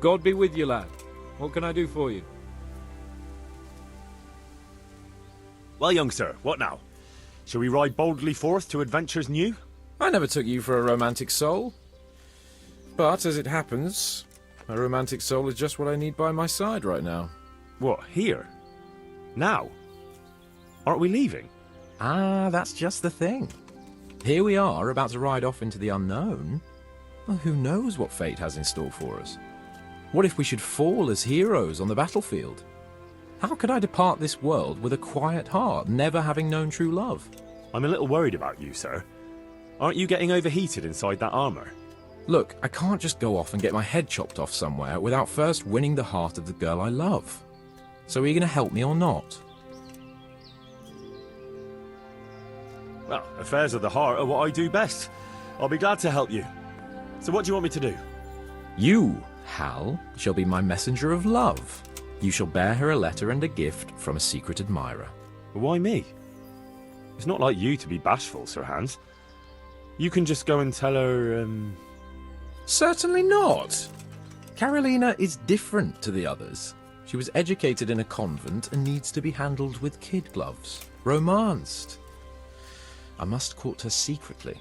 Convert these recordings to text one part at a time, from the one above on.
God be with you, lad. What can I do for you? Well, young sir, what now? Shall we ride boldly forth to adventures new? I never took you for a romantic soul. But, as it happens, a romantic soul is just what I need by my side right now. What, here? Now? Aren't we leaving? Ah, that's just the thing. Here we are, about to ride off into the unknown. Well, who knows what fate has in store for us? What if we should fall as heroes on the battlefield? How could I depart this world with a quiet heart, never having known true love? I'm a little worried about you, sir. Aren't you getting overheated inside that armour? Look, I can't just go off and get my head chopped off somewhere without first winning the heart of the girl I love. So are you going to help me or not? Well, affairs of the heart are what I do best. I'll be glad to help you. So what do you want me to do? You, Hal, shall be my messenger of love. You shall bear her a letter and a gift from a secret admirer. Why me? It's not like you to be bashful, Sir Hans. You can just go and tell her, Certainly not. Carolina is different to the others. She was educated in a convent and needs to be handled with kid gloves. Romanced. I must court her secretly.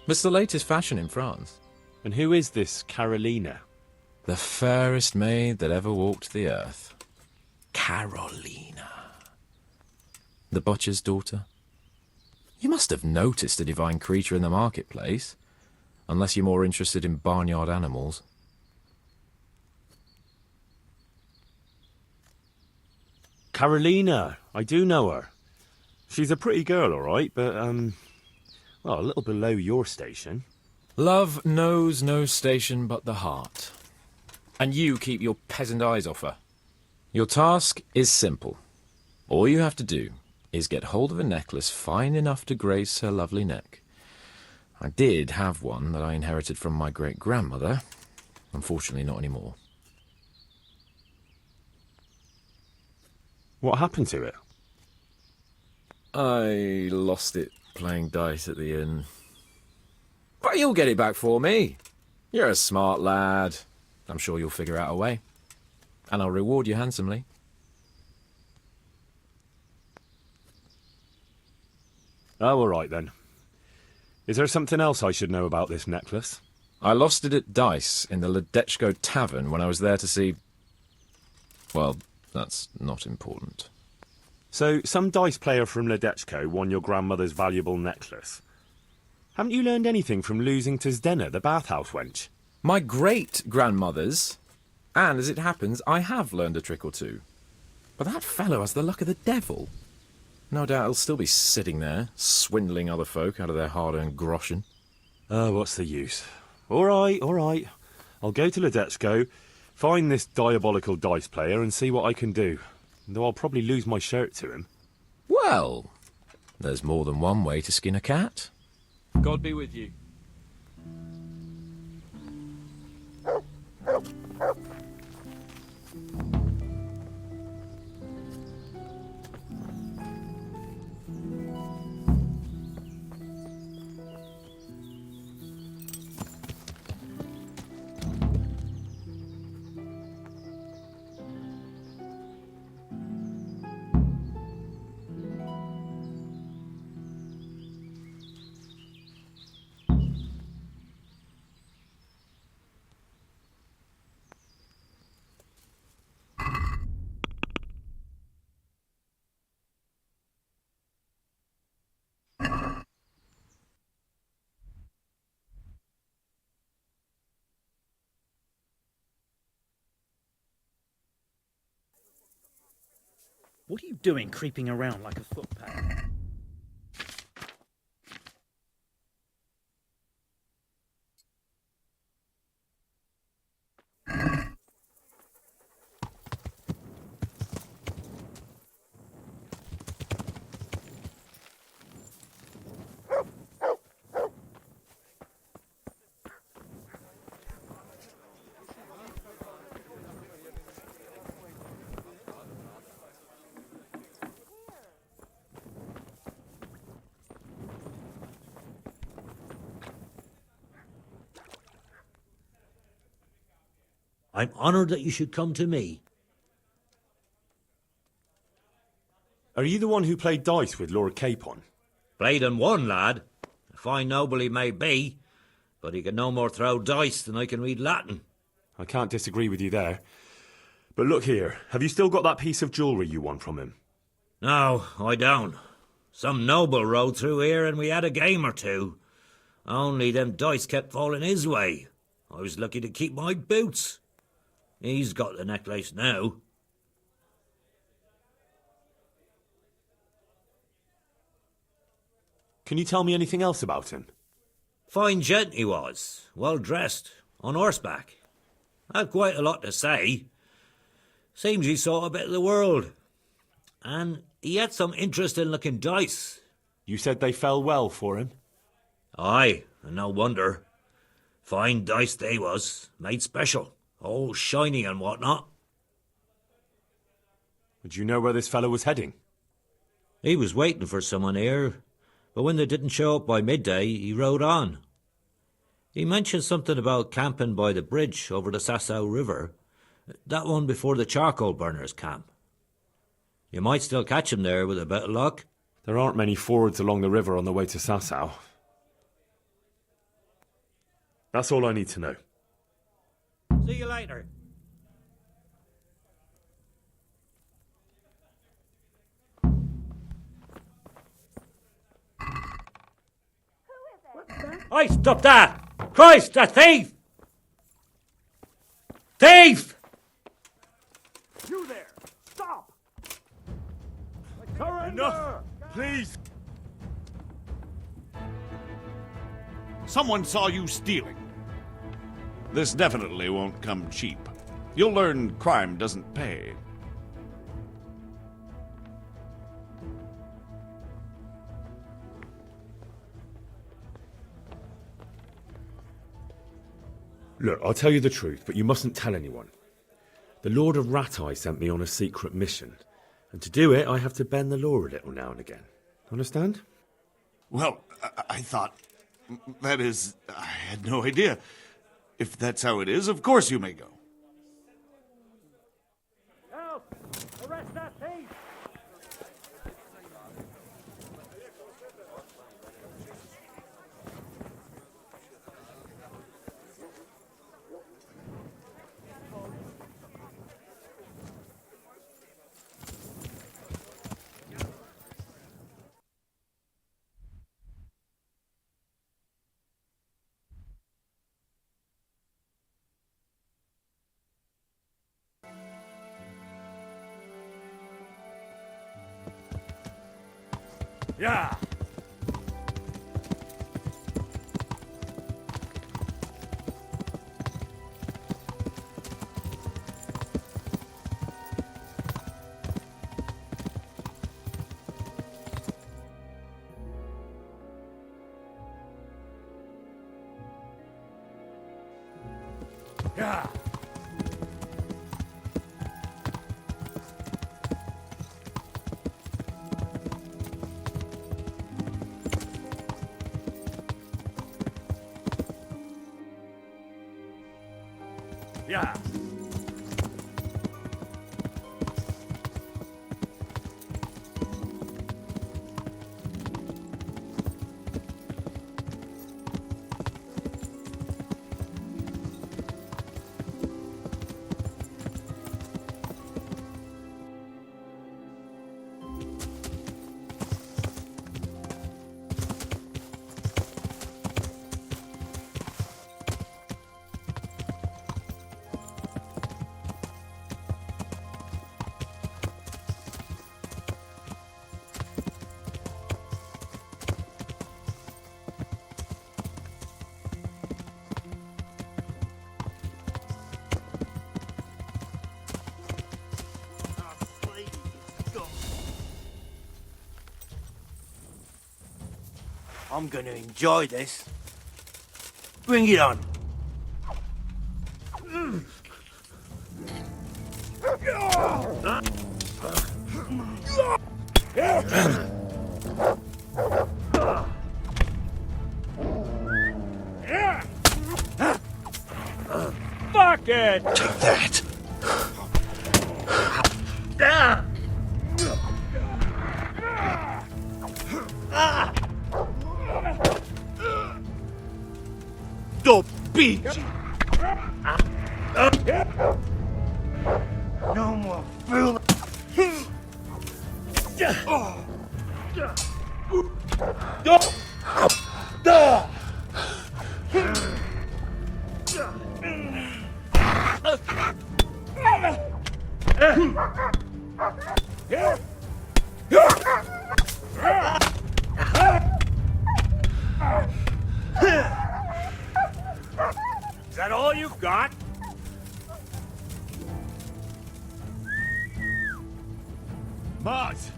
It's the latest fashion in France. And who is this Carolina? The fairest maid that ever walked the earth. Carolina. The butcher's daughter. You must have noticed a divine creature in the marketplace. Unless you're more interested in barnyard animals. Carolina, I do know her. She's a pretty girl, all right, but, well, a little below your station. Love knows no station but the heart. And you keep your peasant eyes off her. Your task is simple. All you have to do is get hold of a necklace fine enough to grace her lovely neck. I did have one that I inherited from my great-grandmother. Unfortunately, not anymore. What happened to it? I lost it playing dice at the inn. But you'll get it back for me. You're a smart lad. I'm sure you'll figure out a way. And I'll reward you handsomely. Oh, all right then. Is there something else I should know about this necklace? I lost it at dice in the Ledechko tavern when I was there to see... Well, that's not important. So, some dice player from Ledechko won your grandmother's valuable necklace. Haven't you learned anything from losing to Zdena, the bathhouse wench? My great-grandmother's, and as it happens, I have learned a trick or two. But that fellow has the luck of the devil. No doubt he'll still be sitting there, swindling other folk out of their hard-earned groschen. Oh, what's the use? All right. I'll go to Ledechko, find this diabolical dice player and see what I can do. Though I'll probably lose my shirt to him. Well, there's more than one way to skin a cat. God be with you. What are you doing creeping around like a footpad? I'm honoured that you should come to me. Are you the one who played dice with Lord Capon? Played and won, lad. A fine noble he may be, but he can no more throw dice than I can read Latin. I can't disagree with you there. But look here, have you still got that piece of jewellery you won from him? No, I don't. Some noble rode through here and we had a game or two. Only them dice kept falling his way. I was lucky to keep my boots. He's got the necklace now. Can you tell me anything else about him? Fine gent he was, well dressed, on horseback. Had quite a lot to say. Seems he saw a bit of the world. And he had some interesting looking dice. You said they fell well for him? Aye, and no wonder. Fine dice they was, made special, all shiny and whatnot. Would you know where this fellow was heading? He was waiting for someone here, but when they didn't show up by midday, he rode on. He mentioned something about camping by the bridge over the Sasau River, that one before the charcoal burners camp. You might still catch him there with a bit of luck. There aren't many fords along the river on the way to Sasau. That's all I need to know. See you later. I stop that! Christ, a thief! Thief! You there! Stop! Enough! Please! Someone saw you stealing. This definitely won't come cheap. You'll learn crime doesn't pay. Look, I'll tell you the truth, but you mustn't tell anyone. The Lord of Ratai sent me on a secret mission, and to do it, I have to bend the law a little now and again. Understand? Well, I thought... That is, I had no idea. If that's how it is, of course you may go. Help! Arrest that thief! Yeah! Yeah! Yeah! I'm gonna enjoy this. Bring it on. Fuck dead. Take that. Ah! Don't beat you. No more fool. Is that all you got? Mars!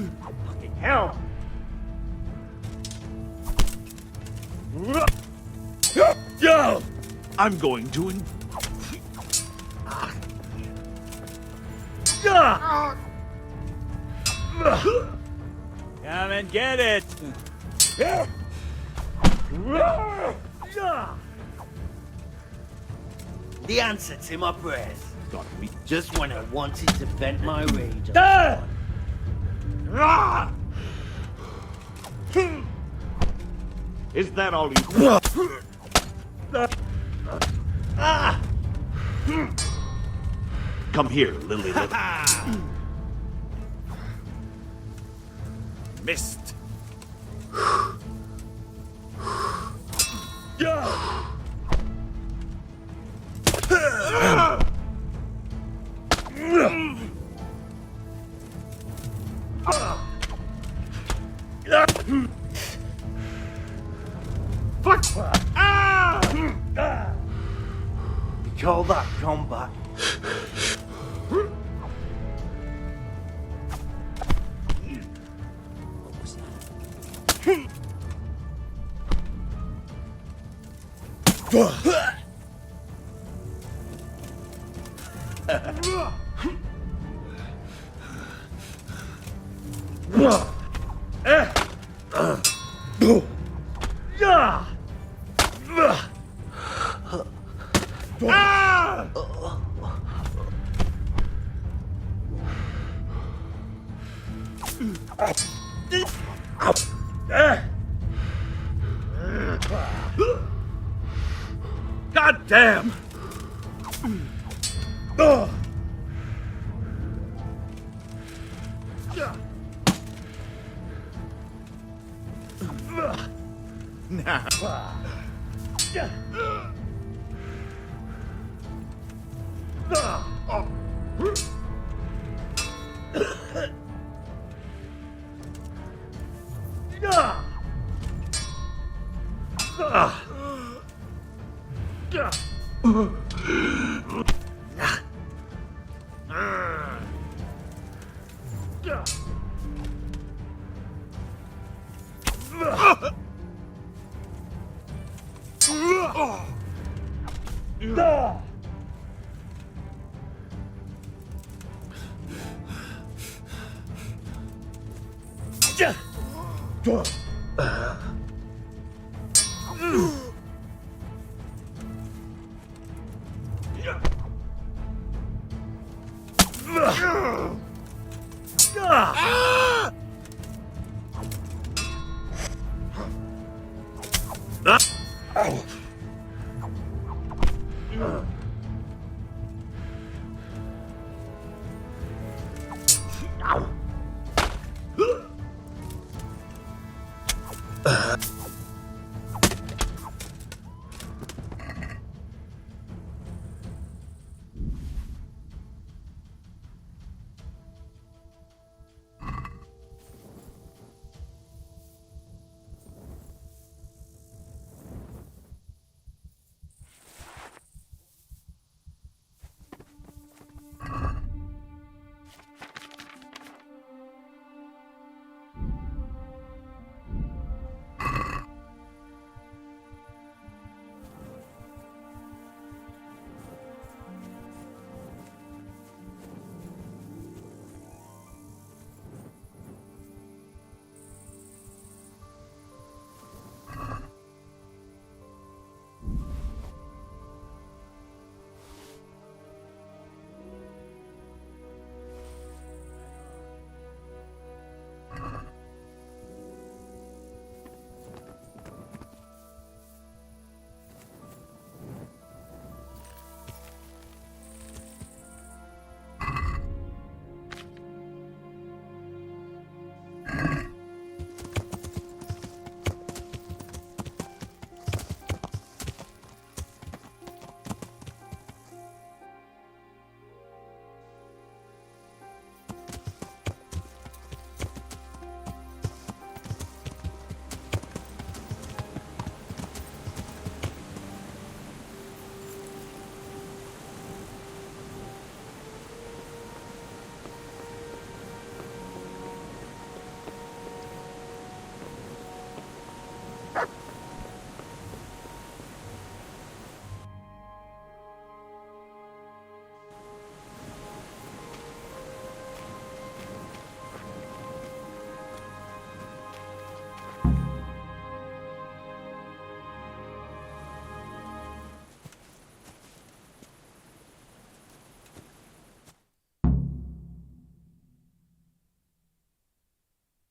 Fucking hell! Yo! I'm going to... Come and get it! The answer to my prayers. Just when I wanted to vent my rage. Is that all you... Come here, Lily. Missed. You call that combat? God damn!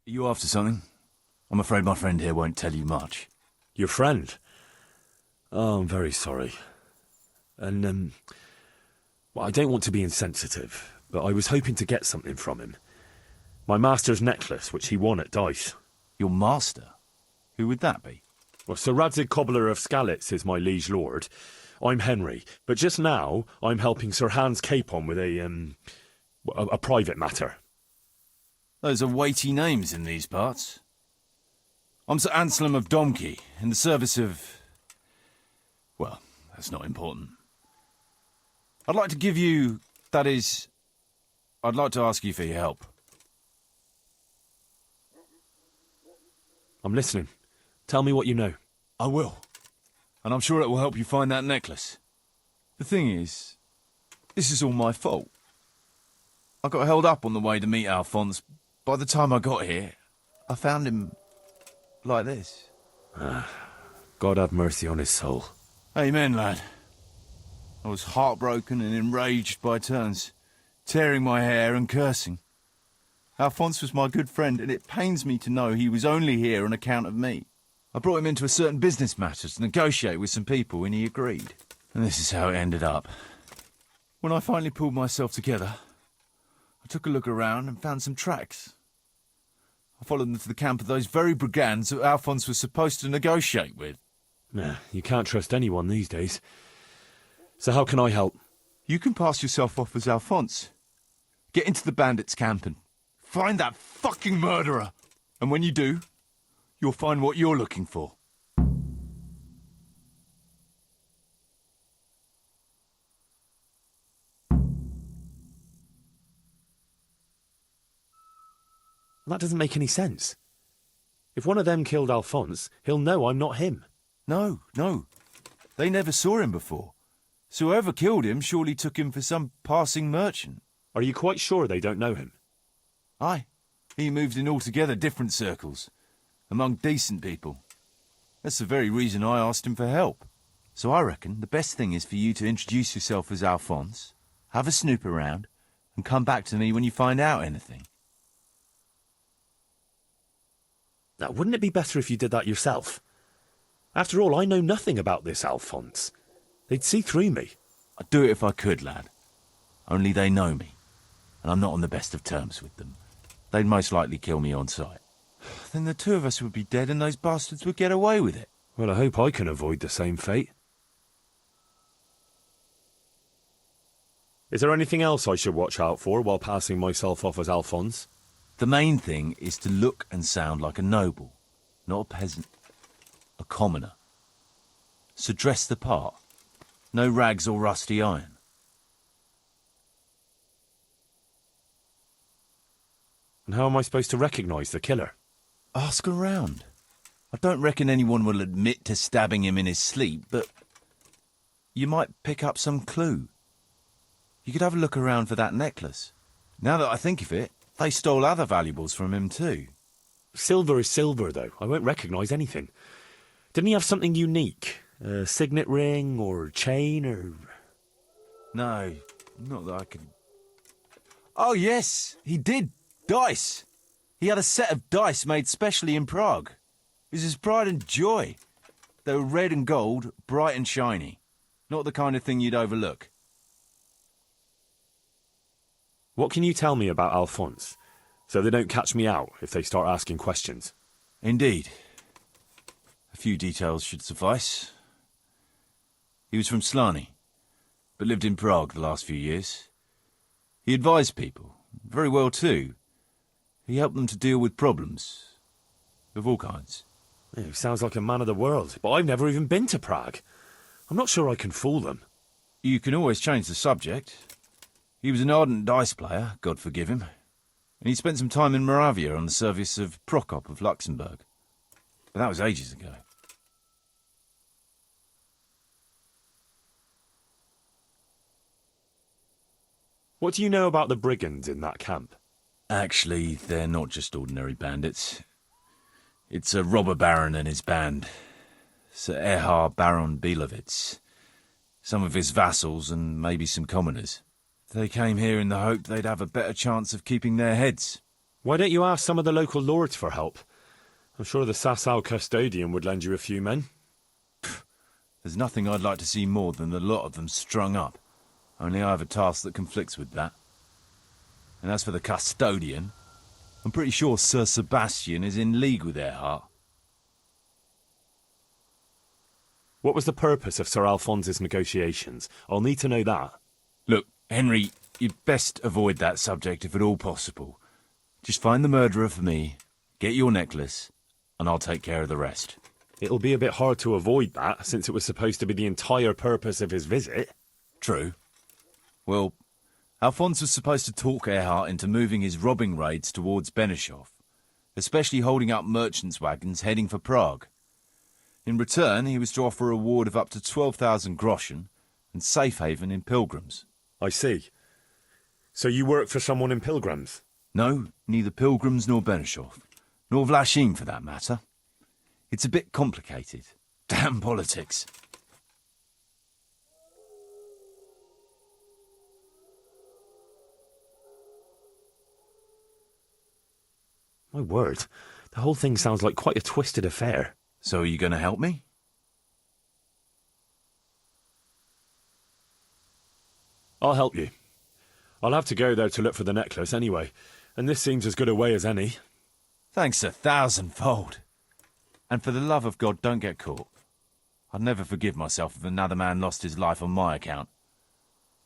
you after something? I'm afraid my friend here won't tell you much. Your friend? Oh, I'm very sorry. And, well, I don't want to be insensitive, but I was hoping to get something from him. My master's necklace, which he won at dice. Your master? Who would that be? Well, Sir Radzig Kobyla of Skalitz is my liege lord. I'm Henry, but just now I'm helping Sir Hans Capon with a private matter. Those are weighty names in these parts. I'm Sir Anselm of Domkey, in the service of... well, that's not important. I'd like to give you... that is... I'd like to ask you for your help. I'm listening. Tell me what you know. I will. And I'm sure it will help you find that necklace. The thing is, this is all my fault. I got held up on the way to meet Alphonse. By the time I got here, I found him like this. God have mercy on his soul. Amen, lad. I was heartbroken and enraged by turns, tearing my hair and cursing. Alphonse was my good friend, and it pains me to know he was only here on account of me. I brought him into a certain business matter to negotiate with some people, and he agreed. And this is how it ended up. When I finally pulled myself together, I took a look around and found some tracks. I followed them to the camp of those very brigands that Alphonse was supposed to negotiate with. Nah, you can't trust anyone these days. So how can I help? You can pass yourself off as Alphonse. Get into the bandits' camp and find that fucking murderer. And when you do, you'll find what you're looking for. That doesn't make any sense. If one of them killed Alphonse, he'll know I'm not him. No. They never saw him before. So whoever killed him surely took him for some passing merchant. Are you quite sure they don't know him? Aye. He moved in altogether different circles, among decent people. That's the very reason I asked him for help. So I reckon the best thing is for you to introduce yourself as Alphonse, have a snoop around, and come back to me when you find out anything. Now, wouldn't it be better if you did that yourself? After all, I know nothing about this Alphonse. They'd see through me. I'd do it if I could, lad. Only they know me, and I'm not on the best of terms with them. They'd most likely kill me on sight. Then the two of us would be dead and those bastards would get away with it. Well, I hope I can avoid the same fate. Is there anything else I should watch out for while passing myself off as Alphonse? The main thing is to look and sound like a noble, not a peasant, a commoner. So dress the part. No rags or rusty iron. And how am I supposed to recognise the killer? Ask around. I don't reckon anyone will admit to stabbing him in his sleep, but you might pick up some clue. You could have a look around for that necklace. Now that I think of it, they stole other valuables from him too. Silver is silver, though. I won't recognise anything. Didn't he have something unique? A signet ring or chain or... No, not that I can... Oh, yes, he did. Dice. He had a set of dice made specially in Prague. It was his pride and joy. They were red and gold, bright and shiny. Not the kind of thing you'd overlook. What can you tell me about Alphonse, so they don't catch me out if they start asking questions? Indeed. A few details should suffice. He was from Slani, but lived in Prague the last few years. He advised people, very well too. He helped them to deal with problems, of all kinds. He sounds like a man of the world, but I've never even been to Prague. I'm not sure I can fool them. You can always change the subject. He was an ardent dice player, God forgive him, and he spent some time in Moravia on the service of Prokop of Luxembourg. But that was ages ago. What do you know about the brigands in that camp? Actually, they're not just ordinary bandits. It's a robber baron and his band, Sir Erhard Baron Bielowitz, some of his vassals and maybe some commoners. They came here in the hope they'd have a better chance of keeping their heads. Why don't you ask some of the local lords for help? I'm sure the Sasau custodian would lend you a few men. There's nothing I'd like to see more than the lot of them strung up. Only I have a task that conflicts with that. And as for the custodian, I'm pretty sure Sir Sebastian is in league with Earhart. What was the purpose of Sir Alphonse's negotiations? I'll need to know that. Look, Henry, you'd best avoid that subject if at all possible. Just find the murderer for me, get your necklace, and I'll take care of the rest. It'll be a bit hard to avoid that, since it was supposed to be the entire purpose of his visit. True. Well, Alphonse was supposed to talk Earhart into moving his robbing raids towards Benishov, especially holding up merchants' wagons heading for Prague. In return, he was to offer a reward of up to 12,000 groschen and safe haven in Pilgrims. I see. So you work for someone in Pilgrims? No, neither Pilgrims nor Benishov, nor Vlachim for that matter. It's a bit complicated. Damn politics. My word, the whole thing sounds like quite a twisted affair. So are you going to help me? I'll help you. I'll have to go there to look for the necklace anyway, and this seems as good a way as any. Thanks 1,000-fold. And for the love of God, don't get caught. I'd never forgive myself if another man lost his life on my account.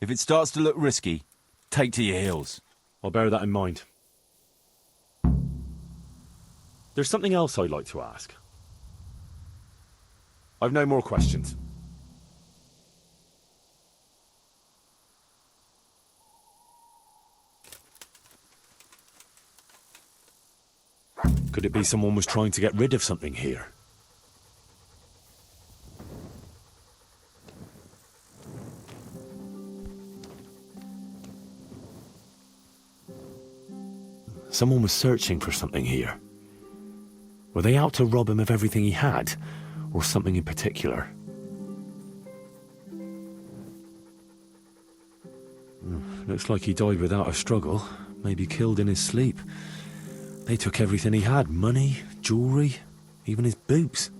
If it starts to look risky, take to your heels. I'll bear that in mind. There's something else I'd like to ask. I've no more questions. Could it be someone was trying to get rid of something here? Someone was searching for something here. Were they out to rob him of everything he had, or something in particular? Looks like he died without a struggle, maybe killed in his sleep. They took everything he had, money, jewellery, even his boots.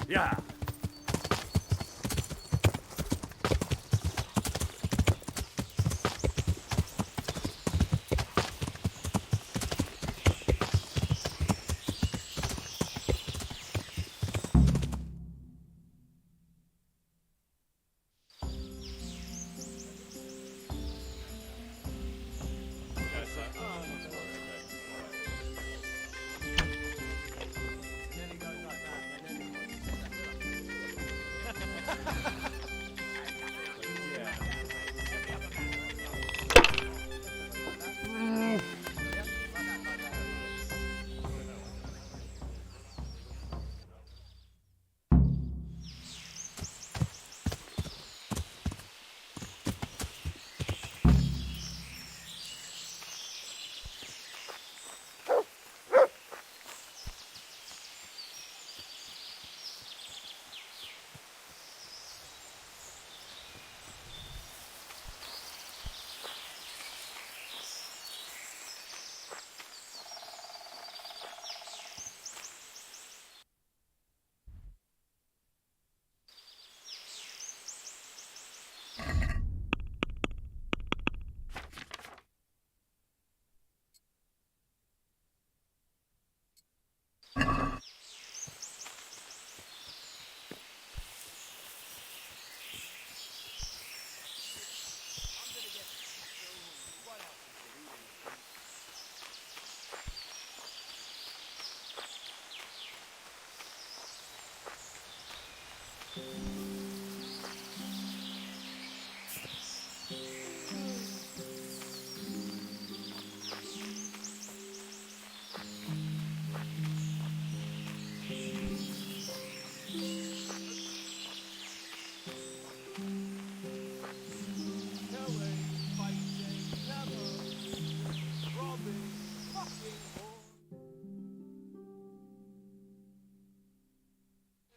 Yeah.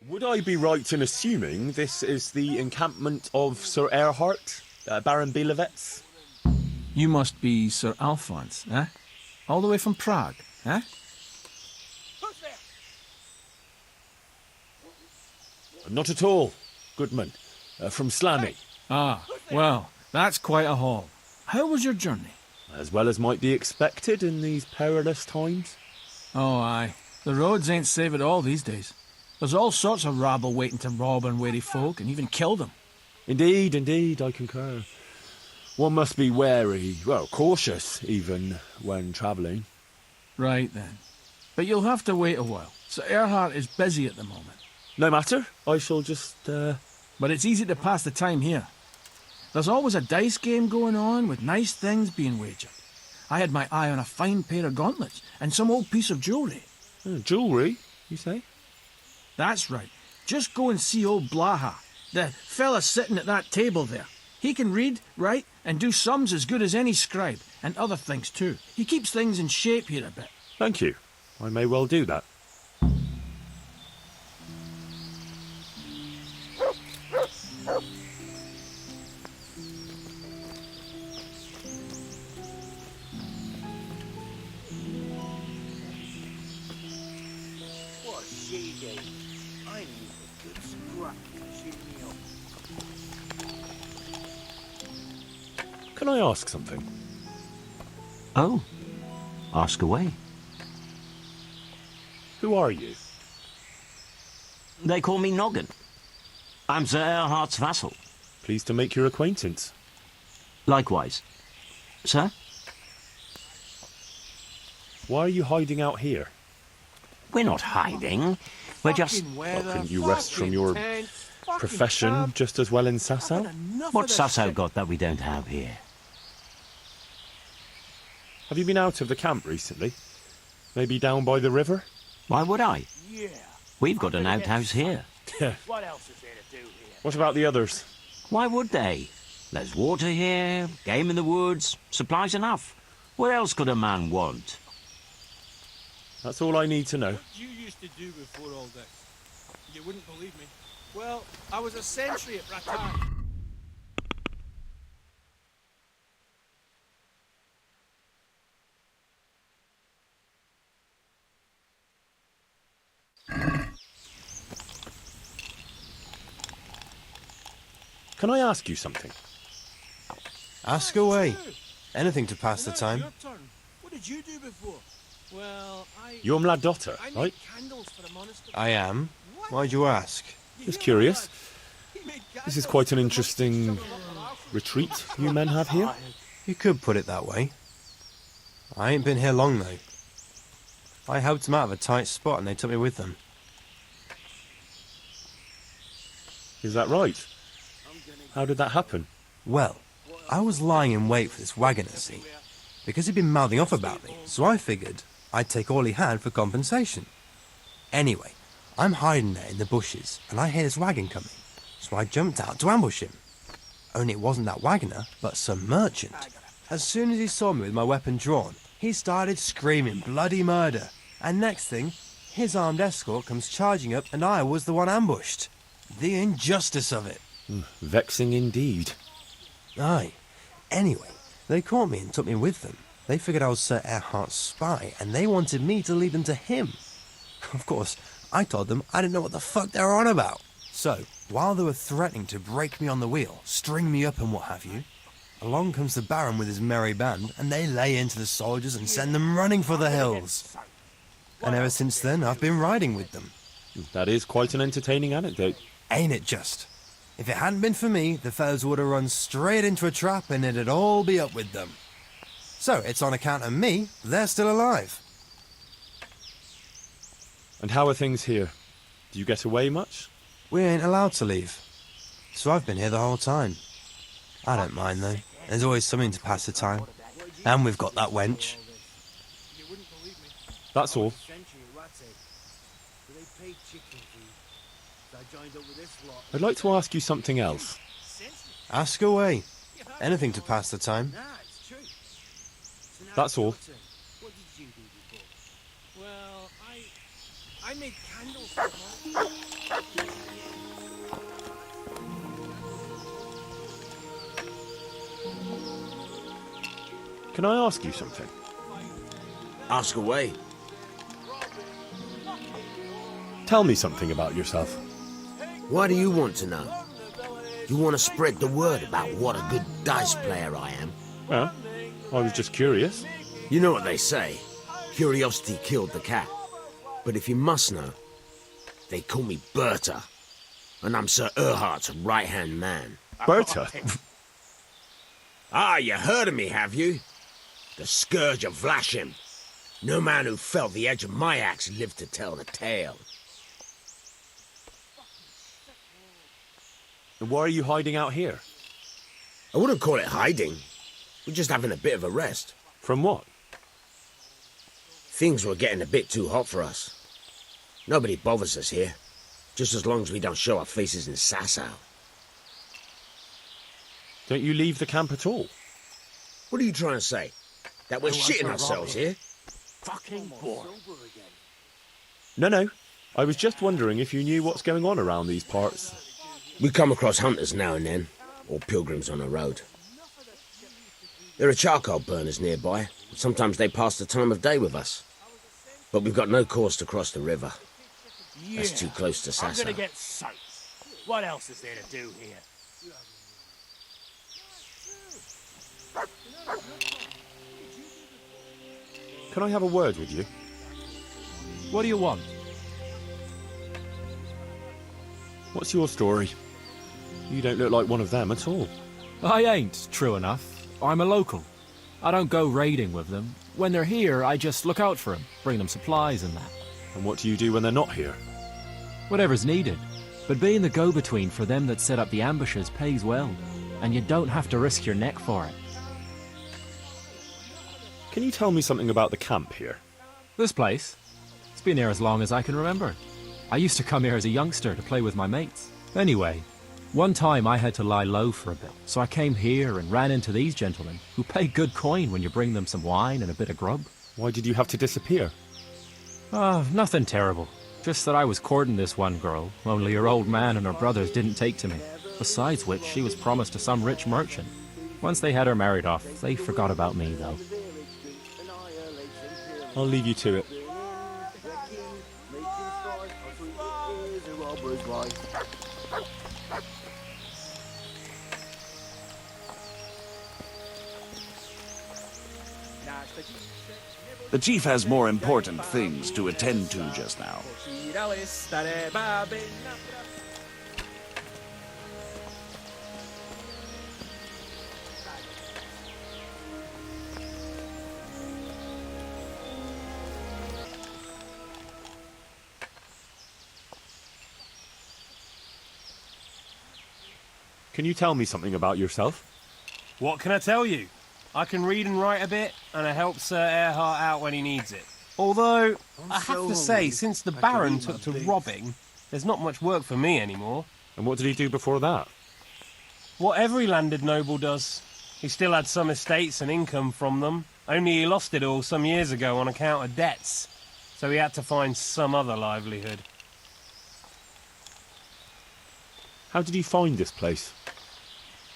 Would I be right in assuming this is the encampment of Sir Erhard, Baron Bielewitz? You must be Sir Alphonse, eh? All the way from Prague, eh? Not at all, Goodman. From Slaney. Ah, well, that's quite a haul. How was your journey? As well as might be expected in these perilous times. Oh, aye. The roads ain't safe at all these days. There's all sorts of rabble waiting to rob unwary folk and even kill them. Indeed, indeed, I concur. One must be wary, well, cautious even, when travelling. Right then. But you'll have to wait a while. Sir Erhard is busy at the moment. No matter, I shall just, But it's easy to pass the time here. There's always a dice game going on with nice things being wagered. I had my eye on a fine pair of gauntlets and some old piece of jewellery. Jewellery, you say? That's right. Just go and see old Blaha, the fella sitting at that table there. He can read, write, and do sums as good as any scribe, and other things too. He keeps things in shape here a bit. Thank you. I may well do that. What she gave me. I need a good scrap to cheer me up. Can I ask something? Oh, ask away. Who are you? They call me Noggin. I'm Sir Erhard's vassal. Pleased to make your acquaintance. Likewise. Sir? Why are you hiding out here? We're not hiding. We're just... Well, couldn't you rest from your profession just as well in Sasau? What's Sasau got that we don't have here? Have you been out of the camp recently? Maybe down by the river? Why would I? Yeah. We've got an outhouse here. What else is there to do here? What about the others? Why would they? There's water here, game in the woods, supplies enough. What else could a man want? That's all I need to know. What you used to do before all this? You wouldn't believe me. Well, I was a sentry at Rattan. Can I ask you something? Ask away. Anything to pass the time. Your turn. What did you do before? Well, You're Mladotter, right? I am. Why'd you ask? Just curious. This is quite an interesting retreat you men have here. You could put it that way. I ain't been here long, though. I helped them out of a tight spot and they took me with them. Is that right? How did that happen? Well, I was lying in wait for this wagoner, see? Because he'd been mouthing off about me, so I figured I'd take all he had for compensation. Anyway, I'm hiding there in the bushes, and I hear this wagon coming, so I jumped out to ambush him. Only it wasn't that wagoner, but some merchant. As soon as he saw me with my weapon drawn, he started screaming bloody murder, and next thing, his armed escort comes charging up, and I was the one ambushed. The injustice of it. Vexing indeed. Aye. Anyway, they caught me and took me with them. They figured I was Sir Erhard's spy, and they wanted me to lead them to him. Of course, I told them I didn't know what the fuck they were on about. So, while they were threatening to break me on the wheel, string me up and what have you, along comes the Baron with his merry band, and they lay into the soldiers and send them running for the hills. And ever since then, I've been riding with them. That is quite an entertaining anecdote. Ain't it just? If it hadn't been for me, the fellas would have run straight into a trap and it'd all be up with them. So, it's on account of me, they're still alive. And how are things here? Do you get away much? We ain't allowed to leave. So I've been here the whole time. I don't mind, though. There's always something to pass the time. And we've got that wench. That's all. I'd like to ask you something else. Ask away. Anything to pass the time. That's all. Well, I made candles for Mom. Can I ask you something? Ask away. Tell me something about yourself. Why do you want to know? You want to spread the word about what a good dice player I am? Well, I was just curious. You know what they say. Curiosity killed the cat. But if you must know, they call me Berta. And I'm Sir Erhardt's right-hand man. Berta? Ah, you heard of me, have you? The Scourge of Vlashim. No man who felt the edge of my axe lived to tell the tale. And why are you hiding out here? I wouldn't call it hiding. We're just having a bit of a rest. From what? Things were getting a bit too hot for us. Nobody bothers us here, just as long as we don't show our faces in Sasau. Don't you leave the camp at all? What are you trying to say? That we're shitting ourselves here? Fucking boring. No. I was just wondering if you knew what's going on around these parts. We come across hunters now and then, or pilgrims on the road. There are charcoal burners nearby. Sometimes they pass the time of day with us. But we've got no cause to cross the river. That's too close to Sasau. I'm gonna get soaked. What else is there to do here? Can I have a word with you? What do you want? What's your story? You don't look like one of them at all. I ain't, true enough. I'm a local. I don't go raiding with them. When they're here, I just look out for them, bring them supplies and that. And what do you do when they're not here? Whatever's needed. But being the go-between for them that set up the ambushes pays well, and you don't have to risk your neck for it. Can you tell me something about the camp here? This place? It's been here as long as I can remember. I used to come here as a youngster to play with my mates. Anyway, one time I had to lie low for a bit, so I came here and ran into these gentlemen, who pay good coin when you bring them some wine and a bit of grub. Why did you have to disappear? Nothing terrible. Just that I was courting this one girl, only her old man and her brothers didn't take to me. Besides which, she was promised to some rich merchant. Once they had her married off, they forgot about me, though. I'll leave you to it. The chief has more important things to attend to just now. Can you tell me something about yourself? What can I tell you? I can read and write a bit, and I help Sir Erhardt out when he needs it. Although, I have to say, since the Baron took to robbing, there's not much work for me anymore. And what did he do before that? What every landed noble does. He still had some estates and income from them, only he lost it all some years ago on account of debts, so he had to find some other livelihood. How did he find this place?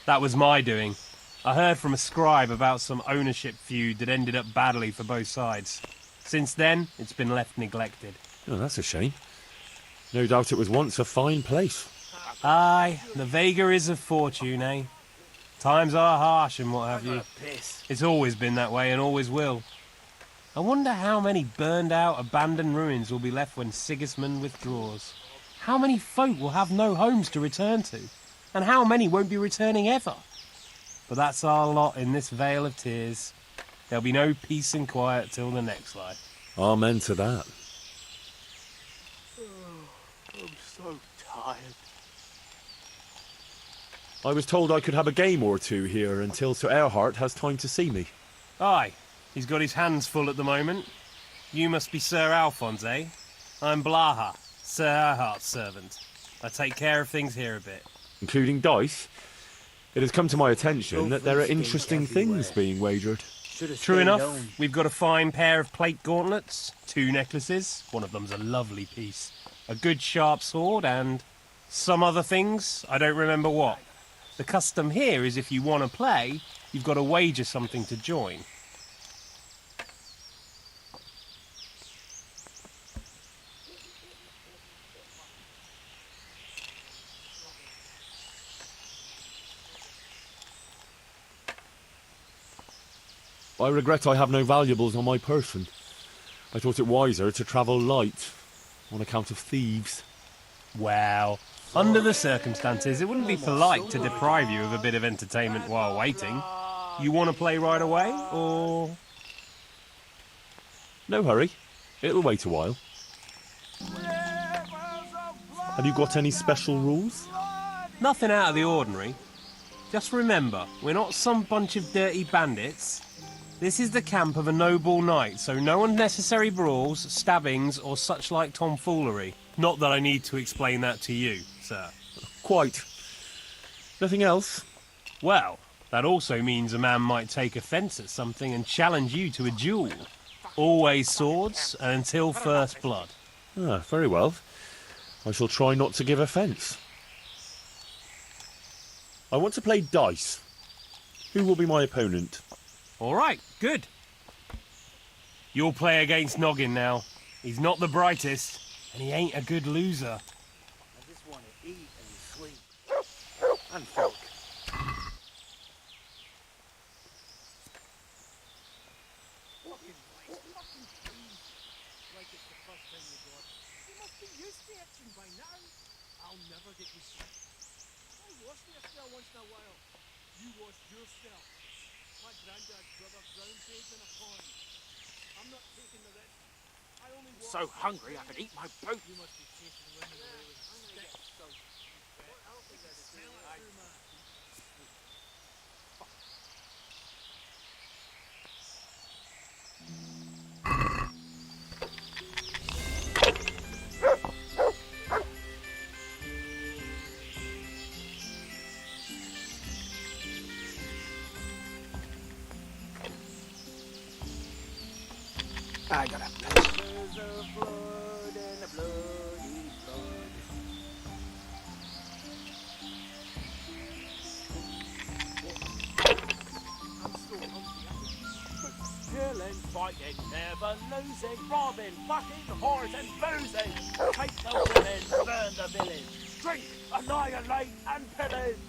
That was my doing. I heard from a scribe about some ownership feud that ended up badly for both sides. Since then, it's been left neglected. Oh, that's a shame. No doubt it was once a fine place. Aye, the vagaries of fortune, eh? Times are harsh and what have you. It's always been that way and always will. I wonder how many burned-out, abandoned ruins will be left when Sigismund withdraws. How many folk will have no homes to return to? And how many won't be returning ever? But that's our lot in this vale of tears. There'll be no peace and quiet till the next life. Amen to that. I'm so tired. I was told I could have a game or two here until Sir Erhard has time to see me. Aye, he's got his hands full at the moment. You must be Sir Alphonse, eh? I'm Blaha, Sir Erhard's servant. I take care of things here a bit. Including dice? It has come to my attention that there are interesting things being wagered. True enough, we've got a fine pair of plate gauntlets, 2 necklaces, one of them's a lovely piece, a good sharp sword, and some other things, I don't remember what. The custom here is if you want to play, you've got to wager something to join. I regret I have no valuables on my person. I thought it wiser to travel light, on account of thieves. Well, under the circumstances, it wouldn't be polite to deprive you of a bit of entertainment while waiting. You want to play right away, or...? No hurry. It'll wait a while. Have you got any special rules? Nothing out of the ordinary. Just remember, we're not some bunch of dirty bandits. This is the camp of a noble knight, so no unnecessary brawls, stabbings, or such like tomfoolery. Not that I need to explain that to you, sir. Quite. Nothing else? Well, that also means a man might take offence at something and challenge you to a duel. Always swords, and until first blood. Ah, very well. I shall try not to give offence. I want to play dice. Who will be my opponent? All right, good. You'll play against Noggin now. He's not the brightest, and he ain't a good loser. I just want to eat and sleep. And fuck. I'll never get you sick. I wash me a spell once in a while. You wash your spell. My granddad's brother drowned saved in a pond. I'm not taking the risk. I only wash... So hungry I could eat my boot. You must be chasing women away with sticks. So... I don't think that's true, man. I got a pictures of blood and a bloody blood. I'm so hungry. Killing, fighting, never losing, robbing, fucking, whoring and boozing. Take the women, burn the village. Drink, annihilate and pillage.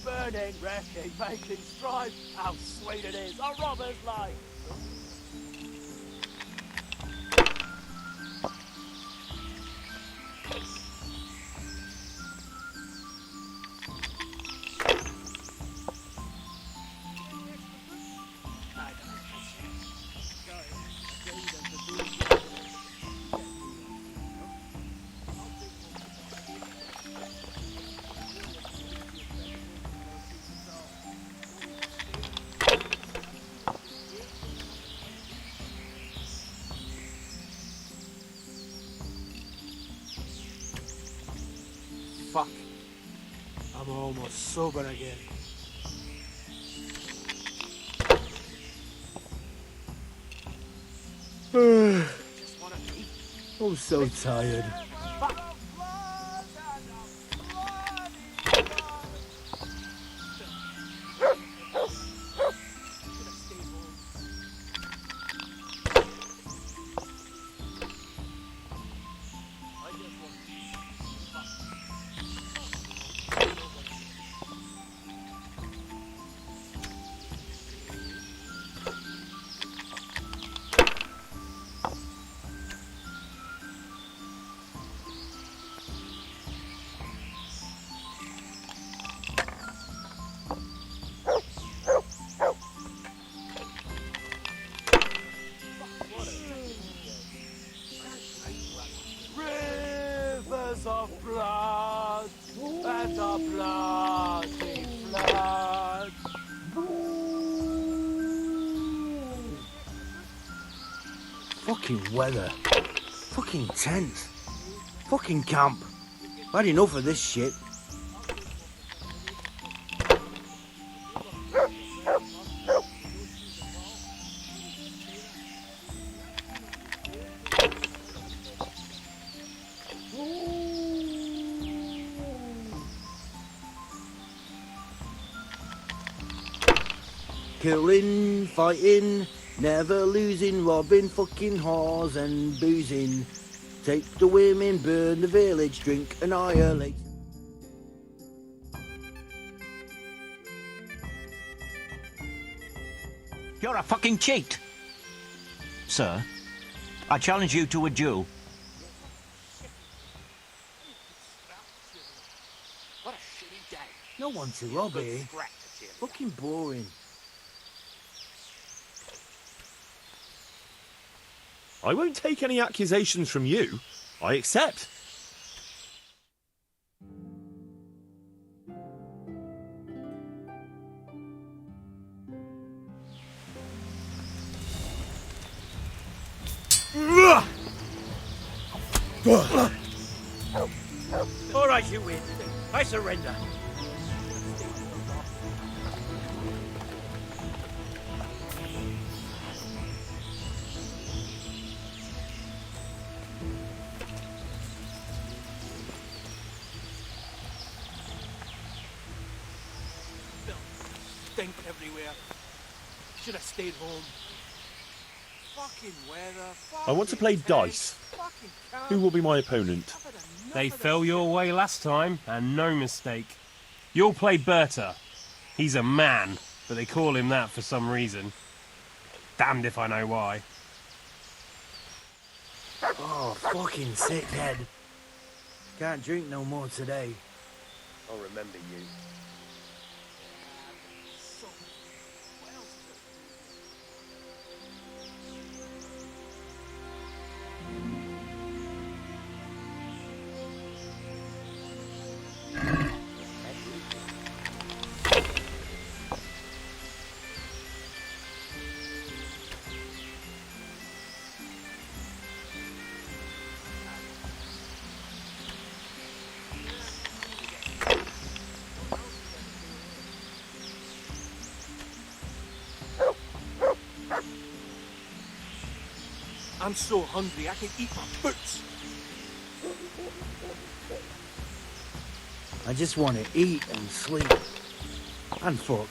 Burning, wrecking, making strife. How sweet it is, a robber's life. Fuck. I'm almost sober again. I'm so tired. Fucking weather. Fucking tents. Fucking camp. I've had enough of this shit. Killing, fighting, never losing, robbing fucking whores and boozing. Take the women, burn the village, drink, annihilate. You're a fucking cheat. Sir, I challenge you to a duel. What a shitty day. No one to rob here. Fucking boring. I won't take any accusations from you. I accept. All right, you win. I surrender. Stink everywhere. Should have stayed home. Fucking weather. I want to play dice. Who will be my opponent? They fell your way last time, and no mistake. You'll play Berta. He's a man, but they call him that for some reason. Damned if I know why. Oh, fucking sick head. Can't drink no more today. I'll remember you. I'm so hungry I can eat my boots. I just want to eat and sleep. And fuck.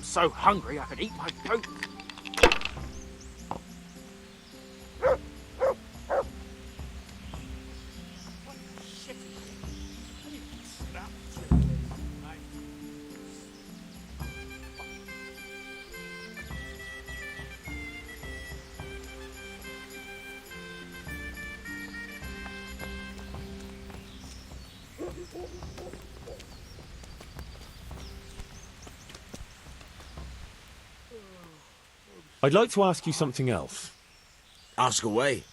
So hungry I could eat my goat. I'd like to ask you something else. Ask away.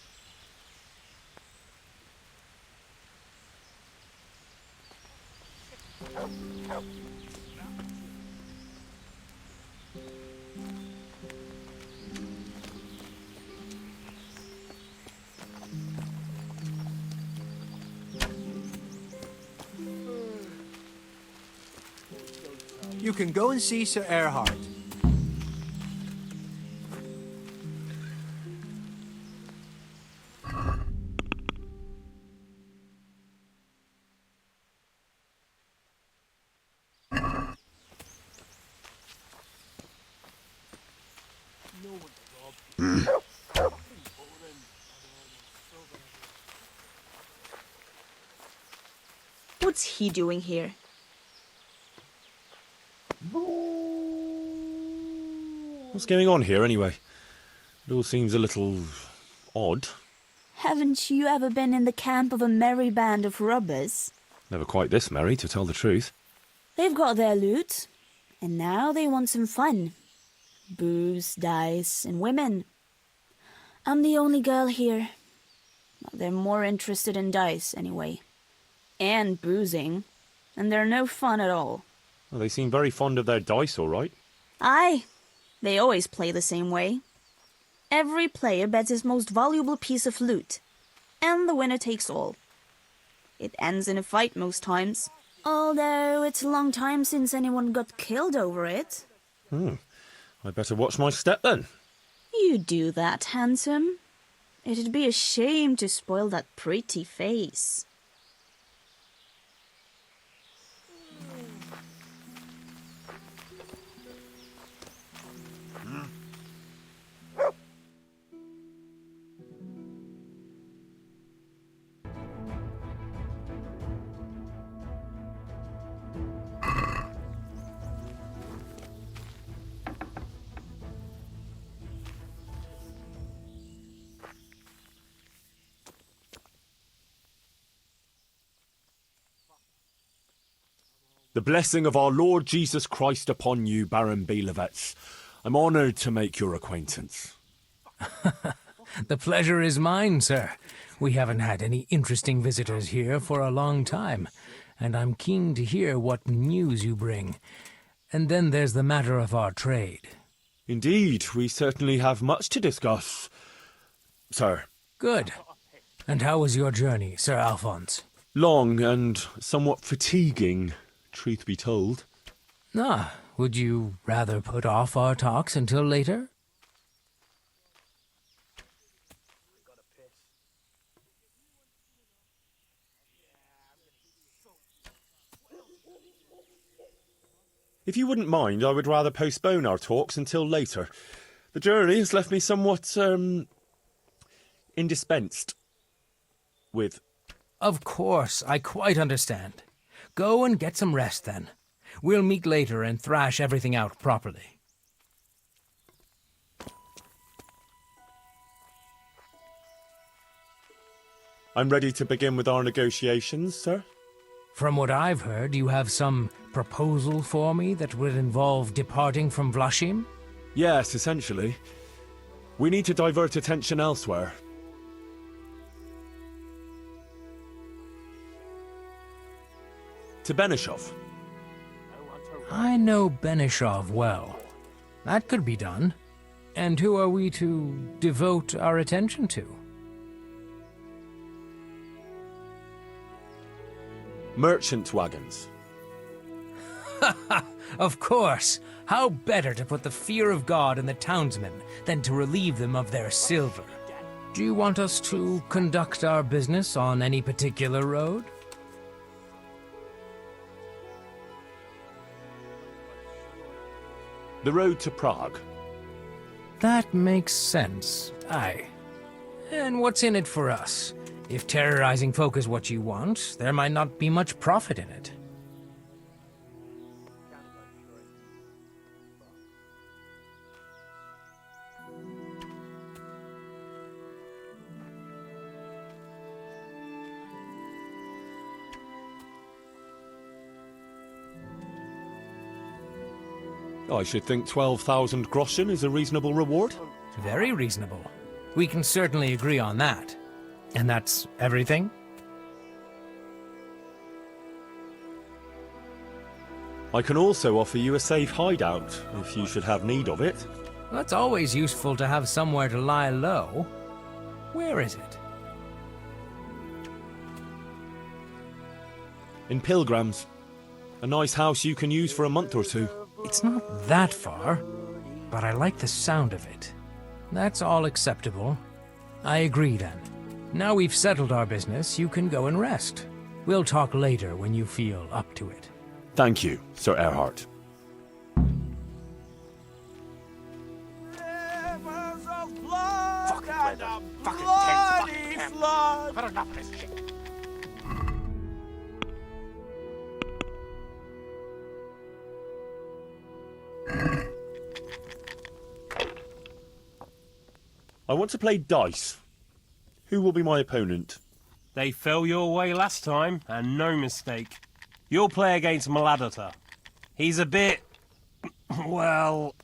You can go and see Sir Erhard. What's he doing here? What's going on here, anyway? It all seems a little odd. Haven't you ever been in the camp of a merry band of robbers? Never quite this merry, to tell the truth. They've got their loot, and now they want some fun. Booze, dice, and women. I'm the only girl here. They're more interested in dice, anyway. And boozing. And they're no fun at all. Well, they seem very fond of their dice, all right. Aye. They always play the same way. Every player bets his most valuable piece of loot. And the winner takes all. It ends in a fight most times. Although it's a long time since anyone got killed over it. I'd better watch my step then. You do that, handsome. It'd be a shame to spoil that pretty face. The blessing of our Lord Jesus Christ upon you, Baron Belevets. I'm honoured to make your acquaintance. The pleasure is mine, sir. We haven't had any interesting visitors here for a long time, and I'm keen to hear what news you bring. And then there's the matter of our trade. Indeed, we certainly have much to discuss, sir. Good. And how was your journey, Sir Alphonse? Long and somewhat fatiguing, truth be told. Would you rather put off our talks until later? If you wouldn't mind, I would rather postpone our talks until later. The journey has left me somewhat, indispensed with. Of course, I quite understand. Go and get some rest then. We'll meet later and thrash everything out properly. I'm ready to begin with our negotiations, sir. From what I've heard, you have some proposal for me that would involve departing from Vlashim? Yes, essentially. We need to divert attention elsewhere. To Benishov. I know Benishov well. That could be done. And who are we to devote our attention to? Merchant wagons. Of course. How better to put the fear of God in the townsmen than to relieve them of their silver? Do you want us to conduct our business on any particular road? The road to Prague. That makes sense, aye. And what's in it for us? If terrorizing folk is what you want, there might not be much profit in it. I should think 12,000 groschen is a reasonable reward. Very reasonable. We can certainly agree on that. And that's everything? I can also offer you a safe hideout, if you should have need of it. Well, it's always useful to have somewhere to lie low. Where is it? In Pilgrims. A nice house you can use for a month or two. It's not that far, but I like the sound of it. That's all acceptable. I agree then. Now we've settled our business, you can go and rest. We'll talk later when you feel up to it. Thank you, Sir Erhard. Fucking weather. Fucking tense. Fucking camp. I've had enough of this shit. I want to play dice. Who will be my opponent? They fell your way last time, and no mistake. You'll play against Maladota. He's a bit... well...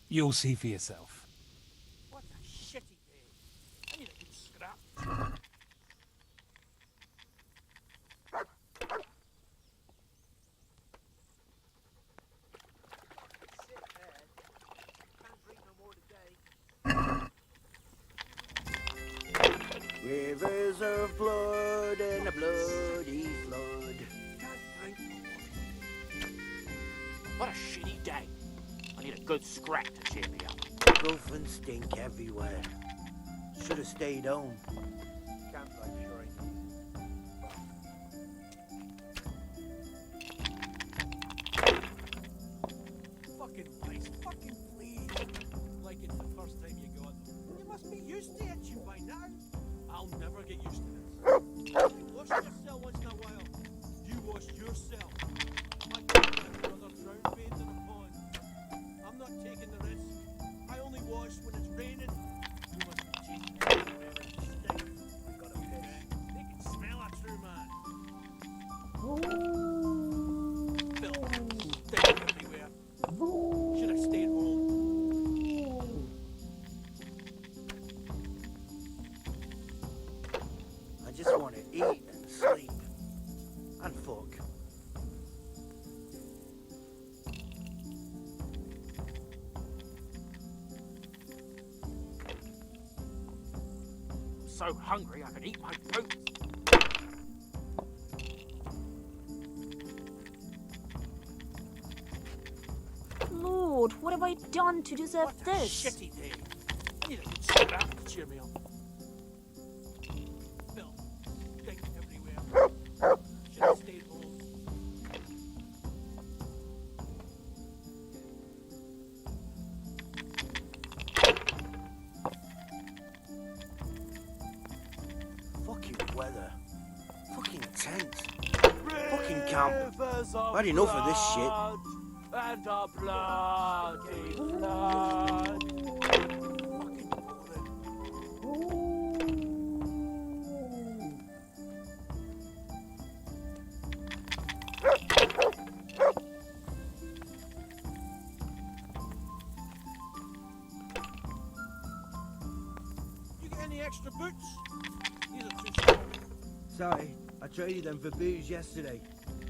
you'll see for yourself. What a shitty day. I need a good scrap. Rivers of blood and a bloody flood. What a shitty day. I need a good scrap to cheer me up. Filth and stink everywhere. Should have stayed home. Campfire shrine. Fucking lice. Fucking fleas. Like it's the first time you got them. You must be used to itching by now. I'll never get used to this. Wash yourself once in a while. You wash yourself. My God, brother drowned bathed in a pond. I'm not taking the risk. I only wash when it's raining. You must be cheating. I got a piss. They can smell a true man. Filth, stink everywhere. Should have stayed home. I just want to eat and sleep. And fuck. I'm so hungry I could eat my boots. Lord, what have I done to deserve What a this? shitty day. I need a good scrap to cheer me up. Filth, stink everywhere. Should have stayed home. Fucking weather. Fucking tent. Fucking camp. I've had enough of this shit. And a bloody flood. You get any extra boots? These are too small. Sorry, I traded them for booze yesterday.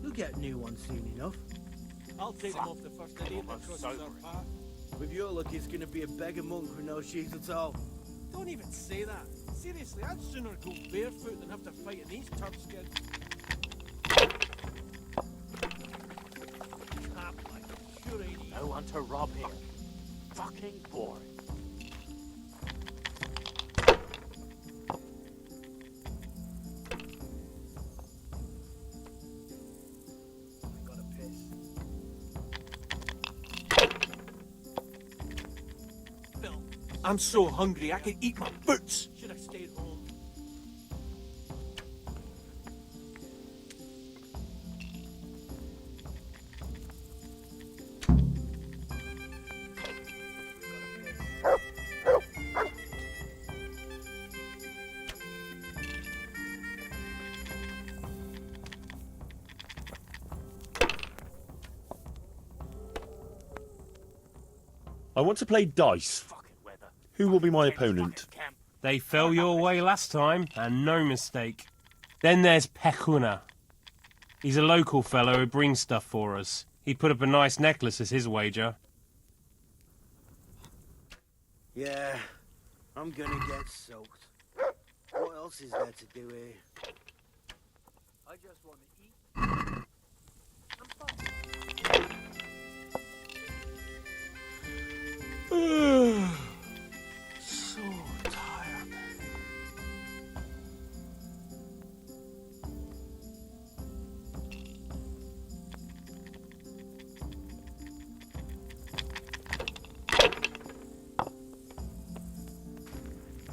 You'll get new ones soon enough. I'll take them off the first idiot that crosses our path. With your luck, it's gonna be a beggar monk with no shoes at all. Don't even say that. Seriously, I'd sooner go barefoot than have to fight in these turd skins. Camp like a pure idiot. No one to rob here. Fucking boring. I'm so hungry I can eat my boots. Should have stayed home. I want to play dice. Who will be my opponent? They fell your way last time, and no mistake. Then there's Pekuna. He's a local fellow who brings stuff for us. He put up a nice necklace as his wager. Yeah, I'm gonna get soaked. What else is there to do here? I just want to eat. So tired.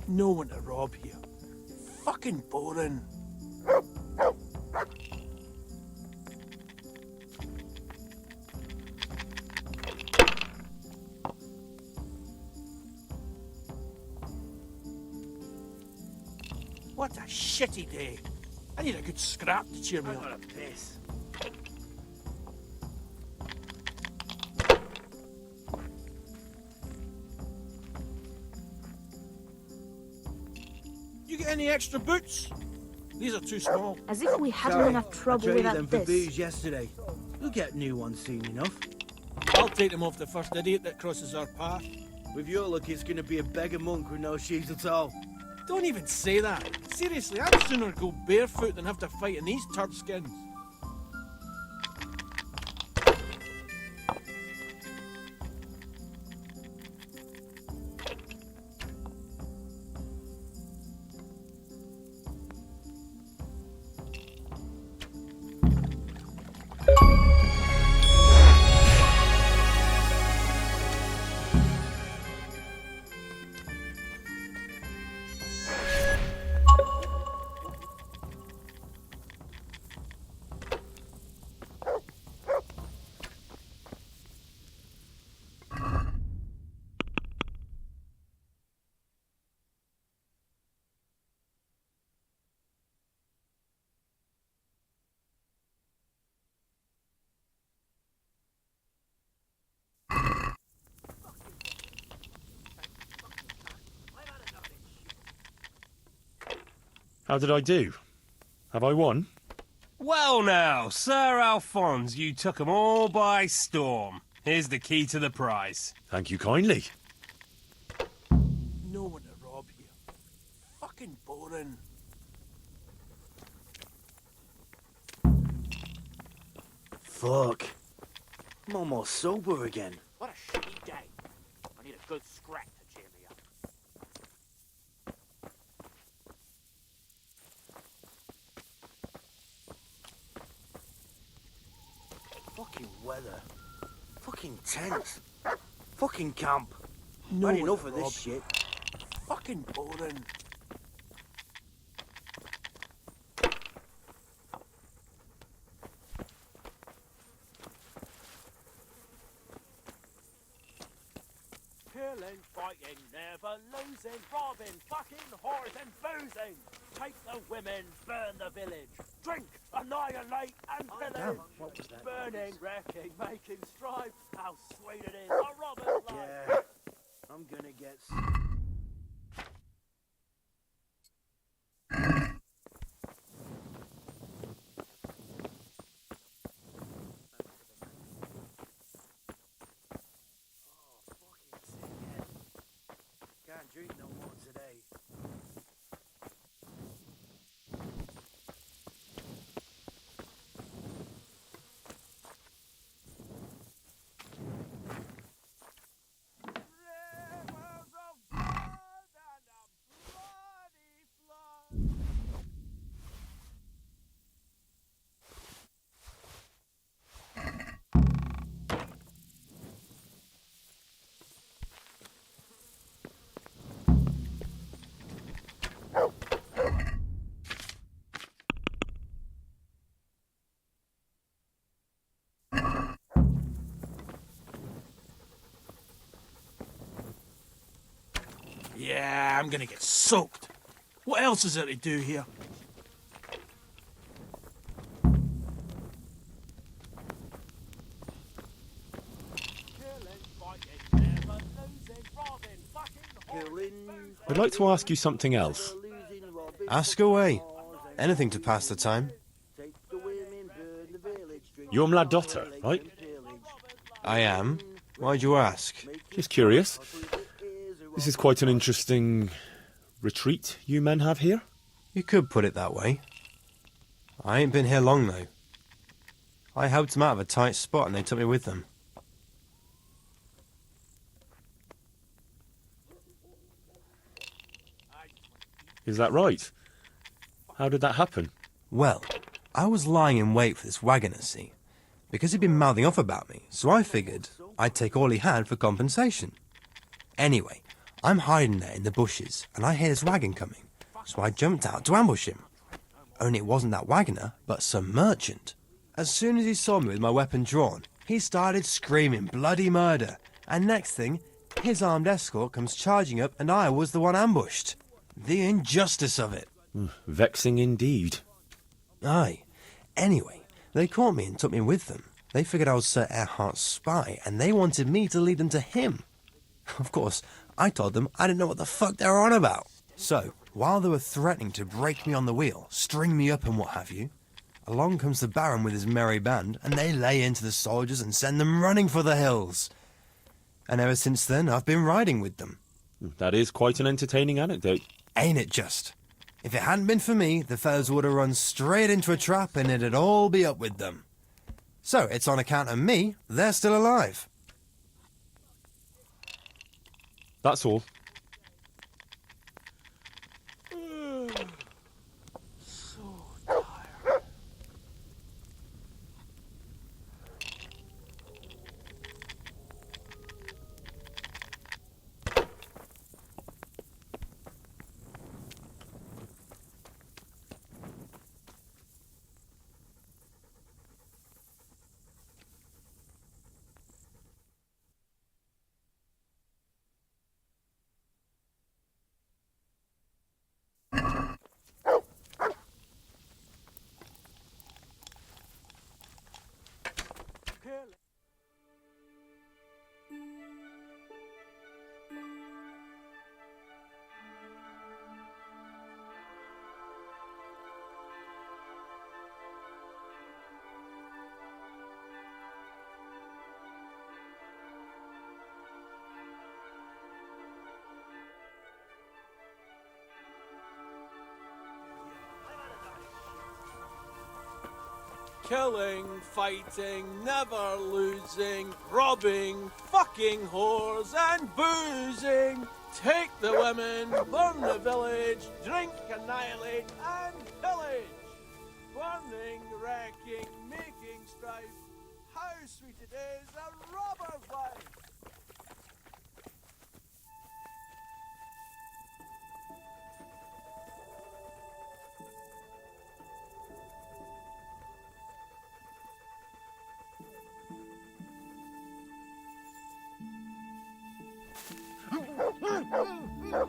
No one to rob here. Fucking boring. What a shitty day. I need a good scrap to cheer me up. I'm gonna piss. You get any extra boots? These are too small. As if we hadn't Sorry, enough trouble I traded them without for this. booze yesterday. You'll get new ones soon enough. I'll take them off the first idiot that crosses our path. With your luck, it's gonna be a beggar monk with no shoes at all. Don't even say that. Seriously, I'd sooner go barefoot than have to fight in these turd skins. How did I do? Have I won? Well now, Sir Alphonse, you took 'em all by storm. Here's the key to the prize. Thank you kindly. No one to rob here. Fucking boring. Fuck. I'm almost sober again. What a shitty day. I need a good scrap to cheer me up. Fucking weather. Fucking tent. Fucking camp. No I've one had enough to of rob. this shit. Fucking boring. Killing, fighting, never losing, robbing, fucking, whoring, boozing. Take the women, burn the village. Drink, annihilate, and pillage. What was that? Burning, wrecking, making strife. How sweet it is, a robber's life. Yeah, I'm gonna get... Can't drink no more today. Yeah, I'm gonna get soaked. What else is there to do here? I'd like to ask you something else. Ask away. Anything to pass the time. You're my daughter, right? I am. Why'd you ask? Just curious. This is quite an interesting retreat you men have here. You could put it that way. I ain't been here long, though. I helped them out of a tight spot and they took me with them. Is that right? How did that happen? Well, I was lying in wait for this wagoner, see? Because he'd been mouthing off about me, so I figured I'd take all he had for compensation. Anyway, I'm hiding there in the bushes, and I hear this wagon coming, so I jumped out to ambush him. Only it wasn't that wagoner, but some merchant. As soon as he saw me with my weapon drawn, he started screaming bloody murder, and next thing, his armed escort comes charging up and I was the one ambushed. The injustice of it. Vexing indeed. Aye. Anyway, they caught me and took me with them. They figured I was Sir Erhardt's spy, and they wanted me to lead them to him. Of course, I told them I didn't know what the fuck they were on about. So, while they were threatening to break me on the wheel, string me up and what have you, along comes the Baron with his merry band, and they lay into the soldiers and send them running for the hills. And ever since then, I've been riding with them. That is quite an entertaining anecdote. Ain't it just? If it hadn't been for me, the fellas would have run straight into a trap and it'd all be up with them. So, it's on account of me, they're still alive. That's all. Killing, fighting, never losing, robbing, fucking whores and boozing. Take the women, burn the village, drink, annihilate and pillage. Burning, wrecking, making strife. How sweet it is, a robber's life. Yeah.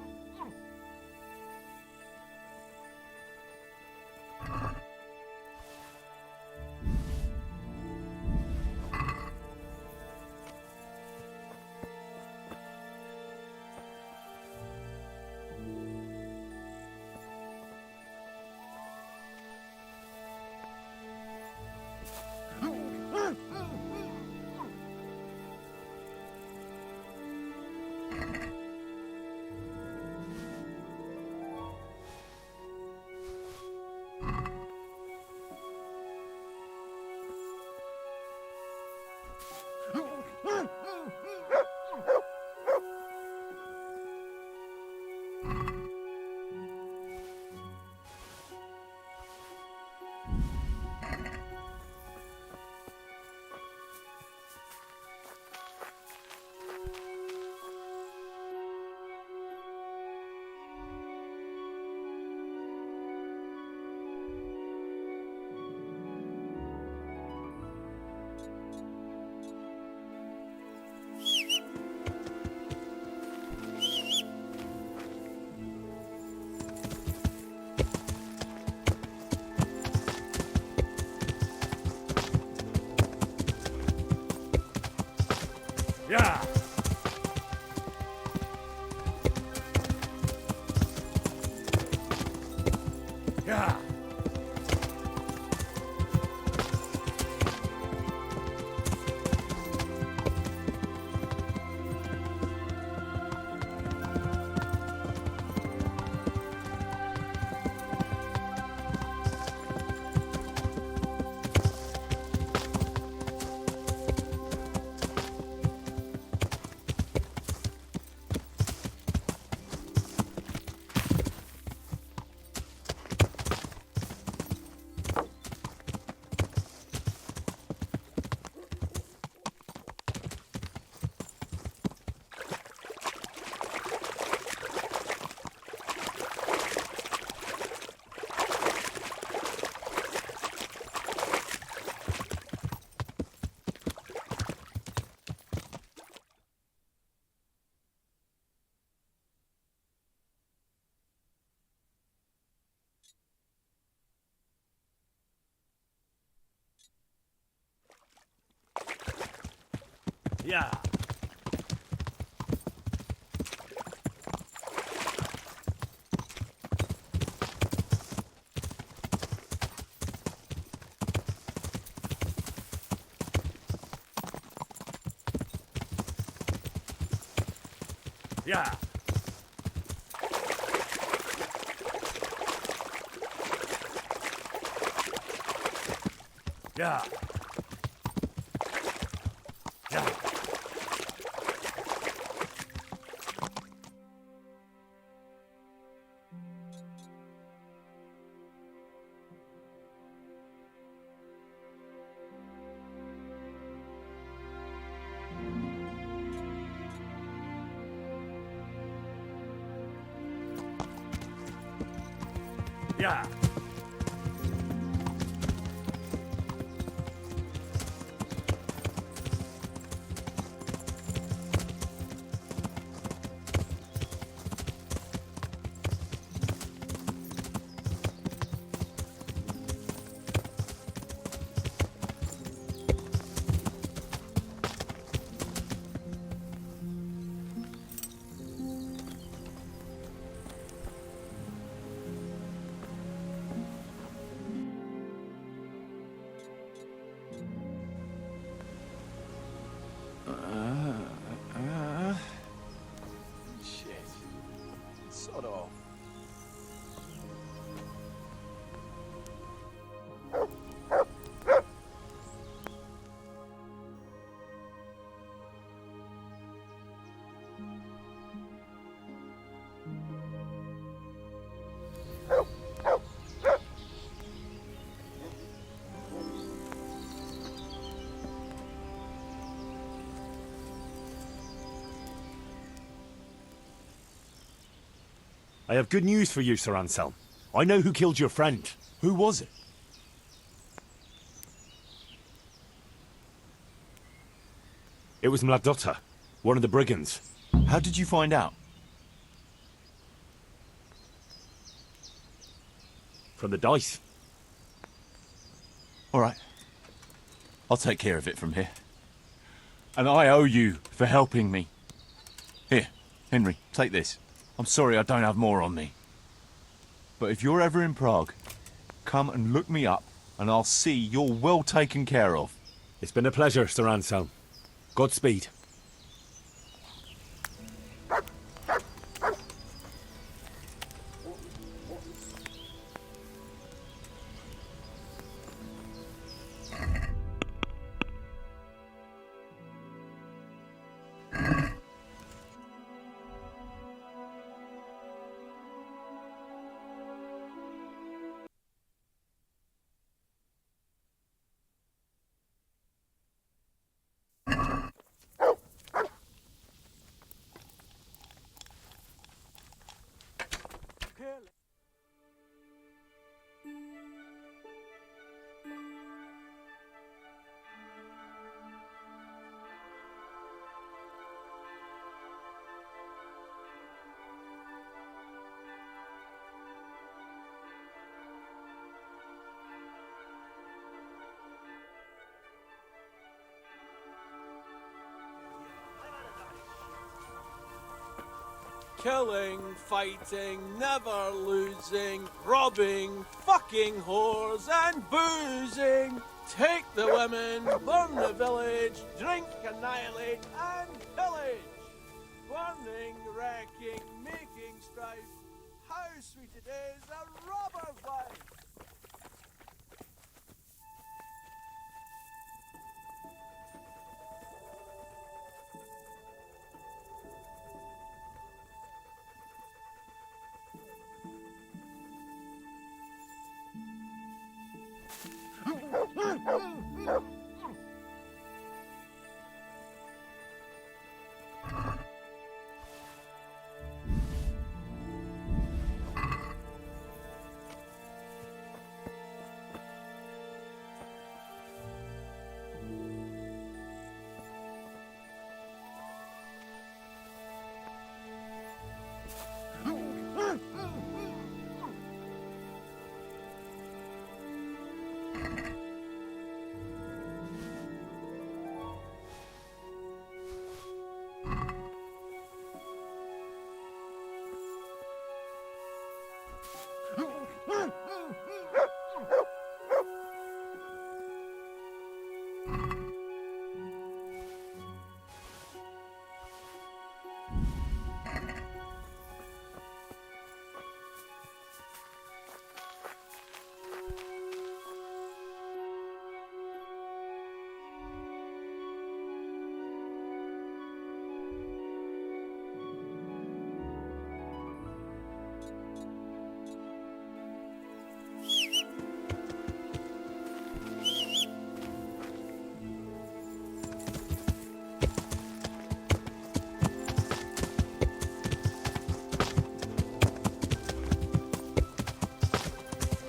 Yeah. Yeah. Yeah. Yeah. Yeah. Yeah. Shit. Sod off. I have good news for you, Sir Anselm. I know who killed your friend. Who was it? It was Mladotta, one of the brigands. How did you find out? From the dice. All right. I'll take care of it from here. And I owe you for helping me. Here, Henry, take this. I'm sorry I don't have more on me. But if you're ever in Prague, come and look me up, and I'll see you're well taken care of. It's been a pleasure, Sir Anselm. Godspeed. Killing, fighting, never losing, robbing, fucking whores and boozing. Take the women, burn the village, drink, annihilate and pillage. Burning, wrecking, making strife. How sweet it is, a robber's life.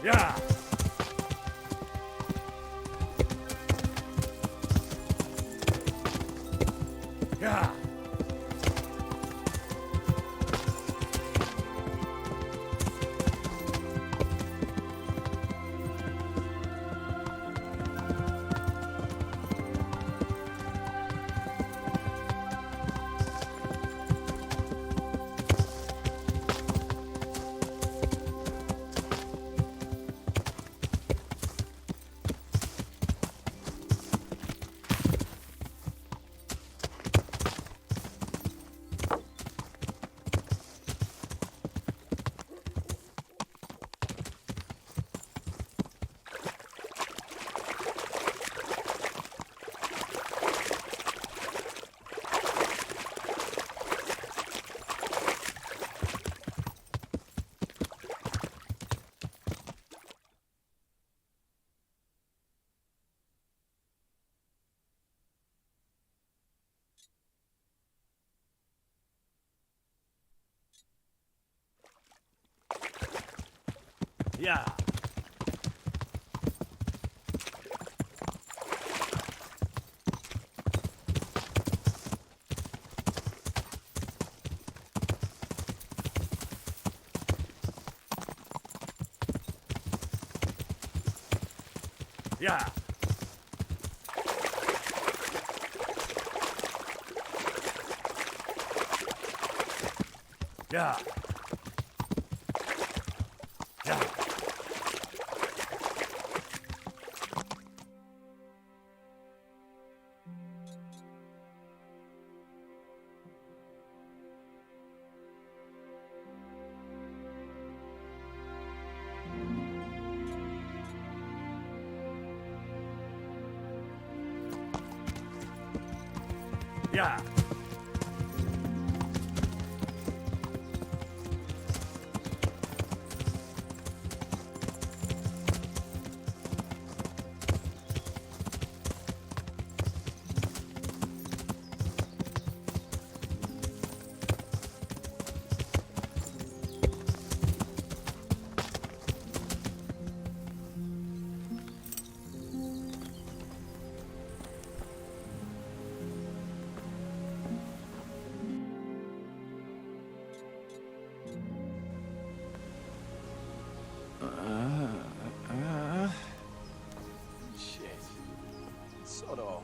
Yeah. Yeah. Yeah. Yeah. Yeah. Yeah. Yeah. Shit. Sod off.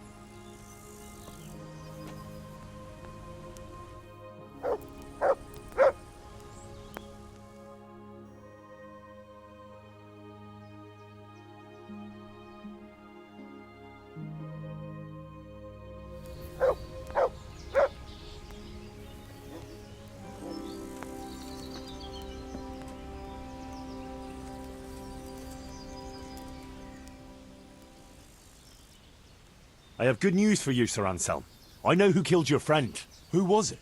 I have good news for you, Sir Anselm. I know who killed your friend. Who was it?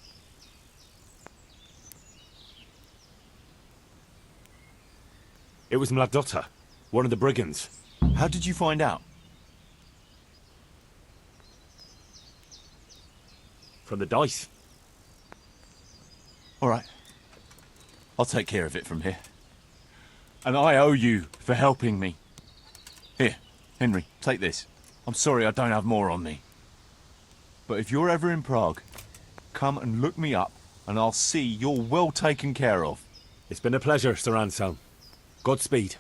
It was Mladotta, one of the brigands. How did you find out? From the dice. All right. I'll take care of it from here. And I owe you for helping me. Here, Henry, take this. I'm sorry I don't have more on me. But if you're ever in Prague, come and look me up, and I'll see you're well taken care of. It's been a pleasure, Sir Anselm. Godspeed.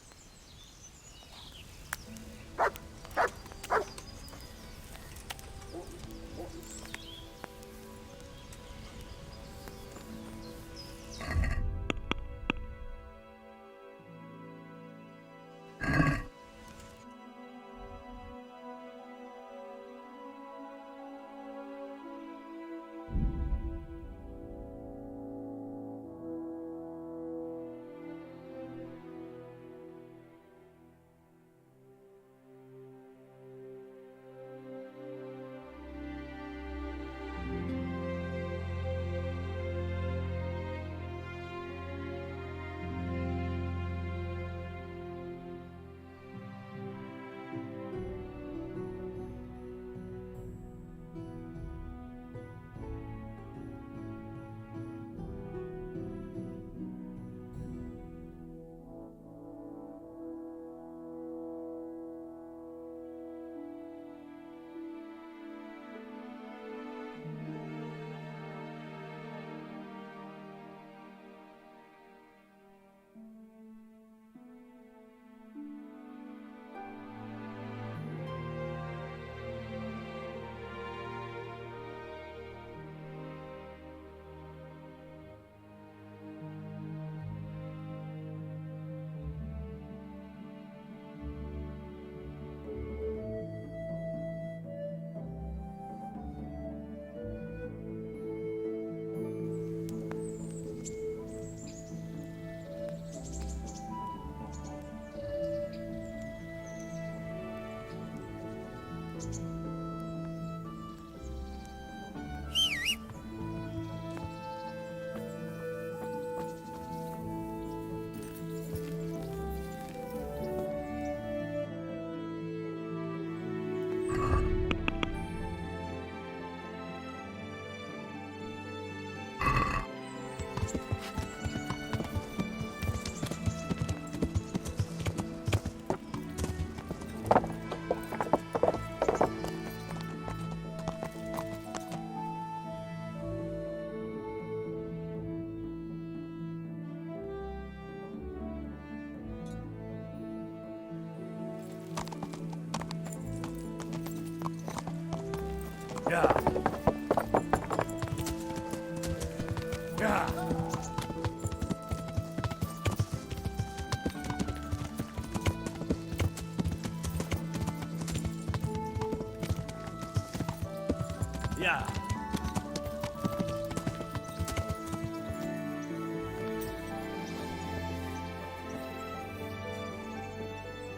Yeah.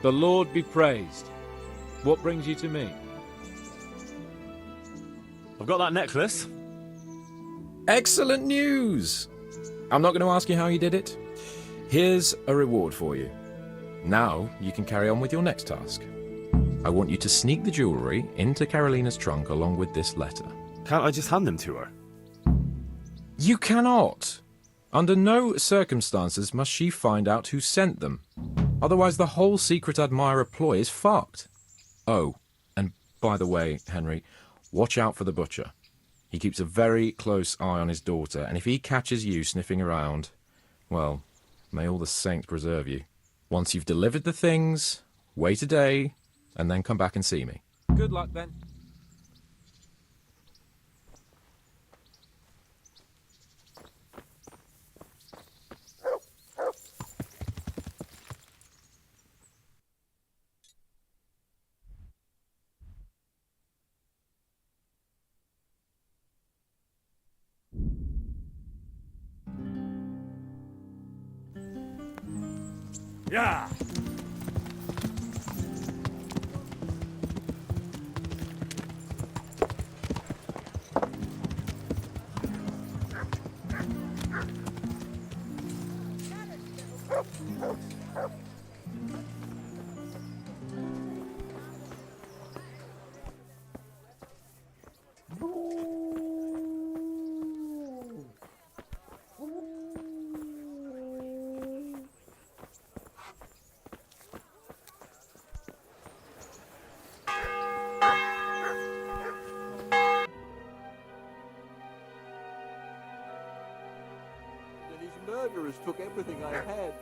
The Lord be praised. What brings you to me? I've got that necklace. Excellent news! I'm not going to ask you how you did it. Here's a reward for you. Now you can carry on with your next task. I want you to sneak the jewellery into Carolina's trunk along with this letter. Can't I just hand them to her? You cannot! Under no circumstances must she find out who sent them. Otherwise the whole secret admirer ploy is fucked. Oh, and by the way, Henry, watch out for the butcher. He keeps a very close eye on his daughter, and if he catches you sniffing around, well, may all the saints preserve you. Once you've delivered the things, wait a day, and then come back and see me. Good luck, then. Yeah. These murderers took everything I had.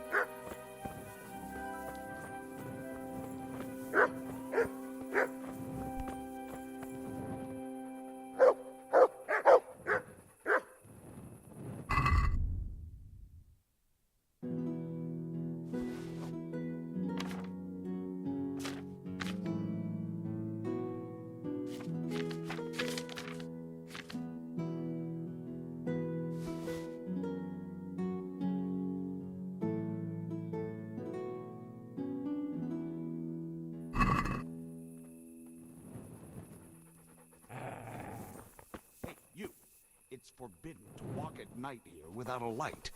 It's forbidden to walk at night here without a light.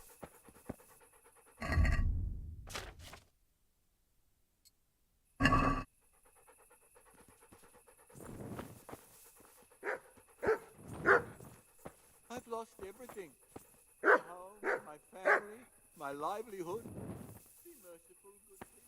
I've lost everything. My home, my family, my livelihood. Be merciful, good people.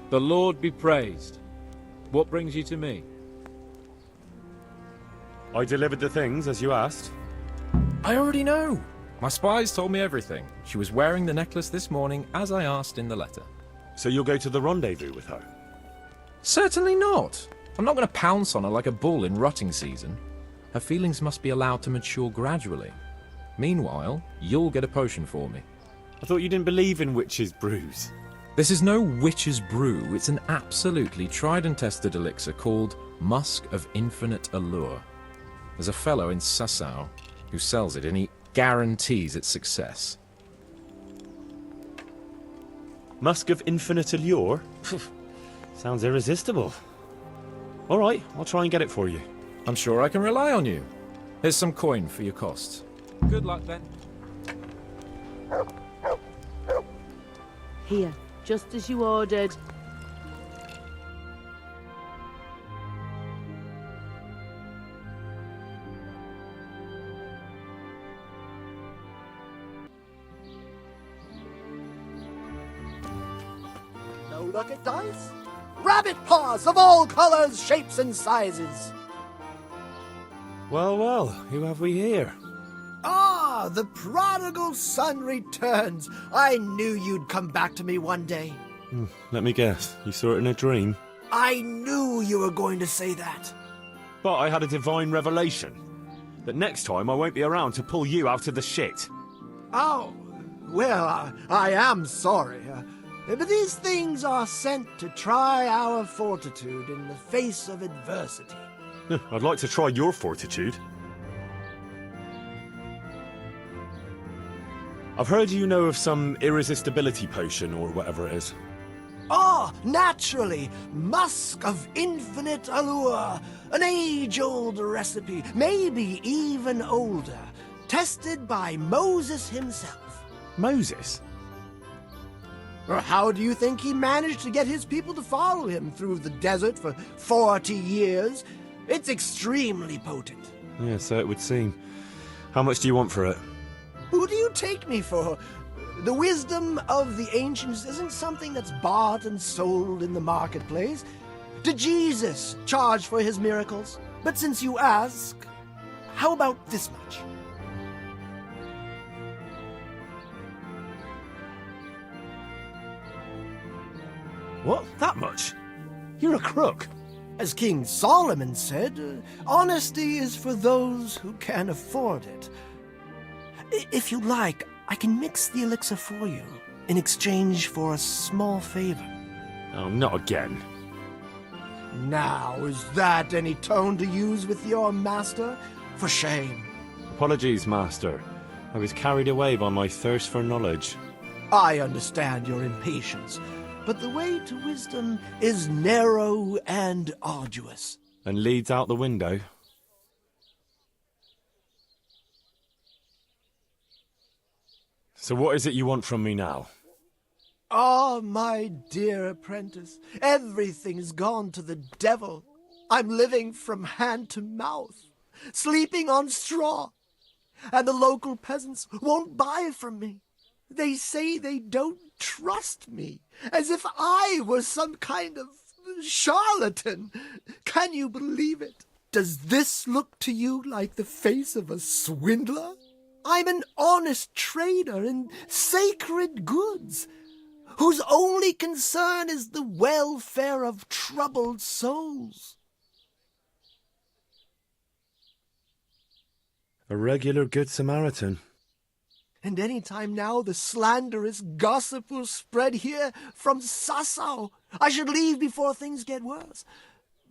The Lord be praised. What brings you to me? I delivered the things as you asked. I already know. My spies told me everything. She was wearing the necklace this morning, as I asked in the letter. So you'll go to the rendezvous with her? Certainly not. I'm not going to pounce on her like a bull in rutting season. Her feelings must be allowed to mature gradually. Meanwhile, you'll get a potion for me. I thought you didn't believe in witches' brews. This is no witch's brew. It's an absolutely tried and tested elixir called Musk of Infinite Allure. There's a fellow in Sassau who sells it, and he guarantees its success. Musk of Infinite Allure? Sounds irresistible. All right, I'll try and get it for you. I'm sure I can rely on you. Here's some coin for your costs. Good luck, then. Here, just as you ordered. No luck at dice? Rabbit paws of all colors, shapes, and sizes. Well, well, who have we here? Ah, the prodigal son returns. I knew you'd come back to me one day. Let me guess, you saw it in a dream? I knew you were going to say that. But I had a divine revelation. That next time I won't be around to pull you out of the shit. Oh, well, I am sorry. But these things are sent to try our fortitude in the face of adversity. I'd like to try your fortitude. I've heard you know of some irresistibility potion or whatever it is. Ah, naturally! Musk of Infinite Allure! An age-old recipe, maybe even older. Tested by Moses himself. Moses? How do you think he managed to get his people to follow him through the desert for 40 years? It's extremely potent. Yeah, so it would seem. How much do you want for it? Who do you take me for? The wisdom of the ancients isn't something that's bought and sold in the marketplace. Did Jesus charge for his miracles? But since you ask, how about this much? What? That much? You're a crook. As King Solomon said, honesty is for those who can afford it. If you like, I can mix the elixir for you in exchange for a small favor. Oh, not again. Now, is that any tone to use with your master? For shame. Apologies, master. I was carried away by my thirst for knowledge. I understand your impatience, but the way to wisdom is narrow and arduous. And leads out the window. So what is it you want from me now? Ah, my dear apprentice, everything's gone to the devil. I'm living from hand to mouth, sleeping on straw, and the local peasants won't buy from me. They say they don't trust me, as if I was some kind of charlatan. Can you believe it? Does this look to you like the face of a swindler? I'm an honest trader in sacred goods, whose only concern is the welfare of troubled souls. A regular Good Samaritan. And any time now the slanderous gossip will spread here from Sassau. I should leave before things get worse.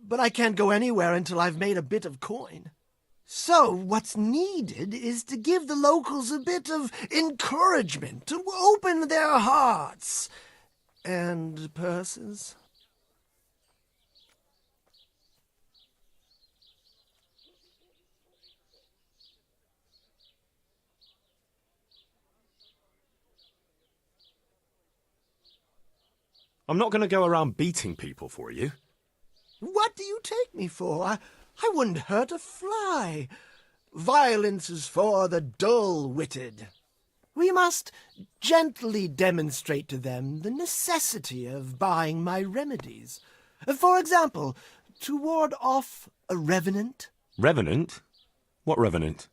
But I can't go anywhere until I've made a bit of coin. So what's needed is to give the locals a bit of encouragement, to open their hearts and purses. I'm not going to go around beating people for you. What do you take me for? I wouldn't hurt a fly. Violence is for the dull-witted. We must gently demonstrate to them the necessity of buying my remedies. For example, to ward off a revenant. Revenant? What revenant?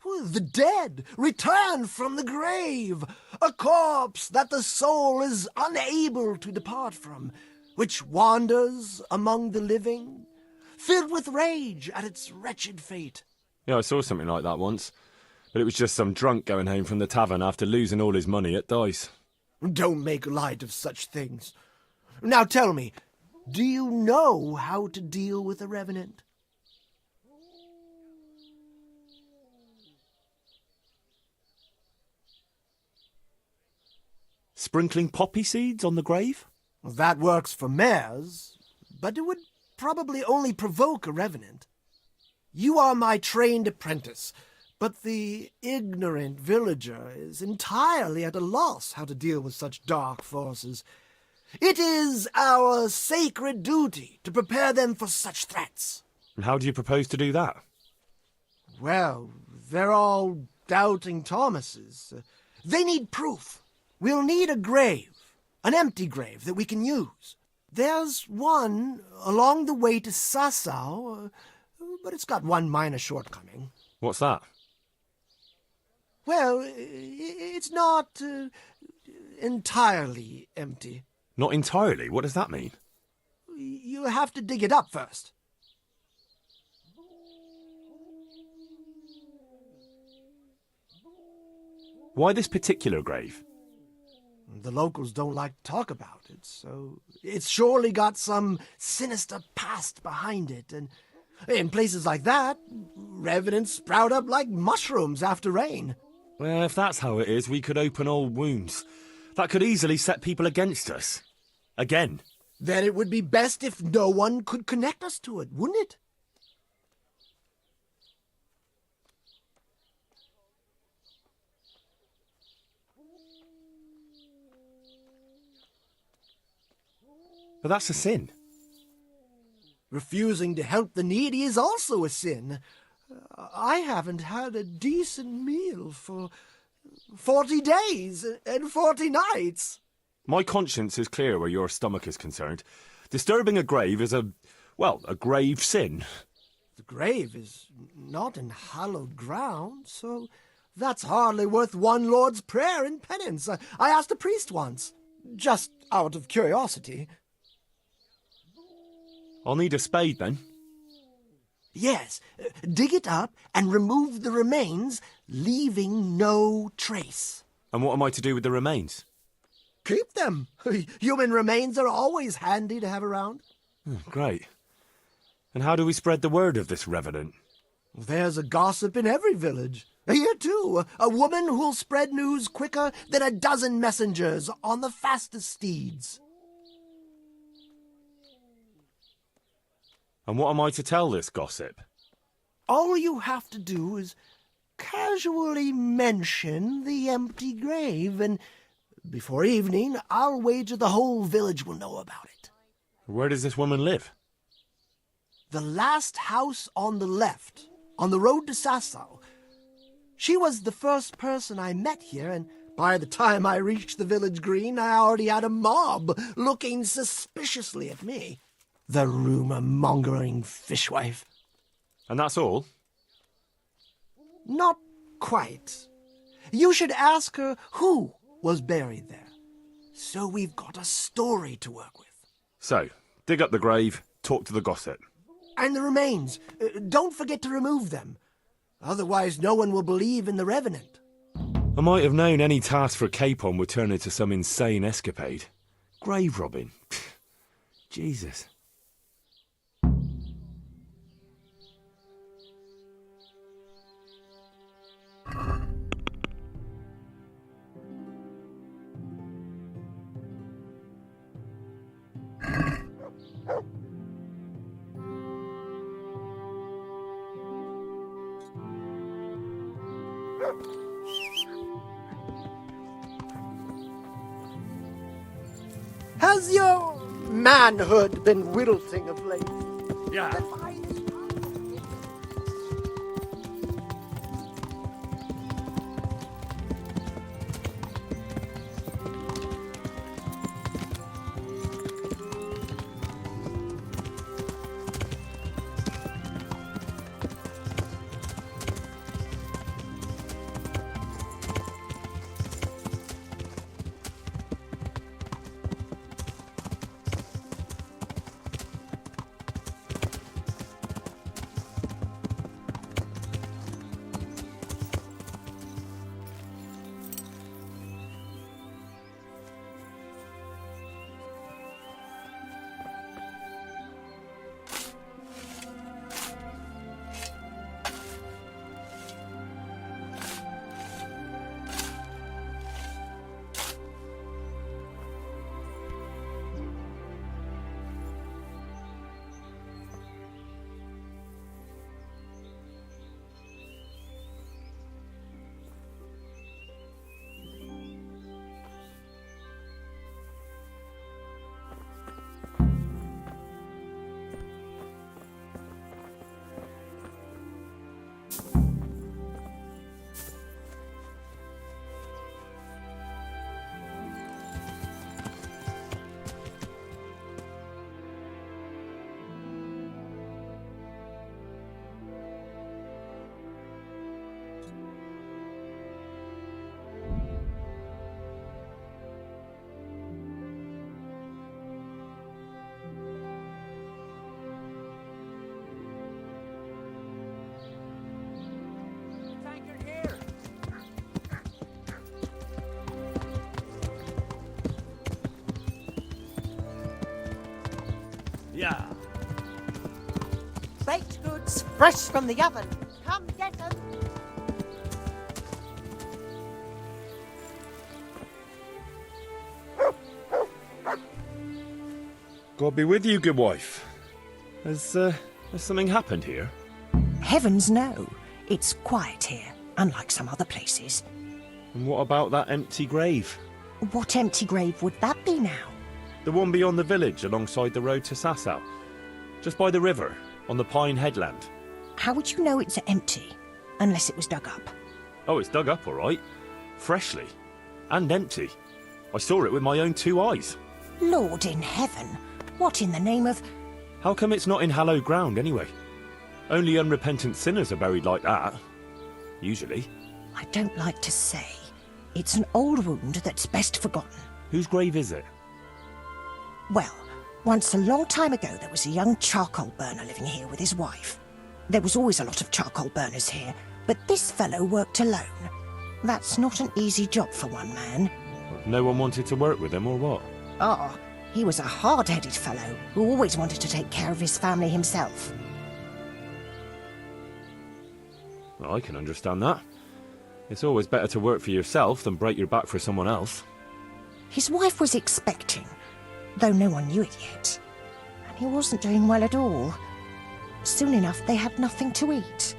The dead return from the grave, a corpse that the soul is unable to depart from, which wanders among the living, filled with rage at its wretched fate. Yeah, I saw something like that once, but it was just some drunk going home from the tavern after losing all his money at dice. Don't make light of such things. Now tell me, do you know how to deal with a revenant? Sprinkling poppy seeds on the grave? That works for mares, but it would probably only provoke a revenant. You are my trained apprentice, but the ignorant villager is entirely at a loss how to deal with such dark forces. It is our sacred duty to prepare them for such threats. And how do you propose to do that? Well, they're all doubting Thomases. They need proof. We'll need a grave, an empty grave that we can use. There's one along the way to Sasau, but it's got one minor shortcoming. What's that? Well, it's not entirely empty. Not entirely? What does that mean? You have to dig it up first. Why this particular grave? The locals don't like to talk about it, so it's surely got some sinister past behind it, and in places like that, revenants sprout up like mushrooms after rain. Well, if that's how it is, we could open old wounds. That could easily set people against us. Again. Then it would be best if no one could connect us to it, wouldn't it? But that's a sin. Refusing to help the needy is also a sin. I haven't had a decent meal for 40 days and 40 nights. My conscience is clear where your stomach is concerned. Disturbing a grave is a grave sin. The grave is not in hallowed ground, so that's hardly worth one Lord's prayer in penance. I asked a priest once, just out of curiosity. I'll need a spade, then. Yes, dig it up and remove the remains, leaving no trace. And what am I to do with the remains? Keep them. Human remains are always handy to have around. Great. And how do we spread the word of this revenant? There's a gossip in every village. Here, too, a woman who'll spread news quicker than a dozen messengers on the fastest steeds. And what am I to tell this gossip? All you have to do is casually mention the empty grave, and before evening, I'll wager the whole village will know about it. Where does this woman live? The last house on the left, on the road to Sasau. She was the first person I met here, and by the time I reached the village green, I already had a mob looking suspiciously at me. The rumour-mongering fishwife. And that's all? Not quite. You should ask her who was buried there. So we've got a story to work with. So, dig up the grave, talk to the gossip. And the remains. Don't forget to remove them. Otherwise no one will believe in the revenant. I might have known any task for Capon would turn into some insane escapade. Grave robbing. Jesus. Has your manhood been wilting of late? Yeah. Yeah. Baked goods fresh from the oven. Come get them. God be with you, good wife. Has something happened here? Heavens no. It's quiet here, unlike some other places. And what about that empty grave? What empty grave would that be now? The one beyond the village, alongside the road to Sasau. Just by the river, on the Pine Headland. How would you know it's empty? Unless it was dug up. Oh, it's dug up, all right. Freshly. And empty. I saw it with my own 2 eyes. Lord in heaven, what in the name of... How come it's not in hallowed ground, anyway? Only unrepentant sinners are buried like that. Usually. I don't like to say. It's an old wound that's best forgotten. Whose grave is it? Well, once a long time ago there was a young charcoal burner living here with his wife. There was always a lot of charcoal burners here, but this fellow worked alone. That's not an easy job for one man. No one wanted to work with him, or what? Oh, he was a hard-headed fellow who always wanted to take care of his family himself. Well, I can understand that. It's always better to work for yourself than break your back for someone else. His wife was expecting, though no one knew it yet. And he wasn't doing well at all. Soon enough they had nothing to eat,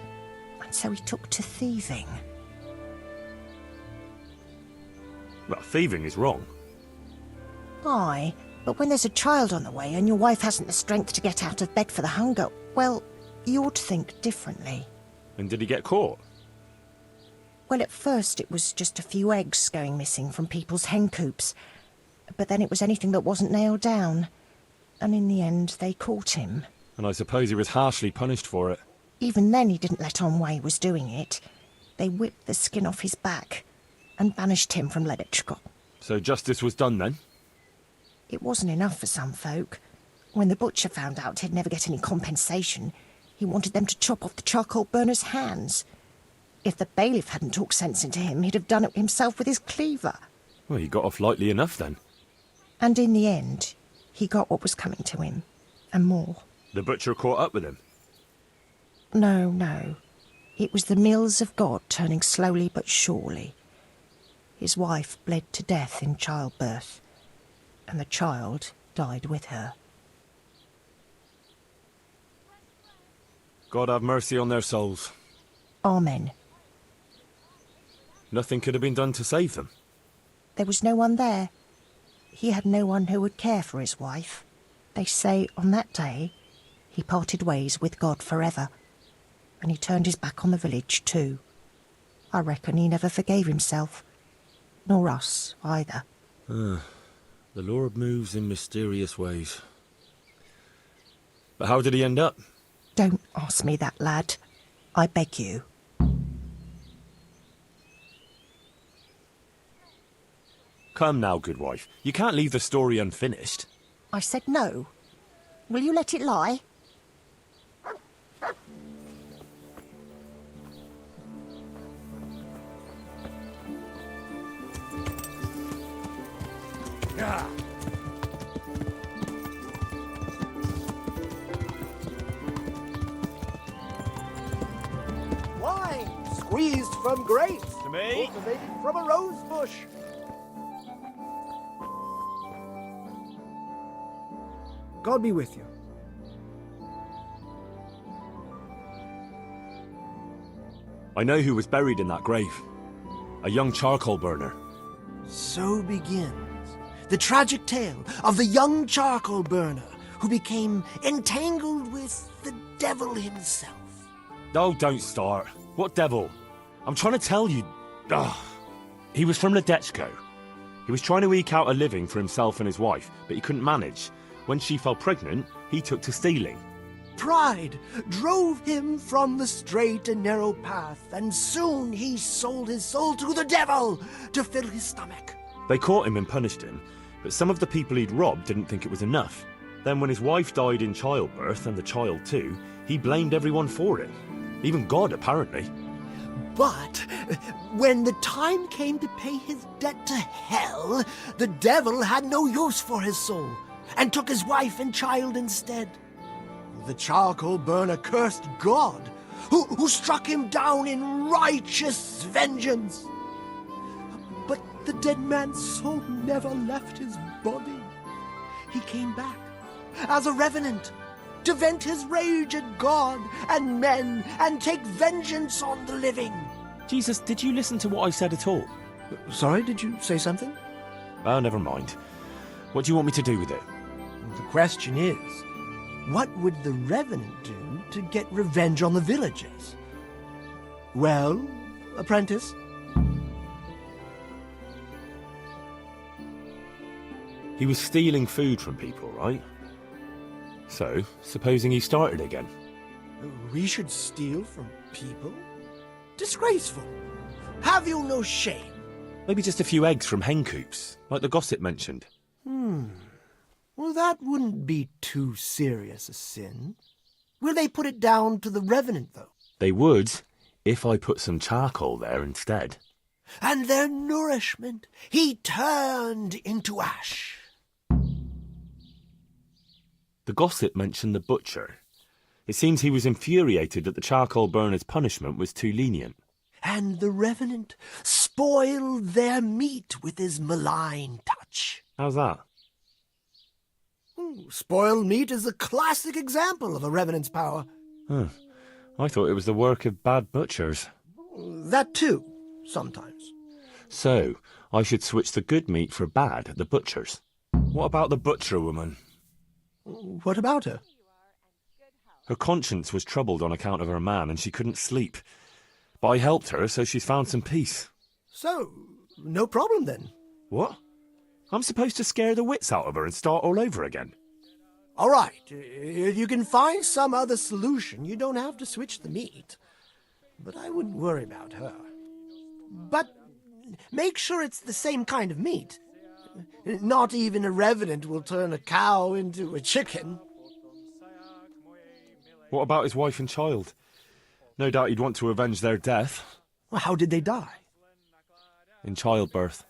and so he took to thieving. Well, thieving is wrong. Aye, but when there's a child on the way and your wife hasn't the strength to get out of bed for the hunger, well, you ought to think differently. And did he get caught? Well, at first it was just a few eggs going missing from people's hen coops, but then it was anything that wasn't nailed down. And in the end, they caught him. And I suppose he was harshly punished for it. Even then he didn't let on why he was doing it. They whipped the skin off his back and banished him from Leditchko. So justice was done then? It wasn't enough for some folk. When the butcher found out he'd never get any compensation, he wanted them to chop off the charcoal burner's hands. If the bailiff hadn't talked sense into him, he'd have done it himself with his cleaver. Well, he got off lightly enough then. And in the end, he got what was coming to him, and more. The butcher caught up with him? No, no. It was the mills of God turning slowly but surely. His wife bled to death in childbirth, and the child died with her. God have mercy on their souls. Amen. Nothing could have been done to save them. There was no one there. He had no one who would care for his wife. They say on that day he parted ways with God forever, and he turned his back on the village too. I reckon he never forgave himself, nor us either. The Lord moves in mysterious ways. But how did he end up? Don't ask me that, lad. I beg you. Come now, good wife. You can't leave the story unfinished. I said no. Will you let it lie? Wine squeezed from grapes. To me. Cultivated from a rose bush. God be with you. I know who was buried in that grave. A young charcoal burner. So begins the tragic tale of the young charcoal burner who became entangled with the devil himself. Oh, don't start. What devil? I'm trying to tell you. He was from Ledechko. He was trying to eke out a living for himself and his wife, but he couldn't manage. When she fell pregnant, he took to stealing. Pride drove him from the straight and narrow path, and soon he sold his soul to the devil to fill his stomach. They caught him and punished him, but some of the people he'd robbed didn't think it was enough. Then when his wife died in childbirth, and the child too, he blamed everyone for it. Even God, apparently. But when the time came to pay his debt to hell, the devil had no use for his soul, and took his wife and child instead. The charcoal burner cursed God, who struck him down in righteous vengeance. But the dead man's soul never left his body. He came back as a revenant to vent his rage at God and men and take vengeance on the living. Jesus, did you listen to what I said at all? Sorry, did you say something? Oh, never mind. What do you want me to do with it? The question is, what would the revenant do to get revenge on the villagers? Well, apprentice? He was stealing food from people, right? So, supposing he started again. We should steal from people? Disgraceful. Have you no shame? Maybe just a few eggs from hen coops, like the gossip mentioned. Well, that wouldn't be too serious a sin. Will they put it down to the revenant, though? They would, if I put some charcoal there instead. And their nourishment he turned into ash. The gossip mentioned the butcher. It seems he was infuriated that the charcoal burner's punishment was too lenient. And the revenant spoiled their meat with his malign touch. How's that? Spoiled meat is a classic example of a revenant's power. I thought it was the work of bad butchers. That too, sometimes. So, I should switch the good meat for bad at the butcher's. What about the butcher woman? What about her? Her conscience was troubled on account of her man, and she couldn't sleep. But I helped her, so she's found some peace. So, no problem then. What? I'm supposed to scare the wits out of her and start all over again? All right, if you can find some other solution, you don't have to switch the meat. But I wouldn't worry about her. But make sure it's the same kind of meat. Not even a revenant will turn a cow into a chicken. What about his wife and child? No doubt he'd want to avenge their death. Well, how did they die? In childbirth.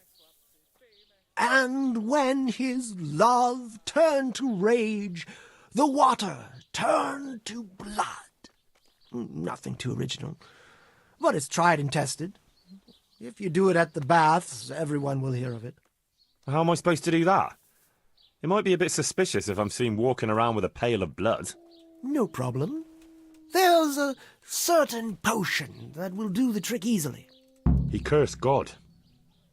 And when his love turned to rage, the water turned to blood. Nothing too original, but it's tried and tested. If you do it at the baths, everyone will hear of it. How am I supposed to do that? It might be a bit suspicious if I'm seen walking around with a pail of blood. No problem. There's a certain potion that will do the trick easily. He cursed God.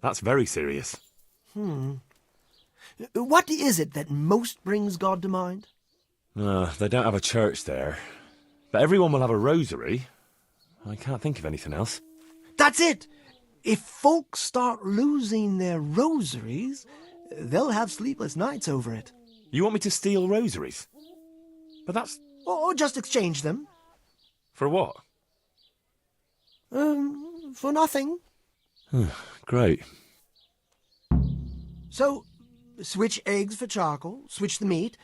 That's very serious. What is it that most brings God to mind? They don't have a church there. But everyone will have a rosary. I can't think of anything else. That's it! If folks start losing their rosaries, they'll have sleepless nights over it. You want me to steal rosaries? But that's... Or just exchange them. For what? For nothing. Great. So, switch eggs for charcoal, switch the meat,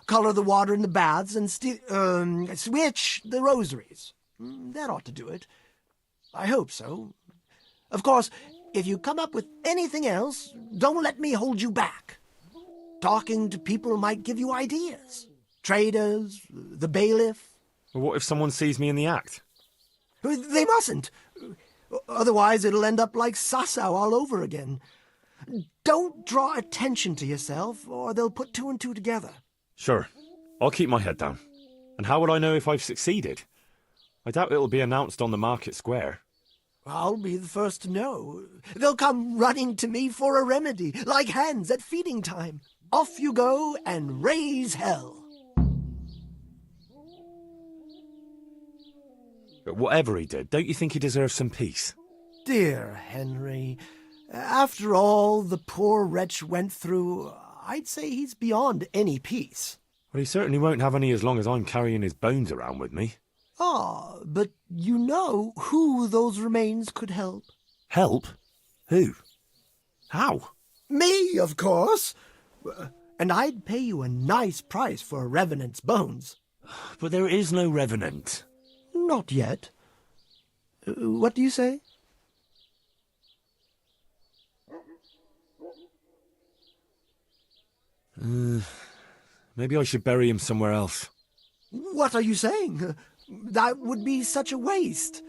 colour the water in the baths, and switch the rosaries. That ought to do it. I hope so. Of course, if you come up with anything else, don't let me hold you back. Talking to people might give you ideas. Traders, the bailiff. Well, what if someone sees me in the act? They mustn't. Otherwise, it'll end up like Sasau all over again. Don't draw attention to yourself, or they'll put two and two together. Sure. I'll keep my head down. And how would I know if I've succeeded? I doubt it'll be announced on the market square. I'll be the first to know. They'll come running to me for a remedy, like hens at feeding time. Off you go and raise hell. But whatever he did, don't you think he deserves some peace? Dear Henry, after all the poor wretch went through, I'd say he's beyond any peace. Well, he certainly won't have any as long as I'm carrying his bones around with me. Ah, but you know who those remains could help. Help? Who? How? Me, of course. And I'd pay you a nice price for a revenant's bones. But there is no revenant. Not yet. What do you say? Maybe I should bury him somewhere else. What are you saying? That would be such a waste.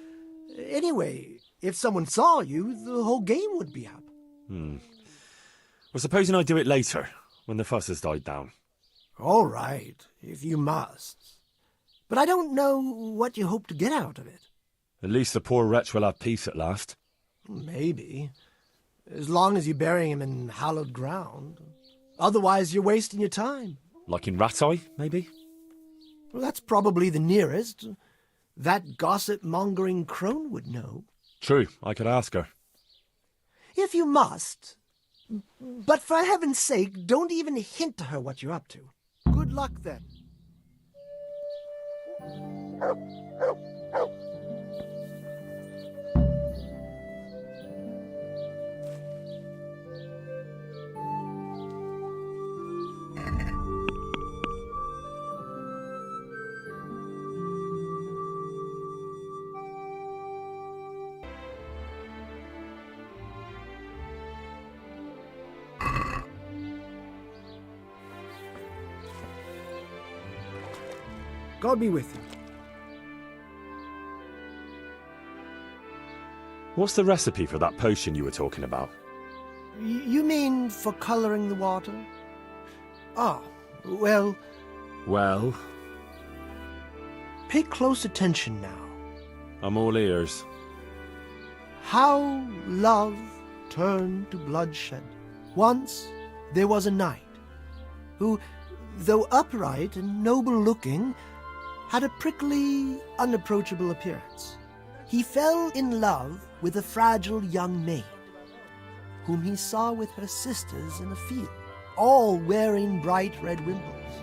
Anyway, if someone saw you, the whole game would be up. Well, supposing I do it later, when the fuss has died down. All right, if you must. But I don't know what you hope to get out of it. At least the poor wretch will have peace at last. Maybe. As long as you bury him in hallowed ground. Otherwise, you're wasting your time. Like in Ratai, maybe? Well, that's probably the nearest. That gossip-mongering crone would know. True, I could ask her. If you must. But for heaven's sake, don't even hint to her what you're up to. Good luck, then. God be with you. What's the recipe for that potion you were talking about? You mean for colouring the water? Ah, well... Well? Pay close attention now. I'm all ears. How love turned to bloodshed. Once there was a knight who, though upright and noble-looking, had a prickly, unapproachable appearance. He fell in love with a fragile young maid, whom he saw with her sisters in a field, all wearing bright red wimples.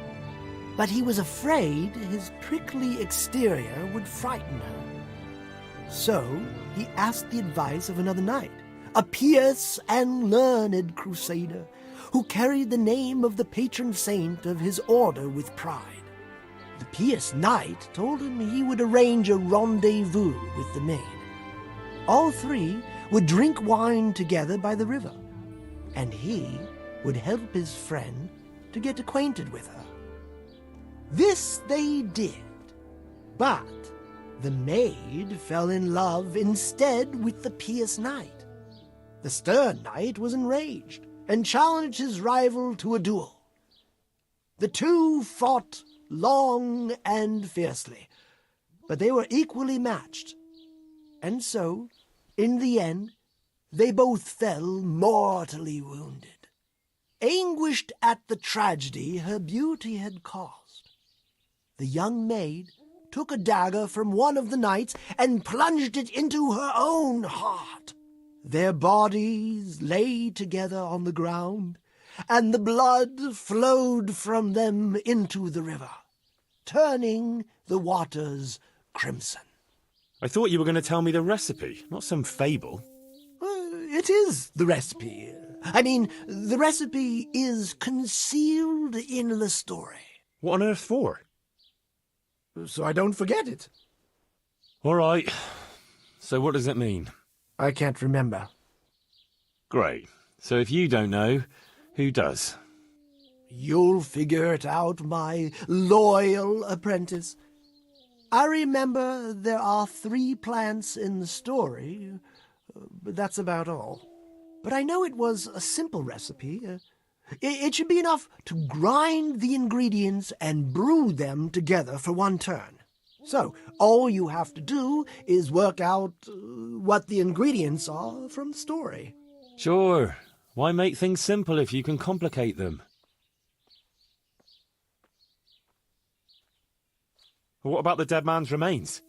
But he was afraid his prickly exterior would frighten her. So he asked the advice of another knight, a pious and learned crusader, who carried the name of the patron saint of his order with pride. The pious knight told him he would arrange a rendezvous with the maid. All three would drink wine together by the river, and he would help his friend to get acquainted with her. This they did, but the maid fell in love instead with the pious knight. The stern knight was enraged and challenged his rival to a duel. The two fought long and fiercely, but they were equally matched. And so, in the end, They both fell mortally wounded, anguished at the tragedy her beauty had caused. The young maid took a dagger from one of the knights and plunged it into her own heart. Their bodies lay together on the ground, and the blood flowed from them into the river, turning the waters crimson. I thought you were going to tell me the recipe, not some fable. It is the recipe. I mean, the recipe is concealed in the story. What on earth for? So I don't forget it. All right. So what does it mean? I can't remember. Great. So if you don't know, who does? You'll figure it out, my loyal apprentice. I remember there are 3 plants in the story, but that's about all. But I know it was a simple recipe. It should be enough to grind the ingredients and brew them together for one turn. So, all you have to do is work out what the ingredients are from the story. Sure. Why make things simple if you can complicate them? What about the dead man's remains?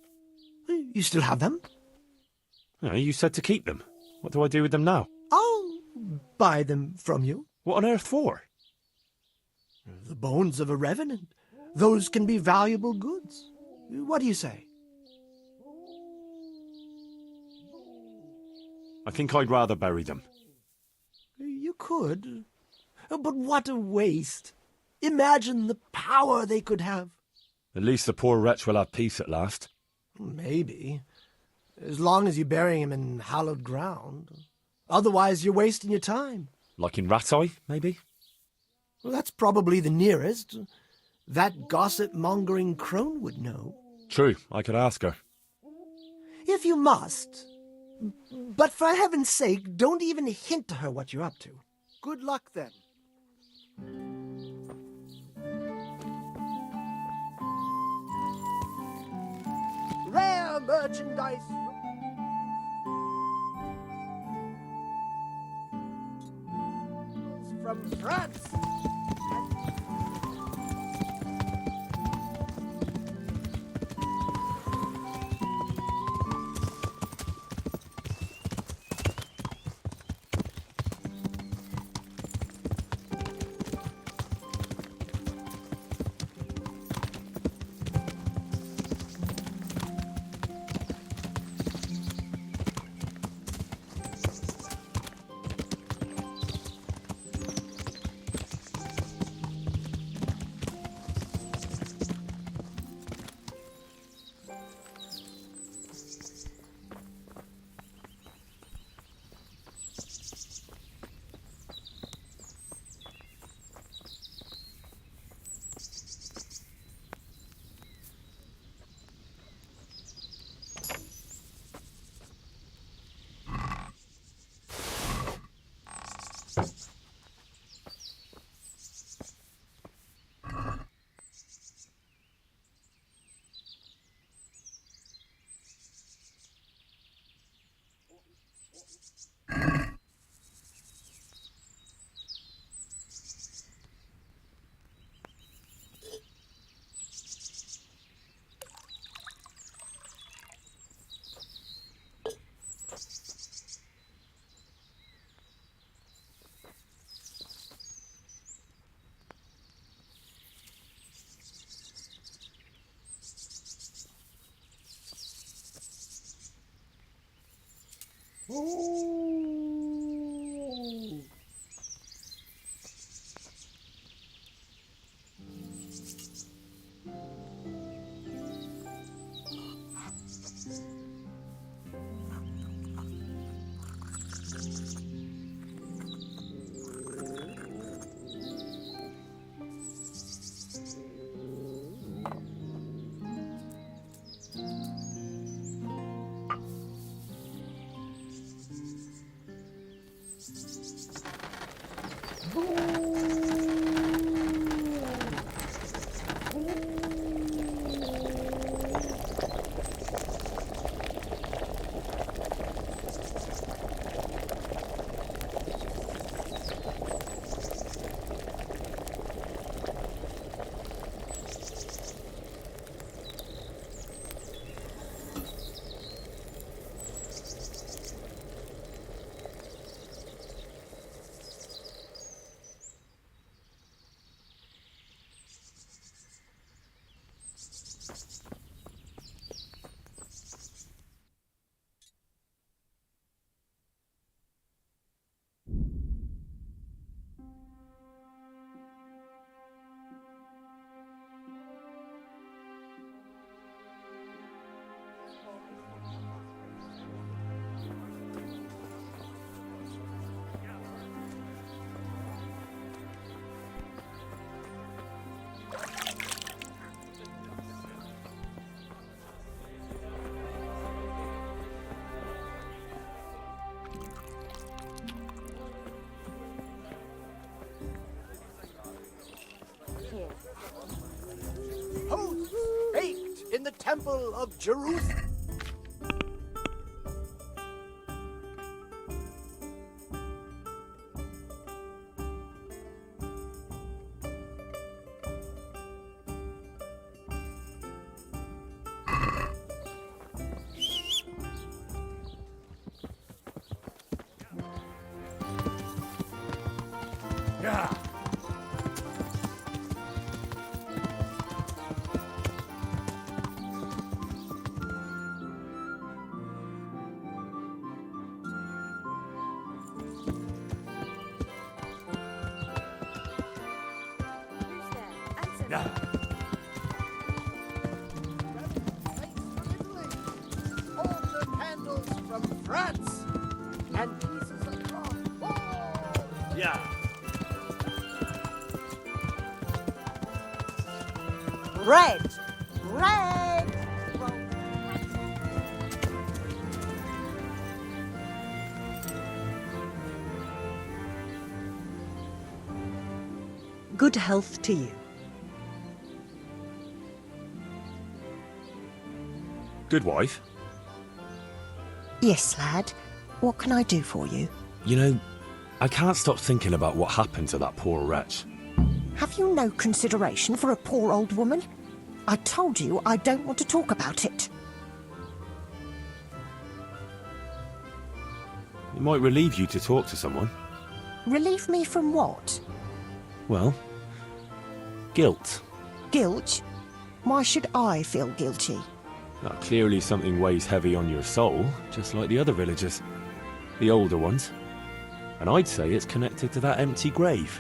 You still have them? No, you said to keep them. What do I do with them now? I'll buy them from you. What on earth for? The bones of a revenant. Those can be valuable goods. What do you say? I think I'd rather bury them. You could. But what a waste. Imagine the power they could have. At least the poor wretch will have peace at last. Maybe. As long as you bury him in hallowed ground. Otherwise, you're wasting your time. Like in Rattay, maybe? Well, that's probably the nearest. That gossip-mongering crone would know. True, I could ask her. If you must. But for heaven's sake, don't even hint to her what you're up to. Good luck, then. Rare merchandise from France. temple of Jerusalem. Yeah. Yeah. Altar candles from France and pieces of cloth. Oh! Yeah. Red! Red! Good health to you. Good wife. Yes, lad. What can I do for you? You know, I can't stop thinking about what happened to that poor wretch. Have you no consideration for a poor old woman? I told you I don't want to talk about it. It might relieve you to talk to someone. Relieve me from what? Well, guilt. Guilt? Why should I feel guilty? Now, clearly something weighs heavy on your soul, just like the other villagers. The older ones. And I'd say it's connected to that empty grave.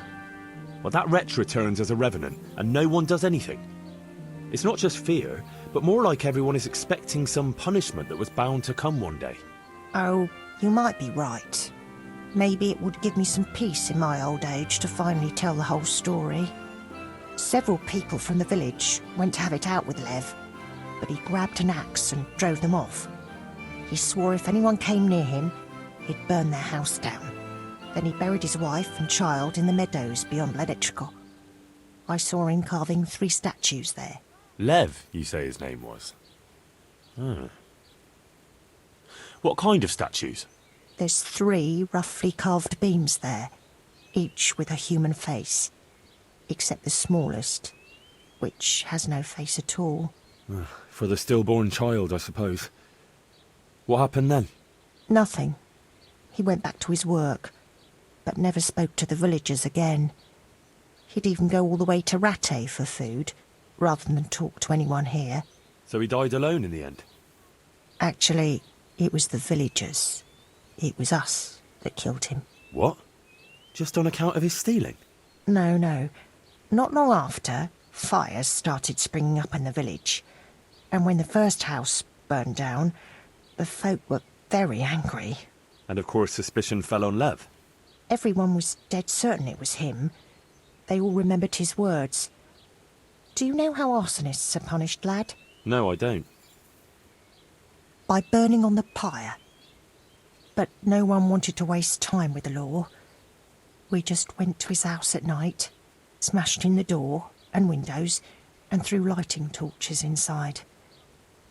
Well, that wretch returns as a revenant, and no one does anything. It's not just fear, but more like everyone is expecting some punishment that was bound to come one day. Oh, you might be right. Maybe it would give me some peace in my old age to finally tell the whole story. Several people from the village went to have it out with Lev, but he grabbed an axe and drove them off. He swore if anyone came near him, he'd burn their house down. Then he buried his wife and child in the meadows beyond Ledetrico. I saw him carving 3 statues there. Lev, you say his name was? What kind of statues? There's 3 roughly carved beams there, each with a human face, except the smallest, which has no face at all. For the stillborn child, I suppose. What happened then? Nothing. He went back to his work, but never spoke to the villagers again. He'd even go all the way to Rattay for food, rather than talk to anyone here. So he died alone in the end? Actually, it was the villagers. It was us that killed him. What? Just on account of his stealing? No. Not long after, fires started springing up in the village. And when the first house burned down, the folk were very angry. And of course suspicion fell on Lev. Everyone was dead certain it was him. They all remembered his words. Do you know how arsonists are punished, lad? No, I don't. By burning on the pyre. But no one wanted to waste time with the law. We just went to his house at night, smashed in the door and windows, and threw lighting torches inside.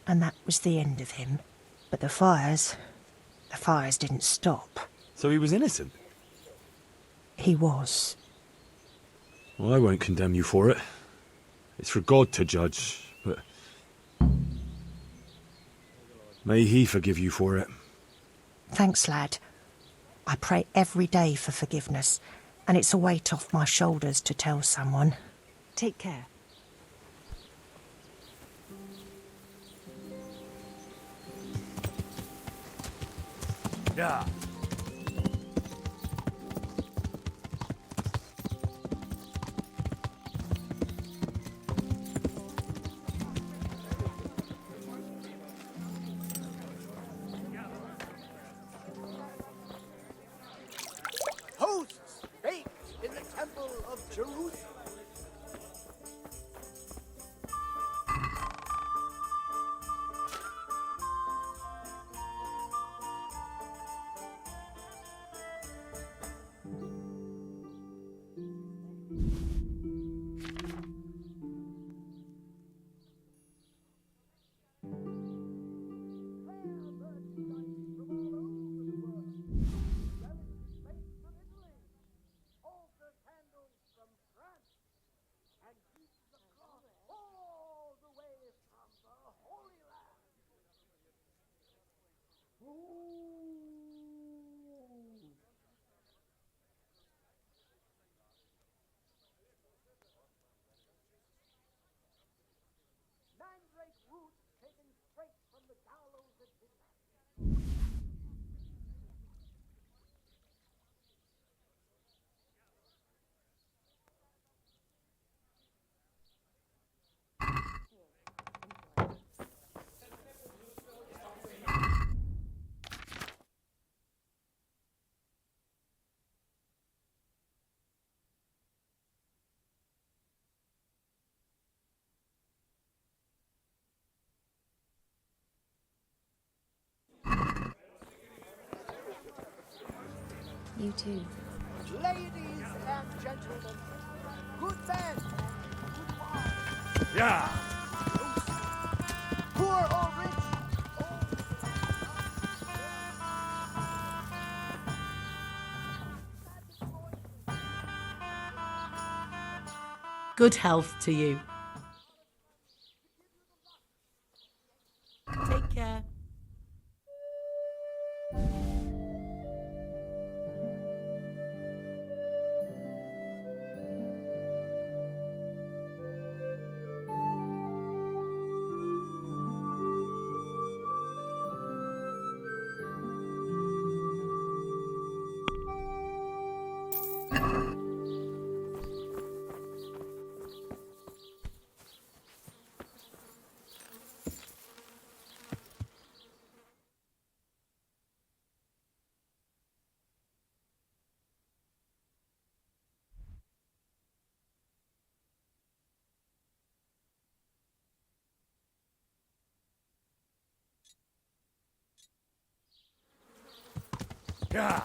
And that was the end of him. But the fires didn't stop. So he was innocent? He was. Well, I won't condemn you for it. It's for God to judge, but... may he forgive you for it. Thanks, lad. I pray every day for forgiveness, and it's a weight off my shoulders to tell someone. Take care. Yeah. Hosts baked in the temple of Jerusalem. You too. Ladies and gentlemen, good men, Yeah. poor or rich, Good health to you. Take care. Yeah.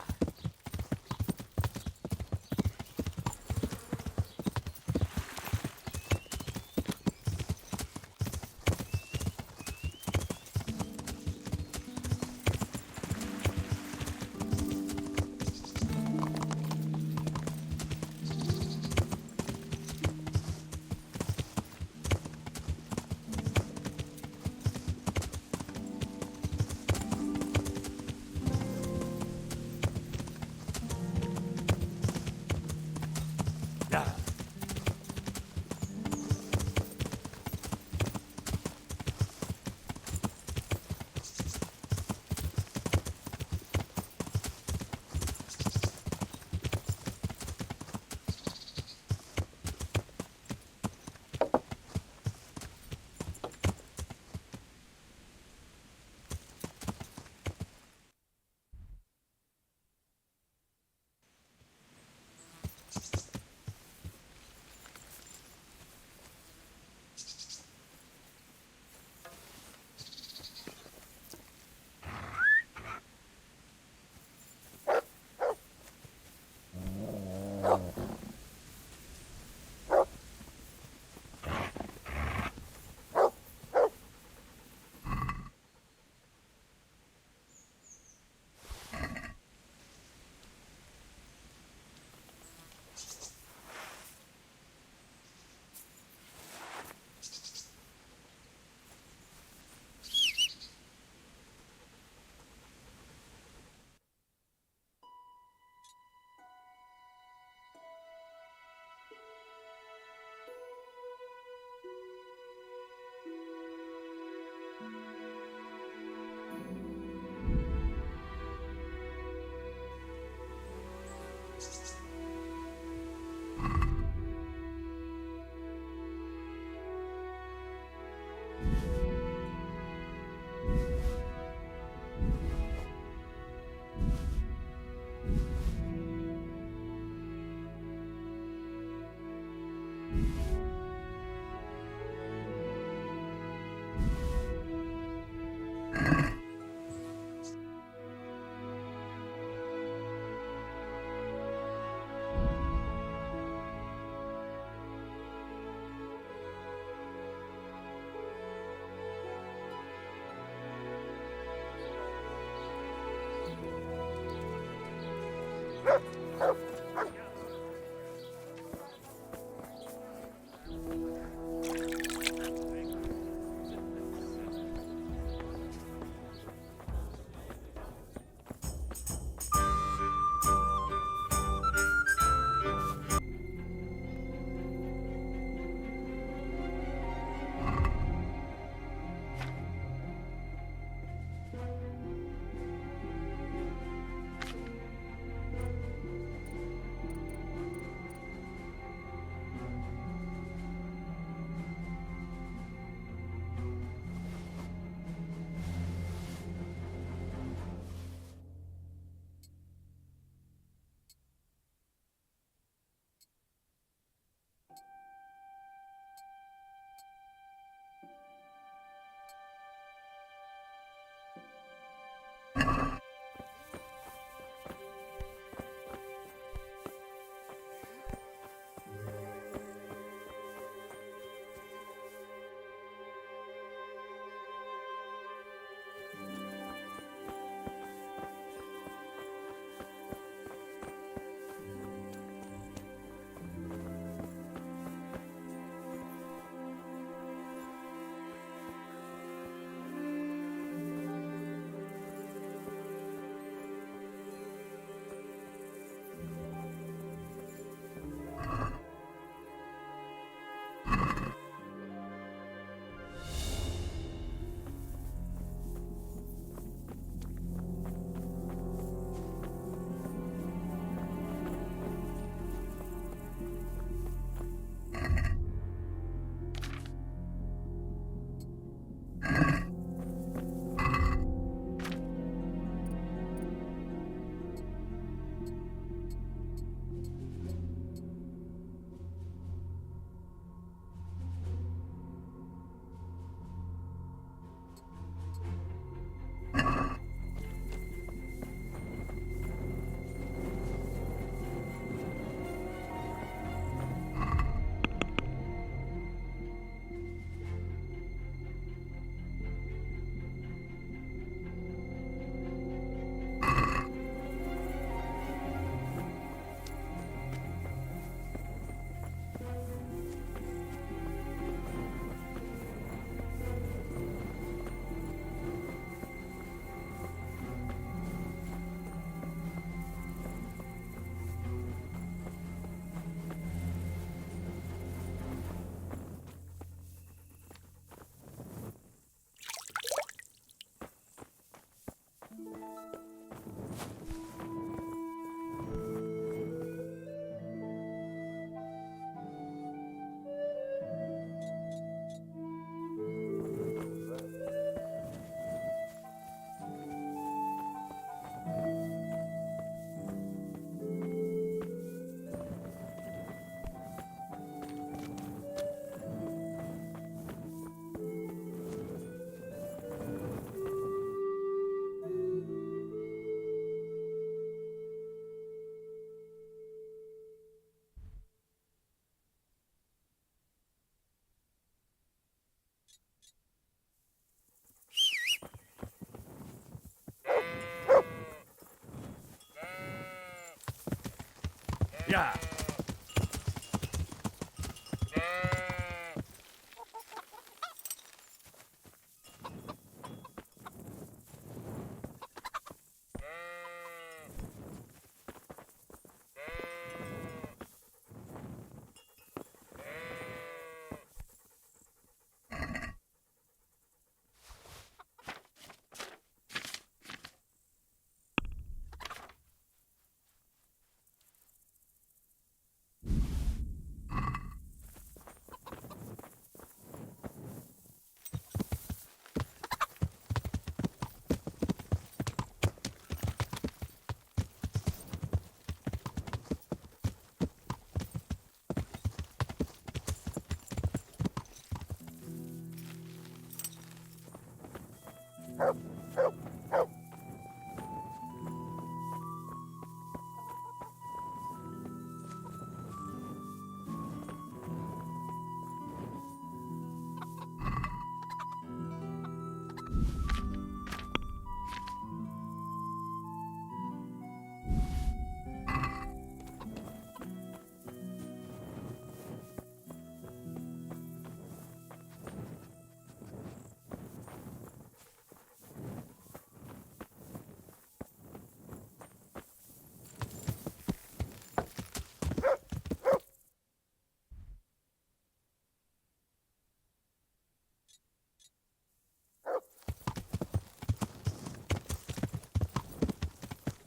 Yeah.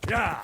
Yeah.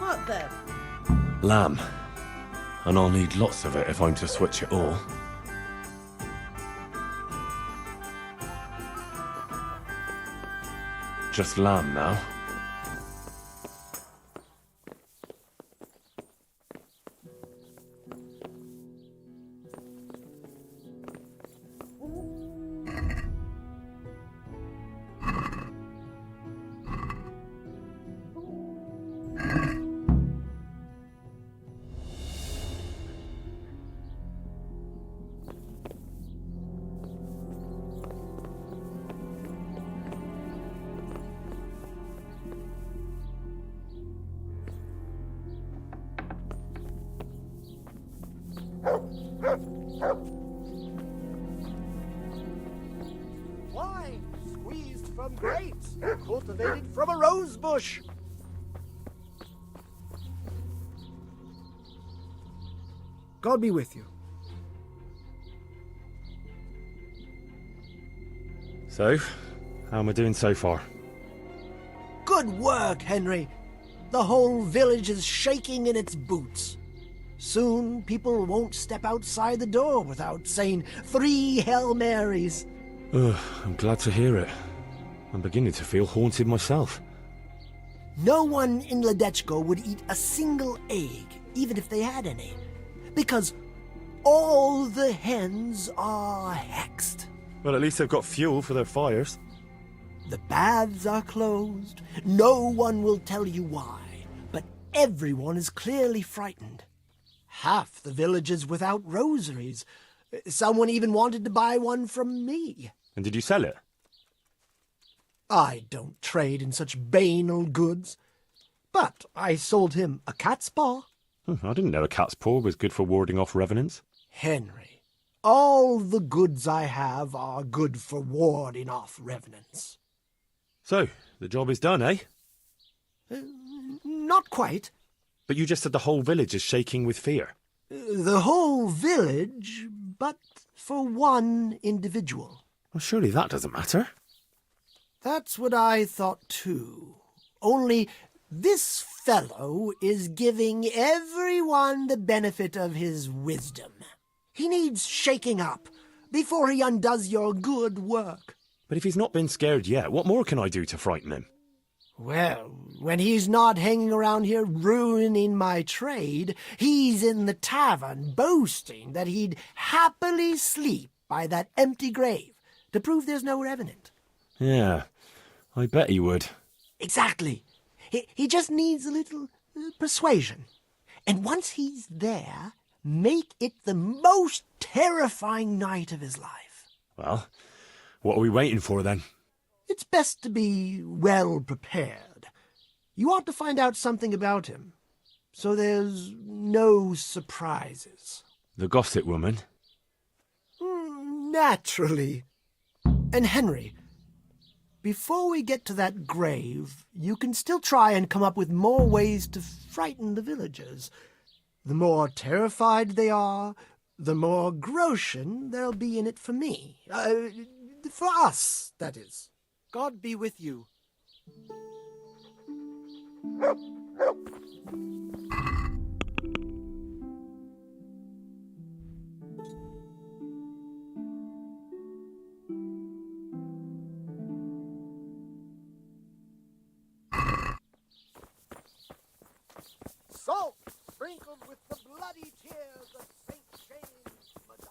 What then? Lamb. And I'll need lots of it if I'm to switch it all. Just lamb now. Wine squeezed from grapes, cultivated from a rose bush. God be with you. So, how am I doing so far? Good work, Henry. The whole village is shaking in its boots. Soon people won't step outside the door without saying 3 Hail Marys. Ugh, I'm glad to hear it. I'm beginning to feel haunted myself. No one in Ledechko would eat a single egg, even if they had any, because all the hens are hexed. Well, at least they've got fuel for their fires. The baths are closed. No one will tell you why, but everyone is clearly frightened. Half the village is without rosaries. Someone even wanted to buy one from me. And did you sell it? I don't trade in such banal goods. But I sold him a cat's paw. I didn't know a cat's paw was good for warding off revenants. Henry, all the goods I have are good for warding off revenants. So, the job is done, eh? Not quite. But you just said the whole village is shaking with fear. The whole village, but for one individual. Well, surely that doesn't matter. That's what I thought too. Only this fellow is giving everyone the benefit of his wisdom. He needs shaking up before he undoes your good work. But if he's not been scared yet, what more can I do to frighten him? Well, when he's not hanging around here ruining my trade, he's in the tavern boasting that he'd happily sleep by that empty grave to prove there's no revenant. Yeah, I bet he would. Exactly. He just needs a little persuasion. And once he's there, make it the most terrifying night of his life. Well, what are we waiting for then? It's best to be well prepared. You ought to find out something about him, so there's no surprises. The gossip woman? Naturally. And Henry, before we get to that grave, you can still try and come up with more ways to frighten the villagers. The more terrified they are, the more groschen there'll be in it for me. For us, that is. God be with you. Salt sprinkled with the bloody tears of St. James Madonna.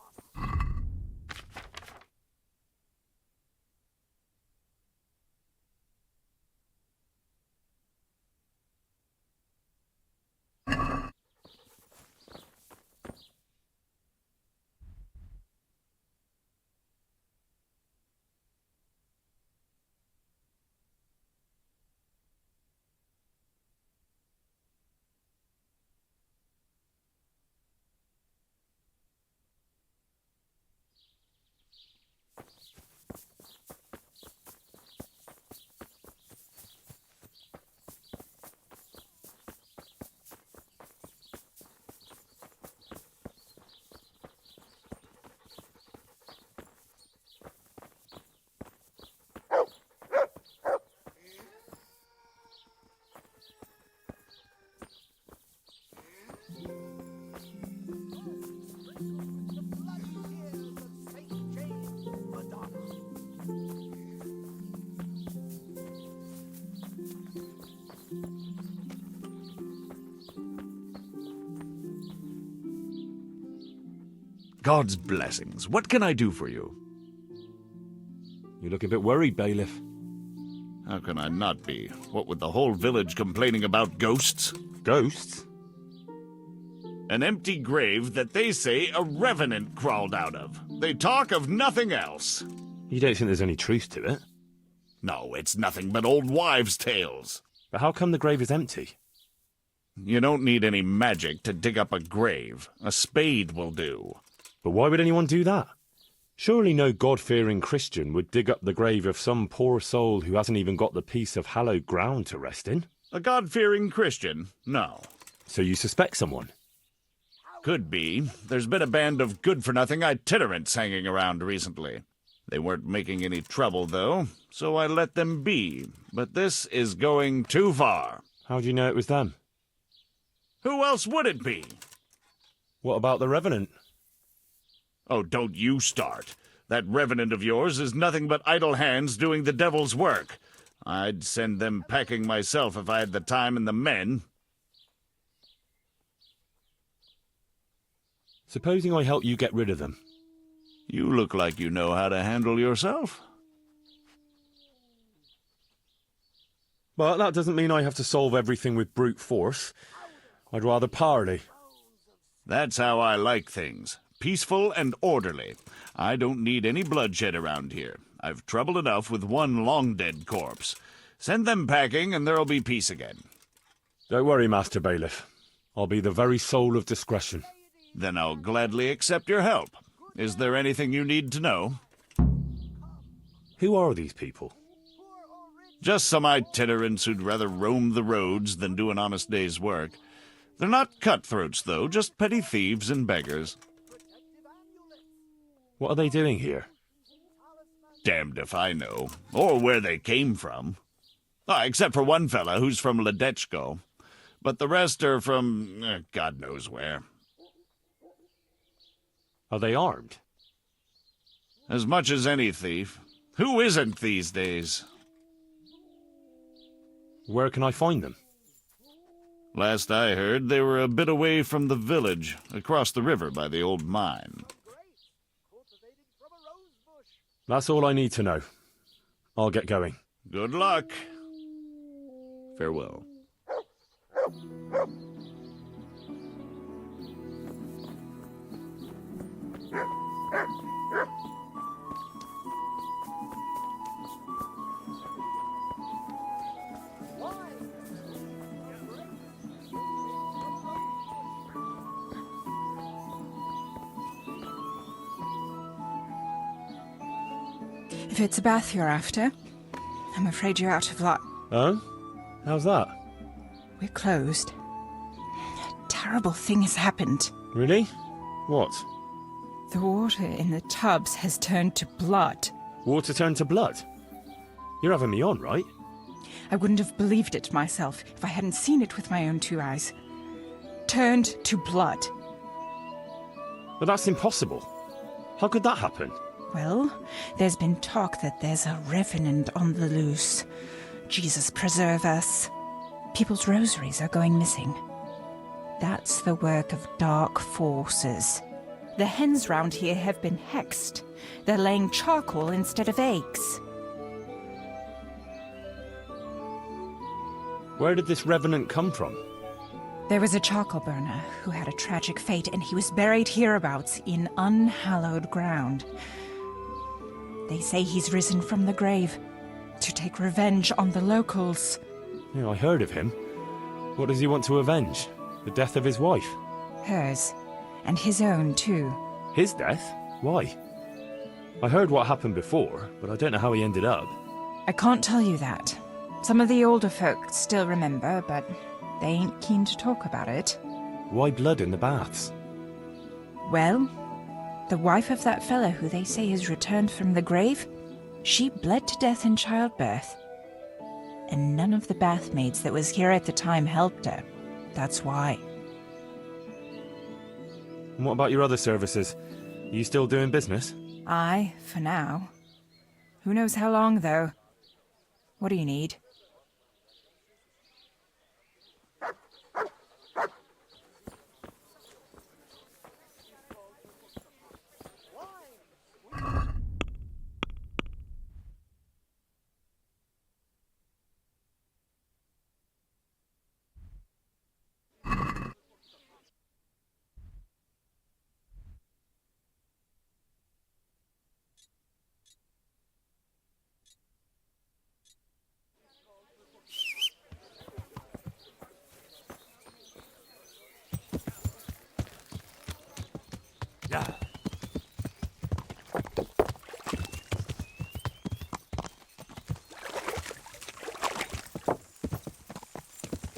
God's blessings. What can I do for you? You look a bit worried, bailiff. How can I not be? What with the whole village complaining about ghosts? Ghosts? An empty grave that they say a revenant crawled out of. They talk of nothing else. You don't think there's any truth to it? No, it's nothing but old wives' tales. But how come the grave is empty? You don't need any magic to dig up a grave. A spade will do. But why would anyone do that? Surely no God-fearing Christian would dig up the grave of some poor soul who hasn't even got the piece of hallowed ground to rest in. A God-fearing Christian? No. So you suspect someone? Could be. There's been a band of good-for-nothing itinerants hanging around recently. They weren't making any trouble, though, so I let them be. But this is going too far. How do you know it was them? Who else would it be? What about the Revenant? Oh, don't you start. That Revenant of yours is nothing but idle hands doing the devil's work. I'd send them packing myself if I had the time and the men. Supposing I help you get rid of them. You look like you know how to handle yourself. But that doesn't mean I have to solve everything with brute force. I'd rather parley. That's how I like things. Peaceful and orderly. I don't need any bloodshed around here. I've trouble enough with one long-dead corpse. Send them packing and there'll be peace again. Don't worry, Master Bailiff. I'll be the very soul of discretion. Then I'll gladly accept your help. Is there anything you need to know? Who are these people? Just some itinerants who'd rather roam the roads than do an honest day's work. They're not cutthroats, though, just petty thieves and beggars. What are they doing here? Damned if I know, or where they came from. Except for one fella who's from Ledechko. But the rest are from God knows where. Are they armed? As much as any thief. Who isn't these days? Where can I find them? Last I heard, they were a bit away from the village, across the river by the old mine. That's all I need to know. I'll get going. Good luck. Farewell. If it's a bath you're after, I'm afraid you're out of luck. Oh? How's that? We're closed. A terrible thing has happened. Really? What? The water in the tubs has turned to blood. Water turned to blood? You're having me on, right? I wouldn't have believed it myself if I hadn't seen it with my own two eyes. Turned to blood. But that's impossible. How could that happen? Well, there's been talk that there's a revenant on the loose. Jesus preserve us. People's rosaries are going missing. That's the work of dark forces. The hens round here have been hexed. They're laying charcoal instead of eggs. Where did this revenant come from? There was a charcoal burner who had a tragic fate, and he was buried hereabouts in unhallowed ground. They say he's risen from the grave to take revenge on the locals. Yeah, I heard of him. What does he want to avenge? The death of his wife? Hers. And his own, too. His death? Why? I heard what happened before, but I don't know how he ended up. I can't tell you that. Some of the older folk still remember, but they ain't keen to talk about it. Why blood in the baths? Well, the wife of that fella who they say has returned from the grave, she bled to death in childbirth. And none of the bathmaids that was here at the time helped her. That's why. And what about your other services? Are you still doing business? Aye, for now. Who knows how long, though? What do you need?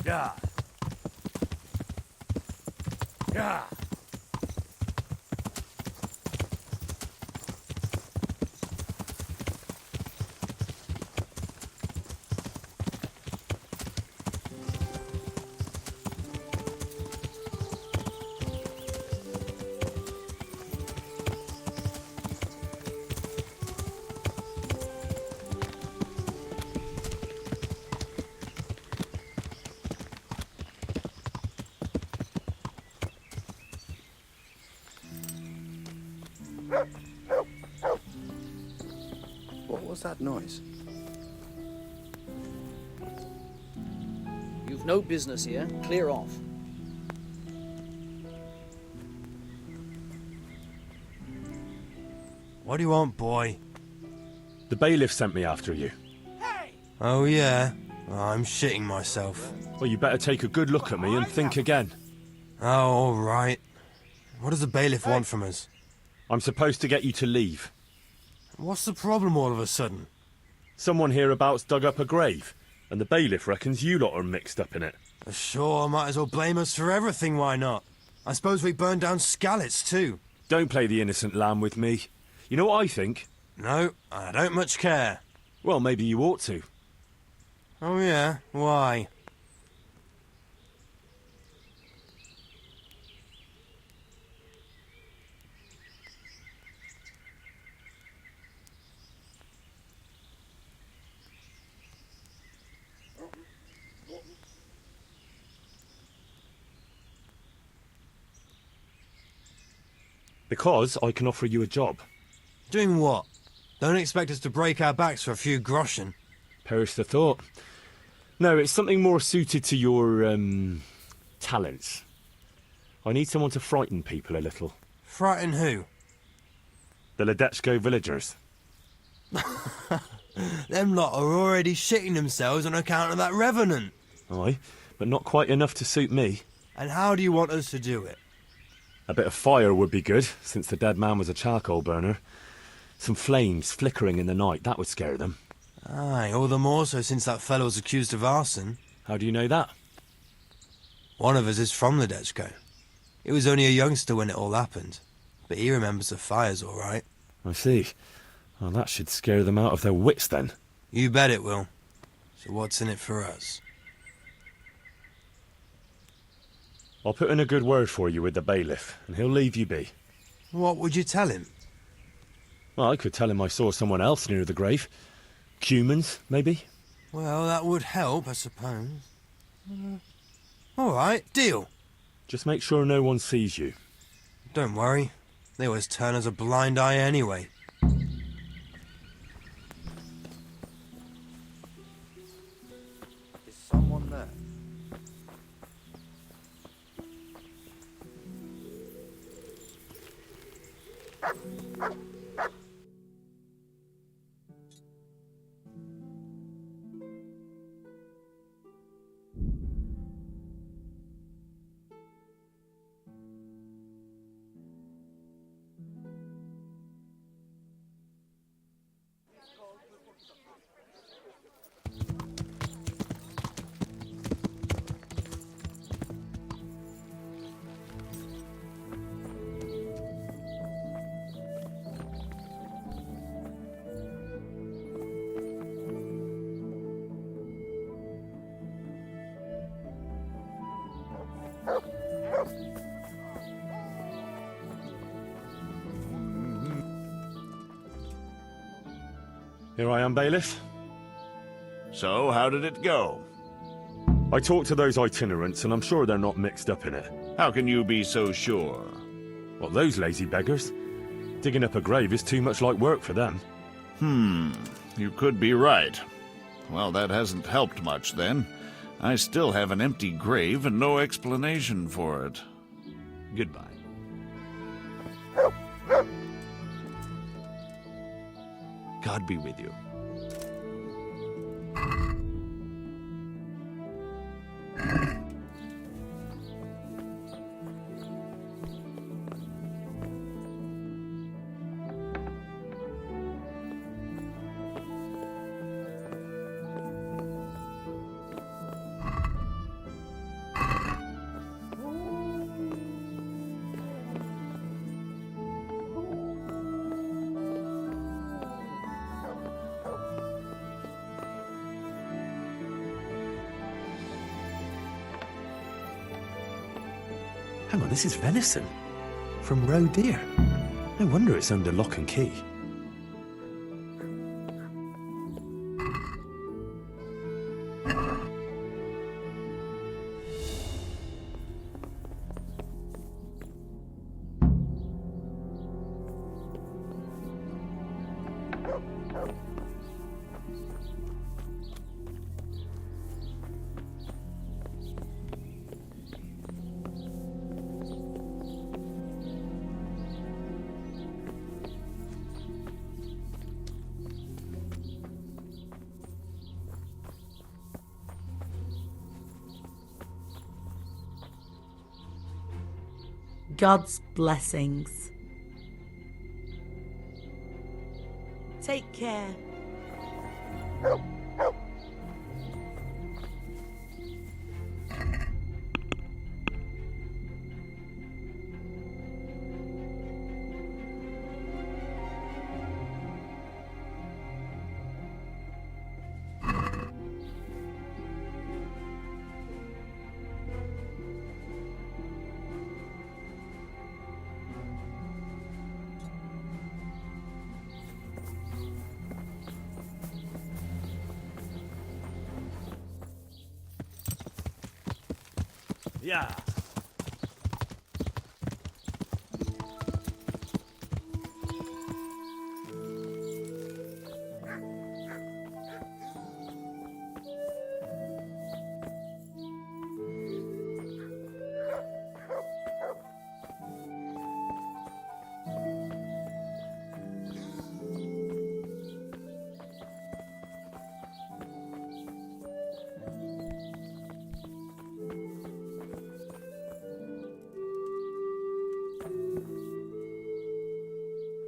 Yeah. Yeah. What was that noise? You've no business here. Clear off. What do you want, boy? The bailiff sent me after you. Oh, yeah? I'm shitting myself. Well, you better take a good look at me and think again. Oh, all right. What does the bailiff want from us? I'm supposed to get you to leave. What's the problem all of a sudden? Someone hereabouts dug up a grave, and the bailiff reckons you lot are mixed up in it. Sure, might as well blame us for everything, why not? I suppose we burned down Skalitz too. Don't play the innocent lamb with me. You know what I think? No, I don't much care. Well, maybe you ought to. Oh yeah? Why? Because I can offer you a job. Doing what? Don't expect us to break our backs for a few groschen. Perish the thought. No, it's something more suited to your, talents. I need someone to frighten people a little. Frighten who? The Ledechko villagers. Them lot are already shitting themselves on account of that revenant. Aye, but not quite enough to suit me. And how do you want us to do it? A bit of fire would be good, since the dead man was a charcoal burner. Some flames flickering in the night, that would scare them. Aye, all the more so since that fellow was accused of arson. How do you know that? One of us is from Ledechko. He was only a youngster when it all happened, but he remembers the fires all right. I see. Well, that should scare them out of their wits then. You bet it will. So what's in it for us? I'll put in a good word for you with the bailiff, and he'll leave you be. What would you tell him? Well, I could tell him I saw someone else near the grave. Cumans, maybe? Well, that would help, I suppose. All right, deal. Just make sure no one sees you. Don't worry. They always turn us a blind eye anyway. Is someone there? Here I am, bailiff. So, how did it go? I talked to those itinerants, and I'm sure they're not mixed up in it. How can you be so sure? Well, those lazy beggars. Digging up a grave is too much like work for them. You could be right. Well, that hasn't helped much, then. I still have an empty grave and no explanation for it. Goodbye. God be with you. Hang on, this is venison. From roe deer. No wonder it's under lock and key. God's blessings. Take care. Yeah.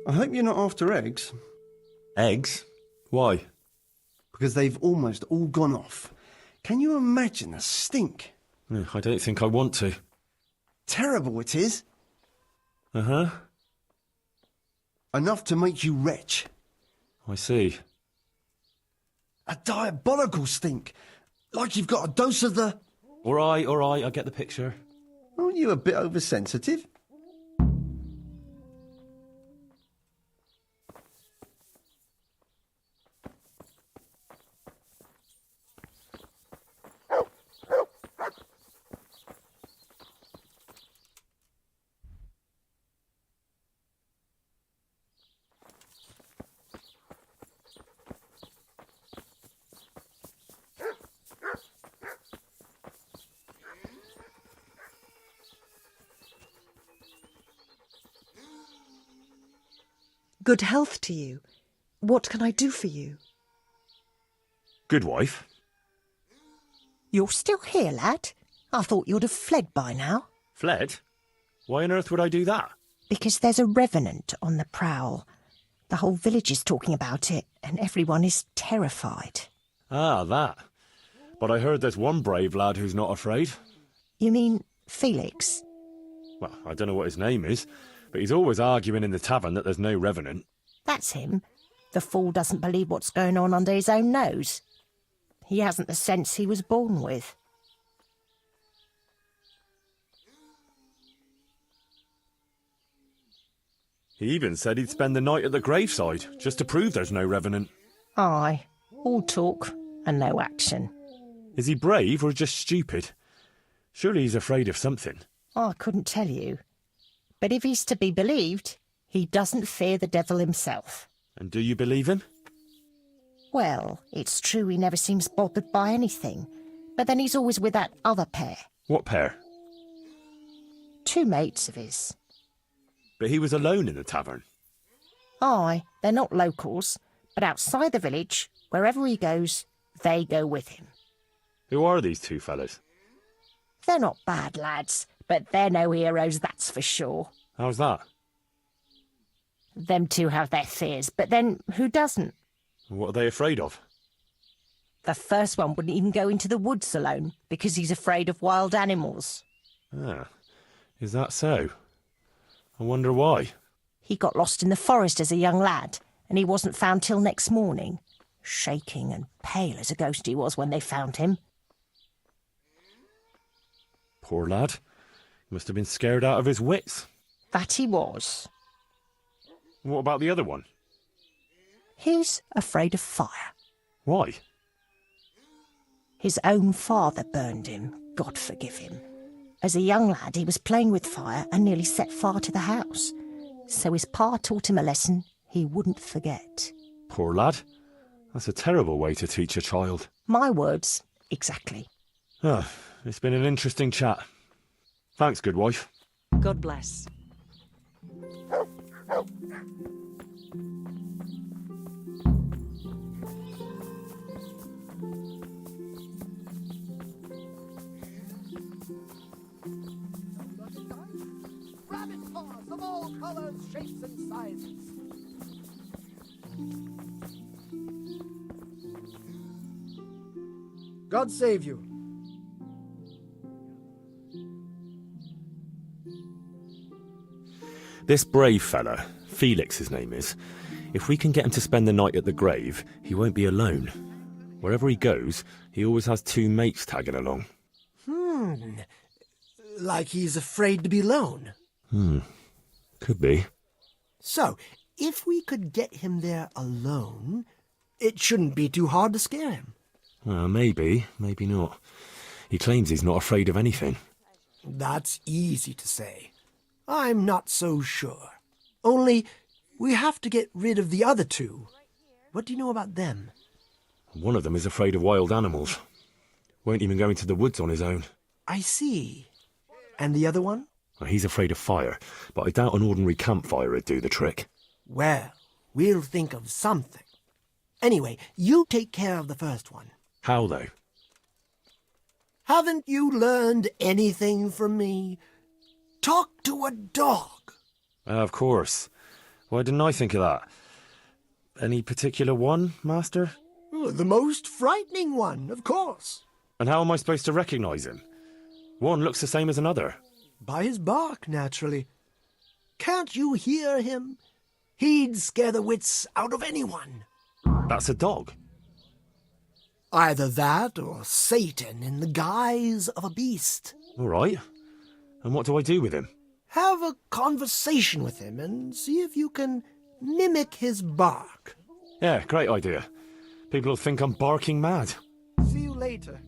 I hope you're not after eggs. Eggs? Why? Because they've almost all gone off. Can you imagine the stink? I don't think I want to. Terrible it is. Uh-huh. Enough to make you retch. I see. A diabolical stink. Like you've got a dose of the... All right, I get the picture. Aren't you a bit oversensitive? Good health to you. What can I do for you? Good wife. You're still here, lad? I thought you'd have fled by now. Fled? Why on earth would I do that? Because there's a revenant on the prowl. The whole village is talking about it, and everyone is terrified. Ah, that. But I heard there's one brave lad who's not afraid. You mean Felix? Well, I don't know what his name is, but he's always arguing in the tavern that there's no revenant. That's him. The fool doesn't believe what's going on under his own nose. He hasn't the sense he was born with. He even said he'd spend the night at the graveside, just to prove there's no revenant. Aye, all talk and no action. Is he brave or just stupid? Surely he's afraid of something. I couldn't tell you. But if he's to be believed, he doesn't fear the devil himself. And do you believe him? Well, it's true he never seems bothered by anything. But then he's always with that other pair. What pair? Two mates of his. But he was alone in the tavern. Aye, they're not locals, but outside the village, wherever he goes, they go with him. Who are these two fellas? They're not bad lads, but they're no heroes, that's for sure. How's that? Them two have their fears, but then who doesn't? What are they afraid of? The first one wouldn't even go into the woods alone, because he's afraid of wild animals. Ah, is that so? I wonder why. He got lost in the forest as a young lad, and he wasn't found till next morning. Shaking and pale as a ghost he was when they found him. Poor lad. Must have been scared out of his wits. That he was. What about the other one? He's afraid of fire. Why? His own father burned him, God forgive him. As a young lad, he was playing with fire and nearly set fire to the house. So his pa taught him a lesson he wouldn't forget. Poor lad. That's a terrible way to teach a child. My words, exactly. Ah, it's been an interesting chat. Thanks, good wife. God bless. Rabbit paws of all colors, shapes, and sizes. God save you. This brave fella, Felix his name is, if we can get him to spend the night at the grave, he won't be alone. Wherever he goes, he always has 2 mates tagging along. Like he's afraid to be alone. Could be. So, if we could get him there alone, it shouldn't be too hard to scare him. Maybe, maybe not. He claims he's not afraid of anything. That's easy to say. I'm not so sure. Only, we have to get rid of the other 2. What do you know about them? One of them is afraid of wild animals. Won't even go into the woods on his own. I see. And the other one? He's afraid of fire, but I doubt an ordinary campfire would do the trick. Well, we'll think of something. Anyway, you take care of the first one. How, though? Haven't you learned anything from me? Talk to a dog. Of course. Why didn't I think of that? Any particular one, Master? The most frightening one, of course. And how am I supposed to recognise him? One looks the same as another. By his bark, naturally. Can't you hear him? He'd scare the wits out of anyone. That's a dog. Either that or Satan in the guise of a beast. All right. And what do I do with him? Have a conversation with him and see if you can mimic his bark. Yeah, great idea. People will think I'm barking mad. See you later.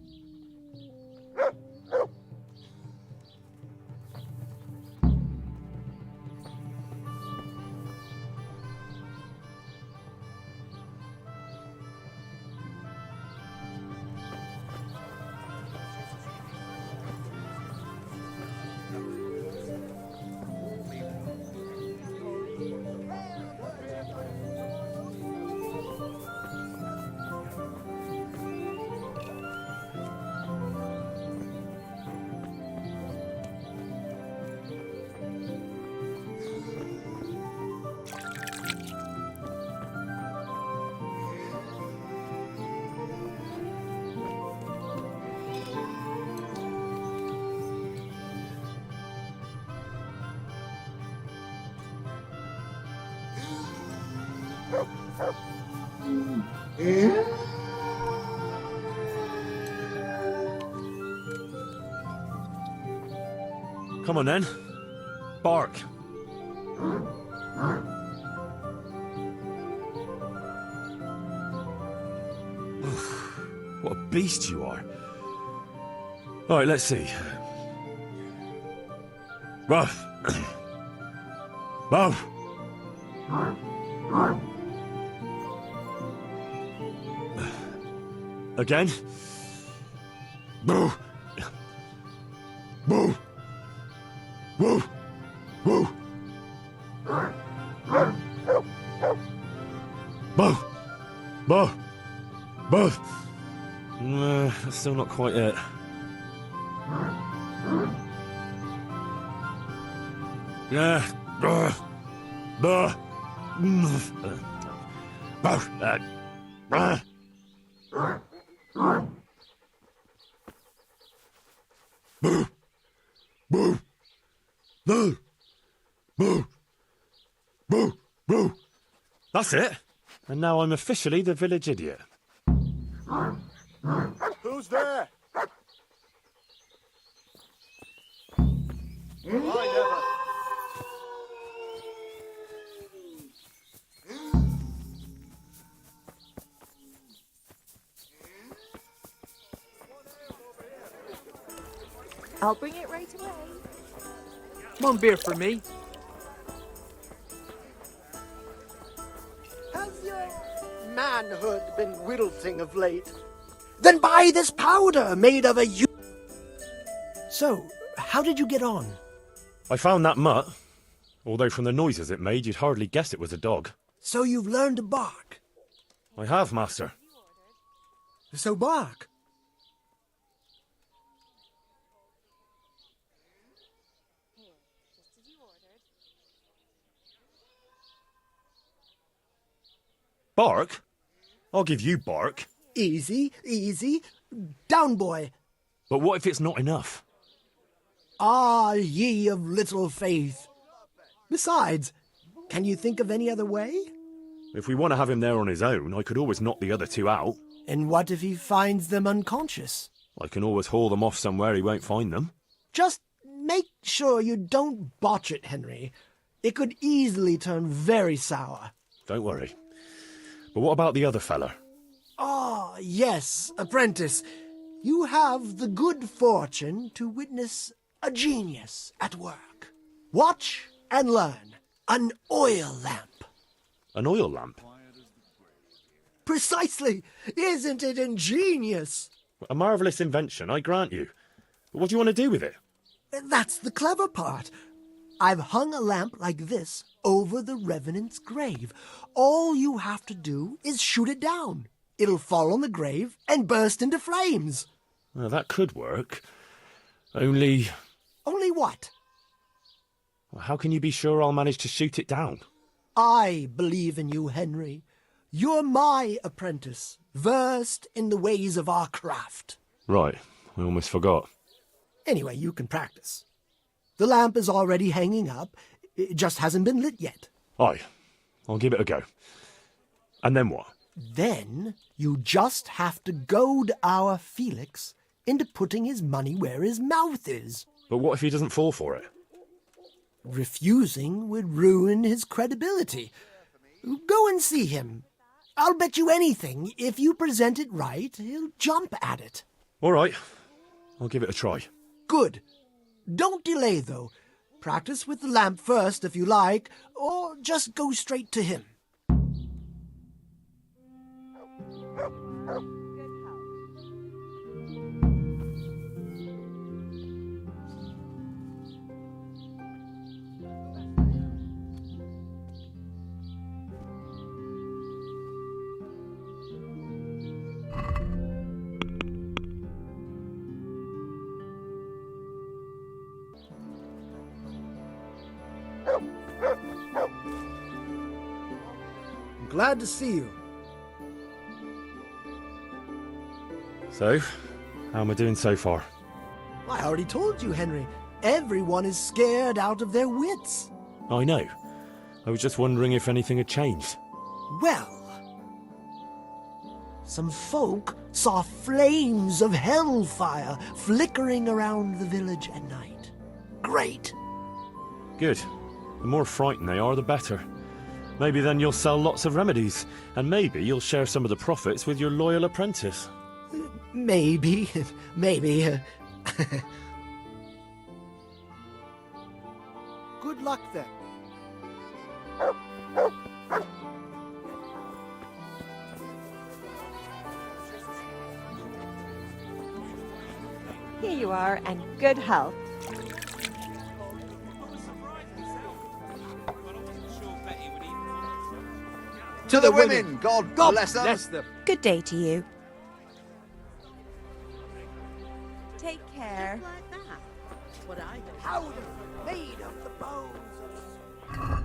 Come on then. Bark. What a beast you are. All right, let's see. Ruff. Ruff. Again. Boo. Boo. Woo. Woo. Boo. Boo. Boo. That's still not quite it. Yeah. Boo. Boo. Boo. Boo. Boo. Boo. Boo. Boo. That's it. And now I'm officially the village idiot. Who's there? I'll bring it right away. One beer for me. Has your manhood been wilting of late? Then buy this powder made of a So, how did you get on? I found that mutt. Although from the noises it made, you'd hardly guess it was a dog. So you've learned to bark? I have, master. So bark. Bark? I'll give you bark. Easy, easy. Down, boy. But what if it's not enough? Ah, ye of little faith. Besides, can you think of any other way? If we want to have him there on his own, I could always knock the other two out. And what if he finds them unconscious? I can always haul them off somewhere he won't find them. Just make sure you don't botch it, Henry. It could easily turn very sour. Don't worry. But what about the other fella? Ah, yes, apprentice. You have the good fortune to witness a genius at work. Watch and learn. An oil lamp. An oil lamp? Precisely. Isn't it ingenious? A marvellous invention, I grant you. But what do you want to do with it? That's the clever part. I've hung a lamp like this over the Revenant's grave. All you have to do is shoot it down. It'll fall on the grave and burst into flames. Well, that could work. Only... Only what? How can you be sure I'll manage to shoot it down? I believe in you, Henry. You're my apprentice, versed in the ways of our craft. Right, I almost forgot. Anyway, you can practice. The lamp is already hanging up. It just hasn't been lit yet. Aye, I'll give it a go. And then what? Then you just have to goad our Felix into putting his money where his mouth is. But what if he doesn't fall for it? Refusing would ruin his credibility. Go and see him. I'll bet you anything, if you present it right, he'll jump at it. All right, I'll give it a try. Good. Don't delay, though. Practice with the lamp first, if you like, or just go straight to him. Glad to see you. So, how am I doing so far? I already told you, Henry. Everyone is scared out of their wits. I know. I was just wondering if anything had changed. Well, some folk saw flames of hellfire flickering around the village at night. Great. Good. The more frightened they are, the better. Maybe then you'll sell lots of remedies, and maybe you'll share some of the profits with your loyal apprentice. Maybe. Good luck then. Here you are, and good health. To the women, God bless them. Good day to you. Take care. What I Powder made of the bones of...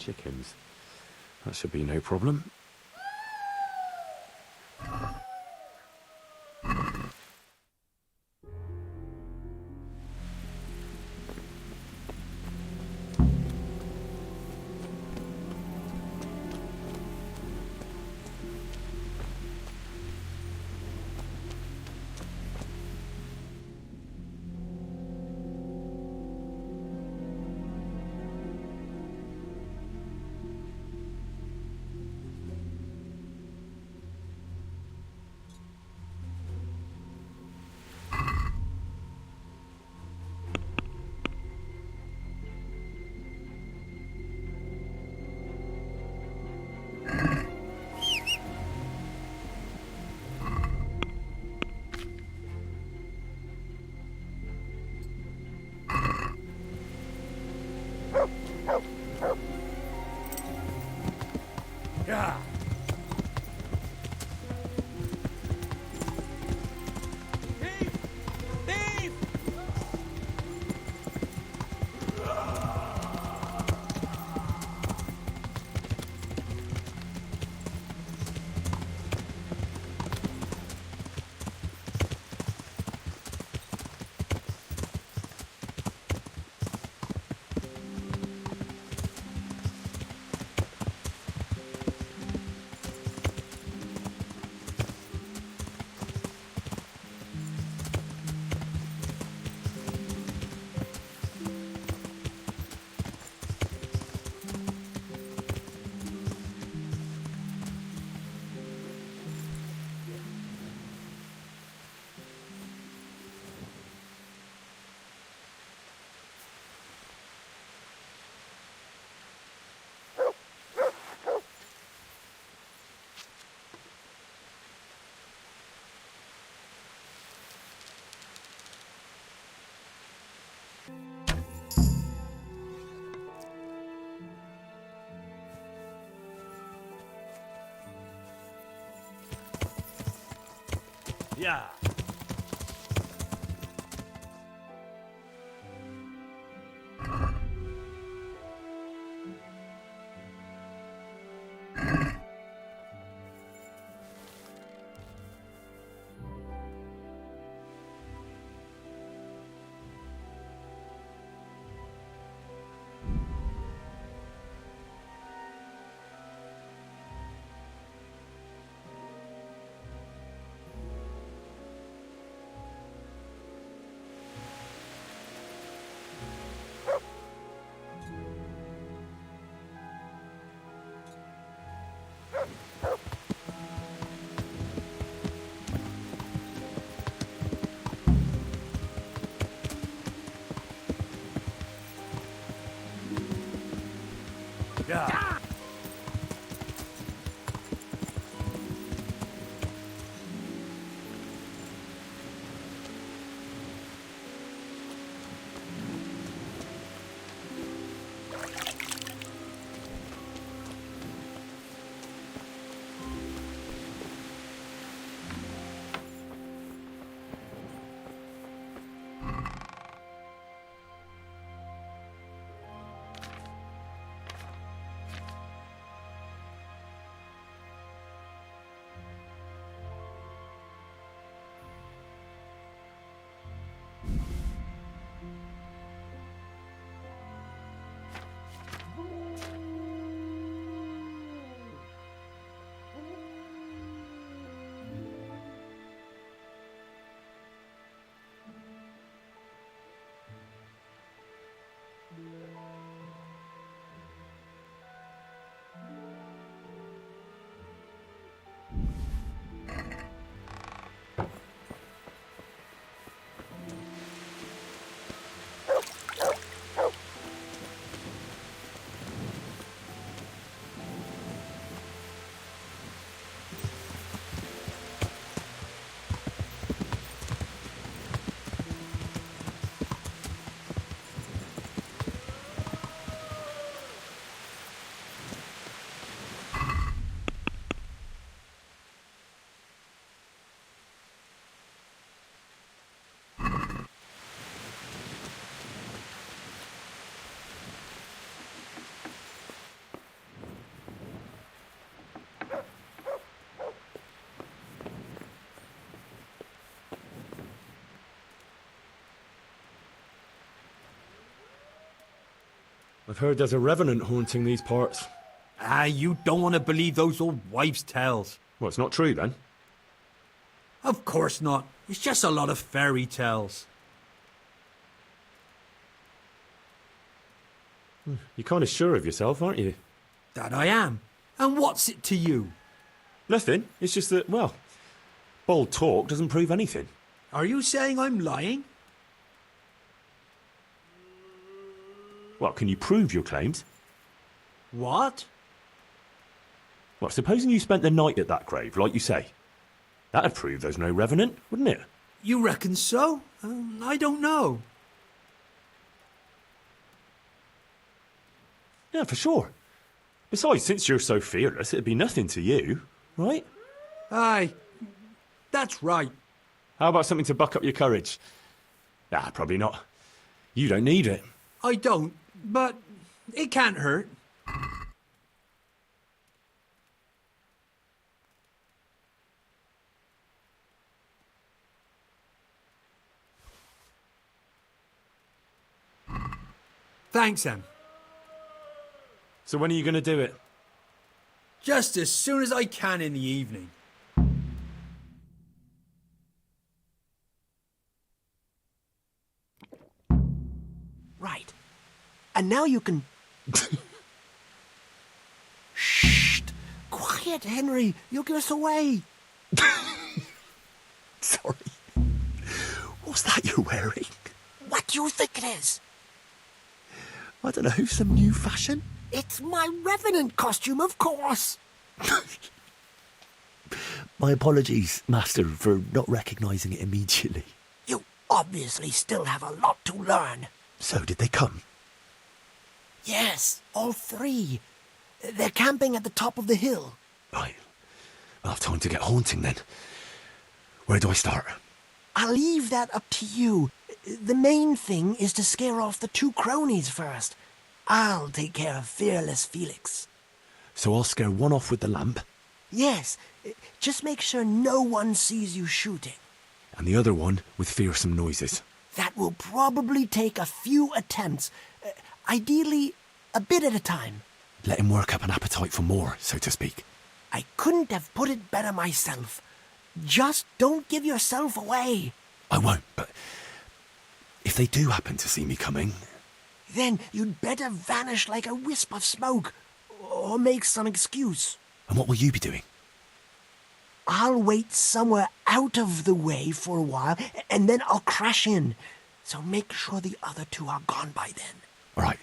chickens. That should be no problem. Yeah. Yeah. Yeah. I've heard there's a revenant haunting these parts. Ah, you don't want to believe those old wives' tales. Well, it's not true then. Of course not. It's just a lot of fairy tales. You're kind of sure of yourself, aren't you? That I am. And what's it to you? Nothing. It's just that, well, bold talk doesn't prove anything. Are you saying I'm lying? Well, can you prove your claims? What? Well, supposing you spent the night at that grave, like you say. That'd prove there's no revenant, wouldn't it? You reckon so? I don't know. Yeah, for sure. Besides, since you're so fearless, it'd be nothing to you, right? Aye, that's right. How about something to buck up your courage? Ah, probably not. You don't need it. I don't, but it can't hurt. Thanks, Em. So when are you going to do it? Just as soon as I can in the evening. Right. And now you can... Shh! Quiet, Henry. You'll give us away. Sorry. What's that you're wearing? What do you think it is? I don't know, some new fashion? It's my revenant costume, of course. My apologies, Master, for not recognising it immediately. You obviously still have a lot to learn. So, did they come? Yes, all three. They're camping at the top of the hill. Right. I'll have time to get haunting then. Where do I start? I'll leave that up to you. The main thing is to scare off the two cronies first. I'll take care of fearless Felix. So I'll scare one off with the lamp? Yes, just make sure no one sees you shooting. And the other one with fearsome noises? That will probably take a few attempts. Ideally, a bit at a time. Let him work up an appetite for more, so to speak. I couldn't have put it better myself. Just don't give yourself away. I won't, but if they do happen to see me coming... Then you'd better vanish like a wisp of smoke, or make some excuse. And what will you be doing? I'll wait somewhere out of the way for a while, and then I'll crash in. So make sure the other two are gone by then. All right.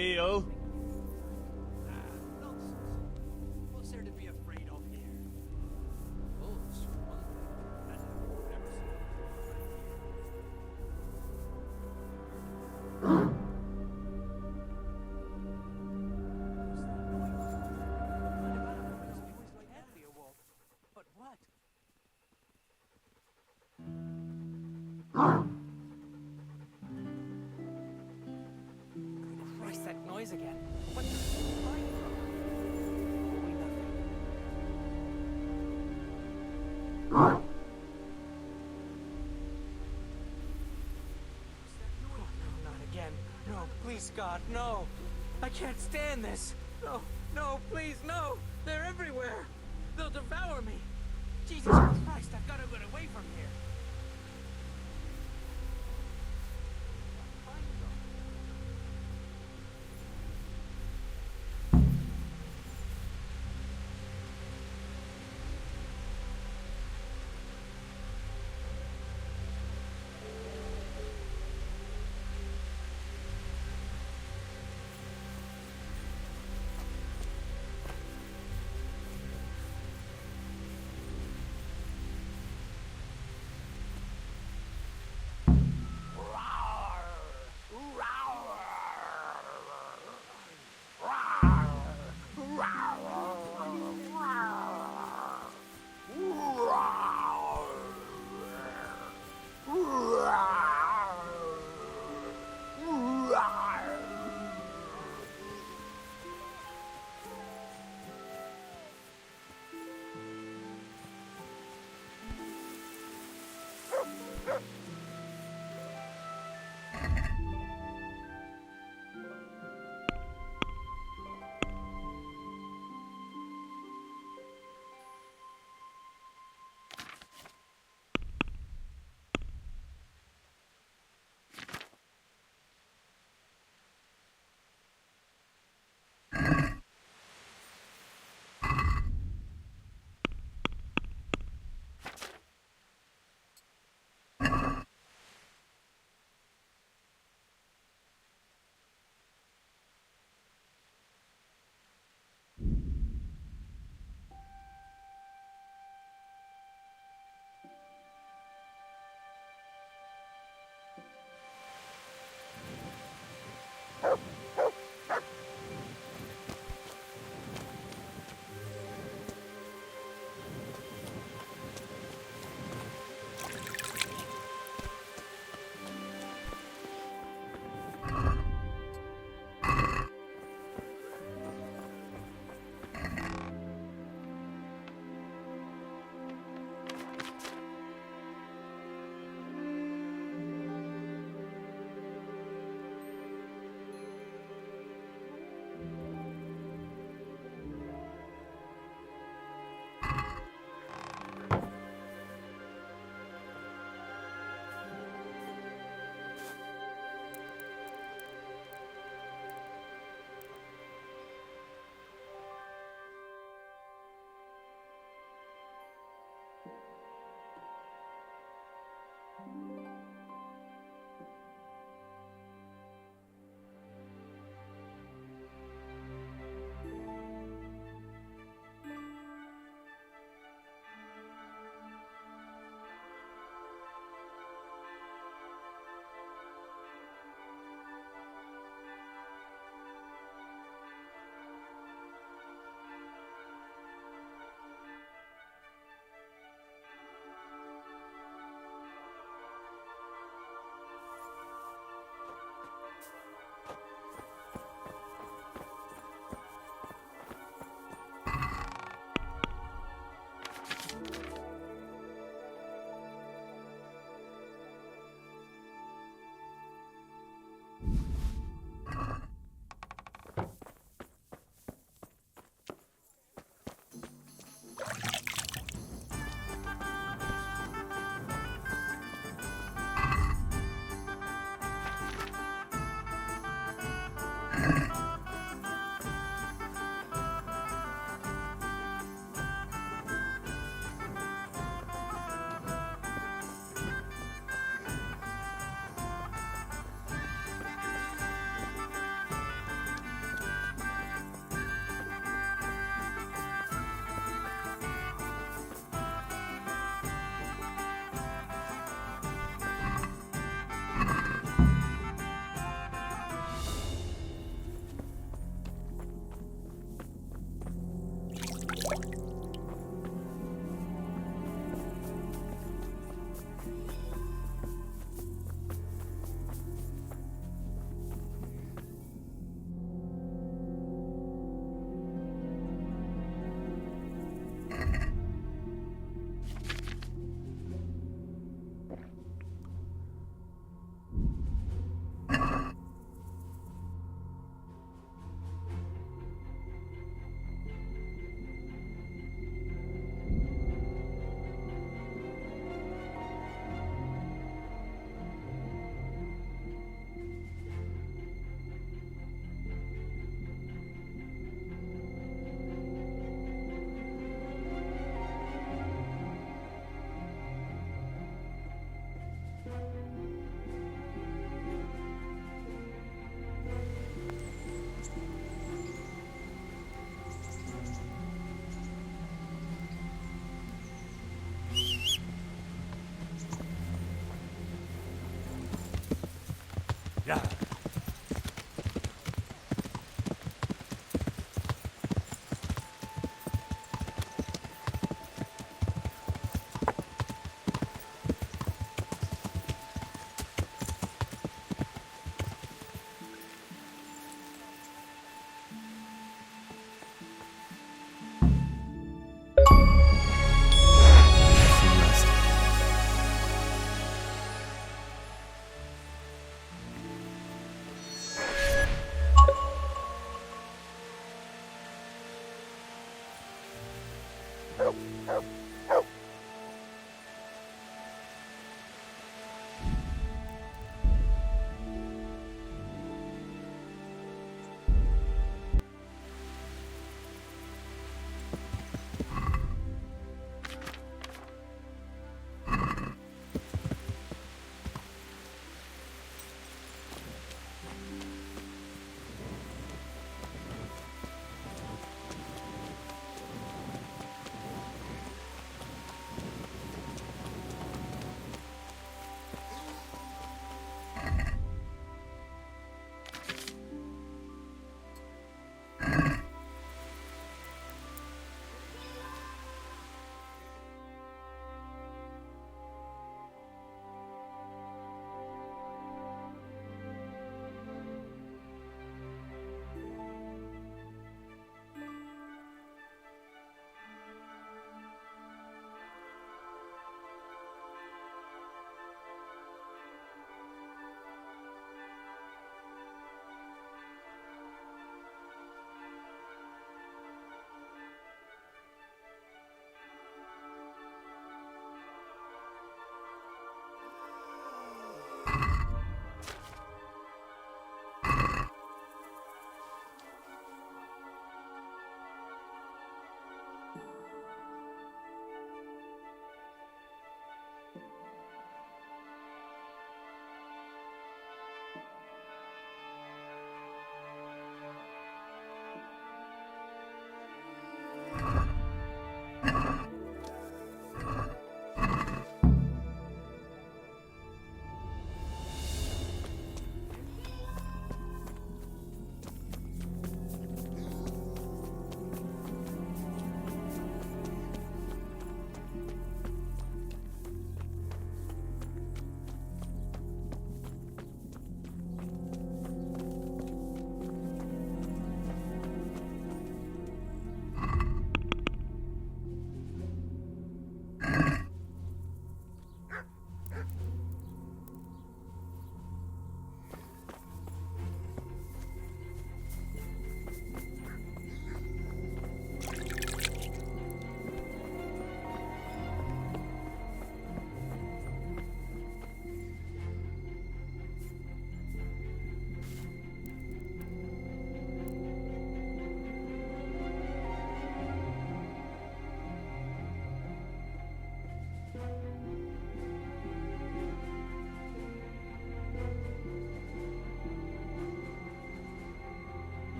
heel. What's there to be afraid of here? But what? Christ, that noise again. What the coming from? Probably nothing. Oh, no, not again. No, please, God, no. I can't stand this. No, no, please, no. They're everywhere. They'll devour me. Jesus Christ, I've got to get away from here.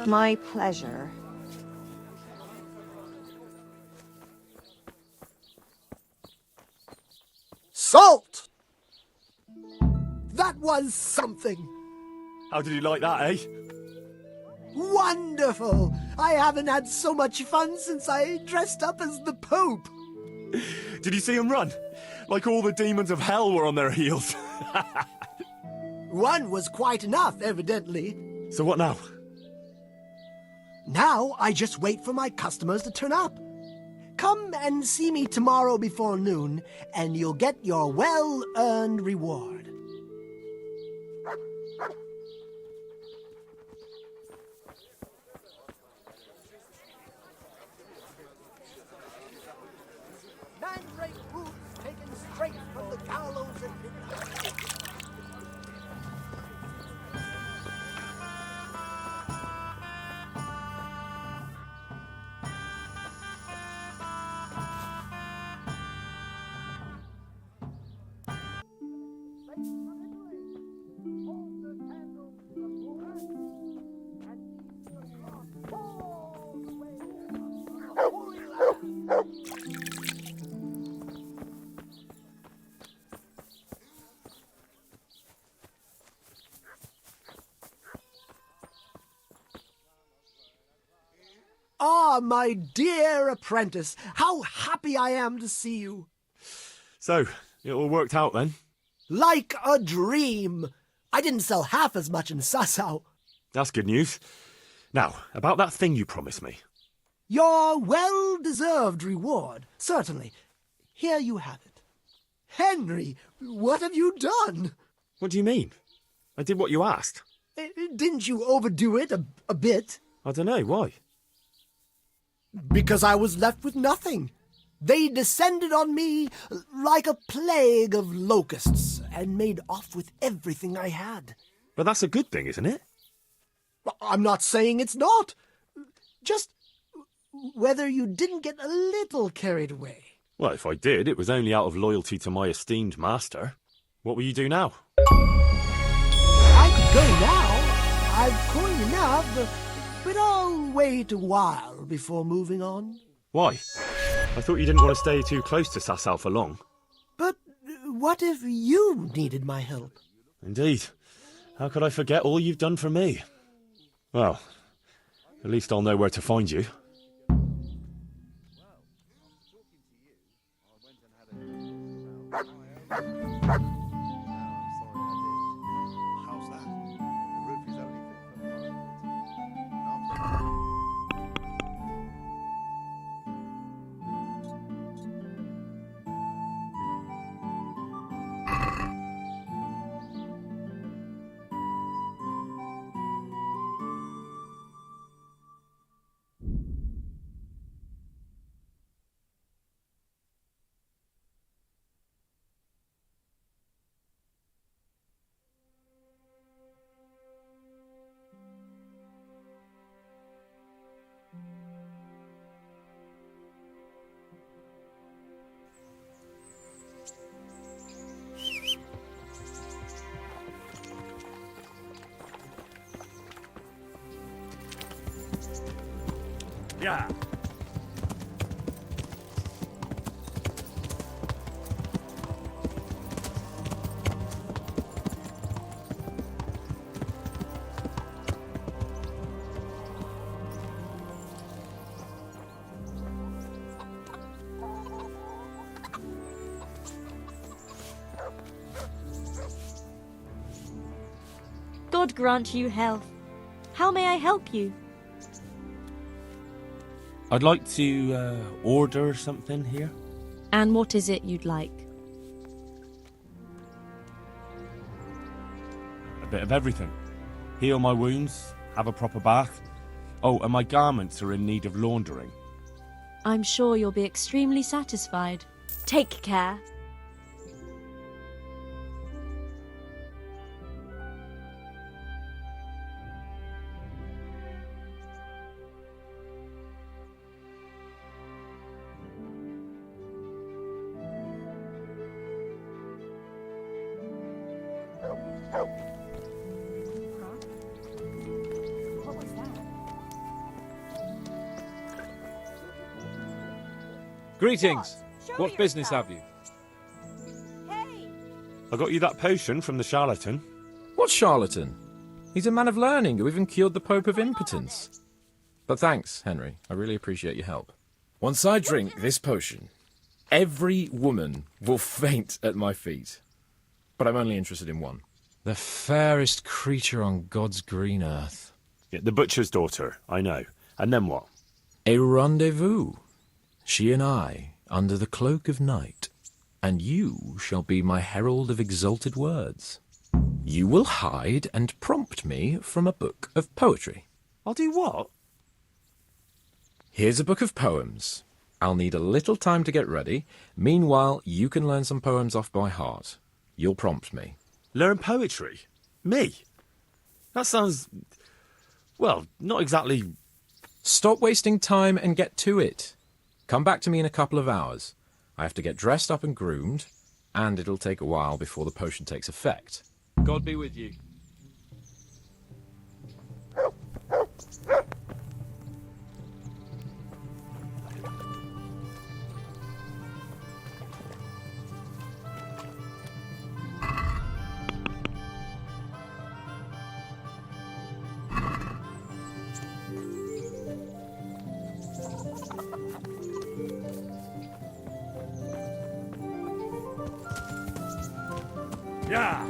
My pleasure. Salt! That was something. How did you like that, eh? Wonderful! I haven't had so much fun since I dressed up as the Pope. Did you see him run? Like all the demons of hell were on their heels. One was quite enough, evidently. So what now? Now I just wait for my customers to turn up. Come and see me tomorrow before noon, and you'll get your well-earned reward. mandrake boots taken straight from the gallows at midnight. Ah, my dear apprentice, how happy I am to see you. So, it all worked out then? Like a dream. I didn't sell half as much in Sasau. That's good news. Now, about that thing you promised me. Your well-deserved reward, certainly. Here you have it. Henry, what have you done? What do you mean? I did what you asked. Didn't you overdo it a bit? I don't know, why? Because I was left with nothing. They descended on me like a plague of locusts and made off with everything I had. But that's a good thing, isn't it? I'm not saying it's not. Just whether you didn't get a little carried away. Well, if I did, it was only out of loyalty to my esteemed master. What will you do now? I could go now. I've coined enough, but I'll wait a while before moving on. Why? I thought you didn't want to stay too close to Sasau for long. But what if you needed my help? Indeed. How could I forget all you've done for me? Well, at least I'll know where to find you. Yeah. God grant you health. How may I help you? I'd like to order something here. And what is it you'd like? A bit of everything. Heal my wounds, have a proper bath. Oh, and my garments are in need of laundering. I'm sure you'll be extremely satisfied. Take care. Greetings. What business have you? I got you that potion from the charlatan. What charlatan? He's a man of learning who even cured the Pope of impotence. But thanks, Henry. I really appreciate your help. Once I drink this potion, every woman will faint at my feet. But I'm only interested in one. The fairest creature on God's green earth. Yeah, the butcher's daughter, I know. And then what? A rendezvous. She and I, under the cloak of night. And you shall be my herald of exalted words. You will hide and prompt me from a book of poetry. I'll do what? Here's a book of poems. I'll need a little time to get ready. Meanwhile, you can learn some poems off by heart. You'll prompt me. Learn poetry? Me? That sounds... well, not exactly... Stop wasting time and get to it. Come back to me in a couple of hours. I have to get dressed up and groomed, and it'll take a while before the potion takes effect. God be with you. Yeah!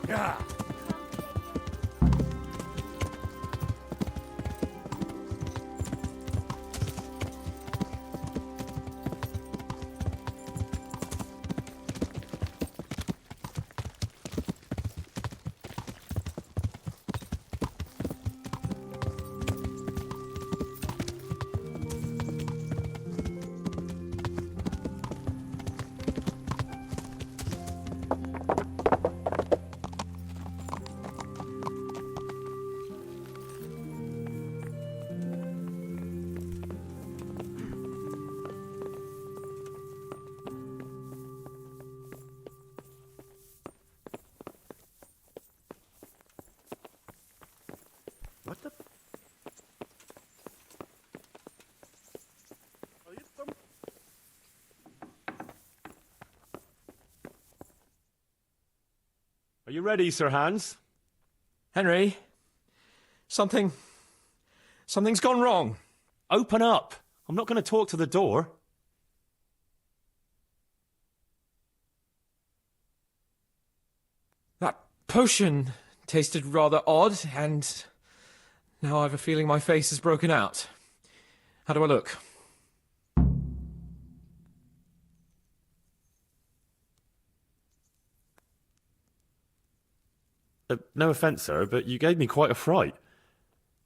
Yeah! What the... Are you ready, Sir Hans? Henry, something's gone wrong. Open up. I'm not going to talk to the door. That potion tasted rather odd, and now I've a feeling my face is broken out. How do I look? No offence, sir, but you gave me quite a fright.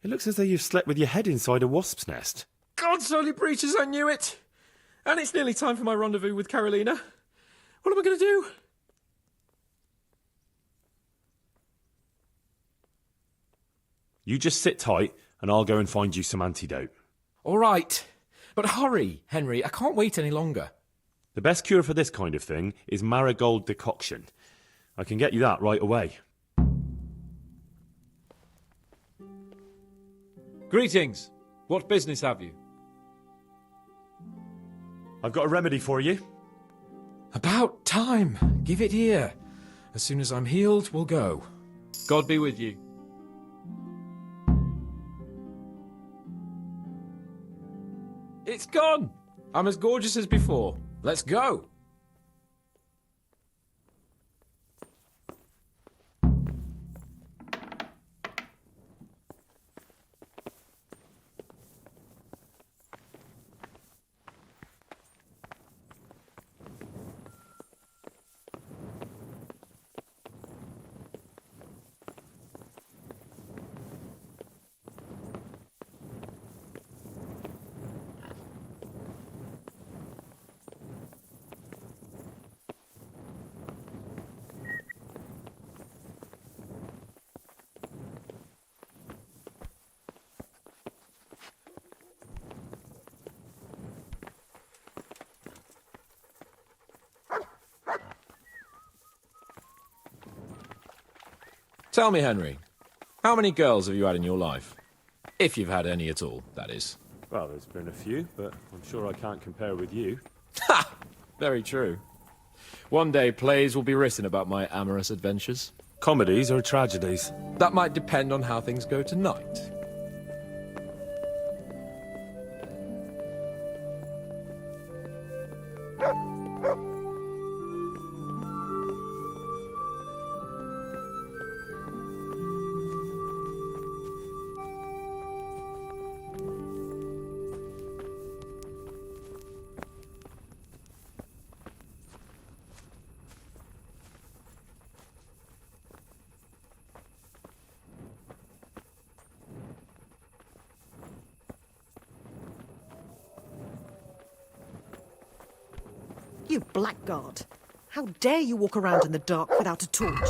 It looks as though you've slept with your head inside a wasp's nest. God's holy breeches, I knew it! And it's nearly time for my rendezvous with Carolina. What am I going to do? You just sit tight, and I'll go and find you some antidote. All right. But hurry, Henry. I can't wait any longer. The best cure for this kind of thing is marigold decoction. I can get you that right away. Greetings. What business have you? I've got a remedy for you. About time. Give it here. As soon as I'm healed, we'll go. God be with you. It's gone. I'm as gorgeous as before. Let's go. Tell me, Henry, how many girls have you had in your life? If you've had any at all, that is. Well, there's been a few, but I'm sure I can't compare with you. Ha! Very true. One day plays will be written about my amorous adventures. Comedies or tragedies? That might depend on how things go tonight. You blackguard! How dare you walk around in the dark without a torch?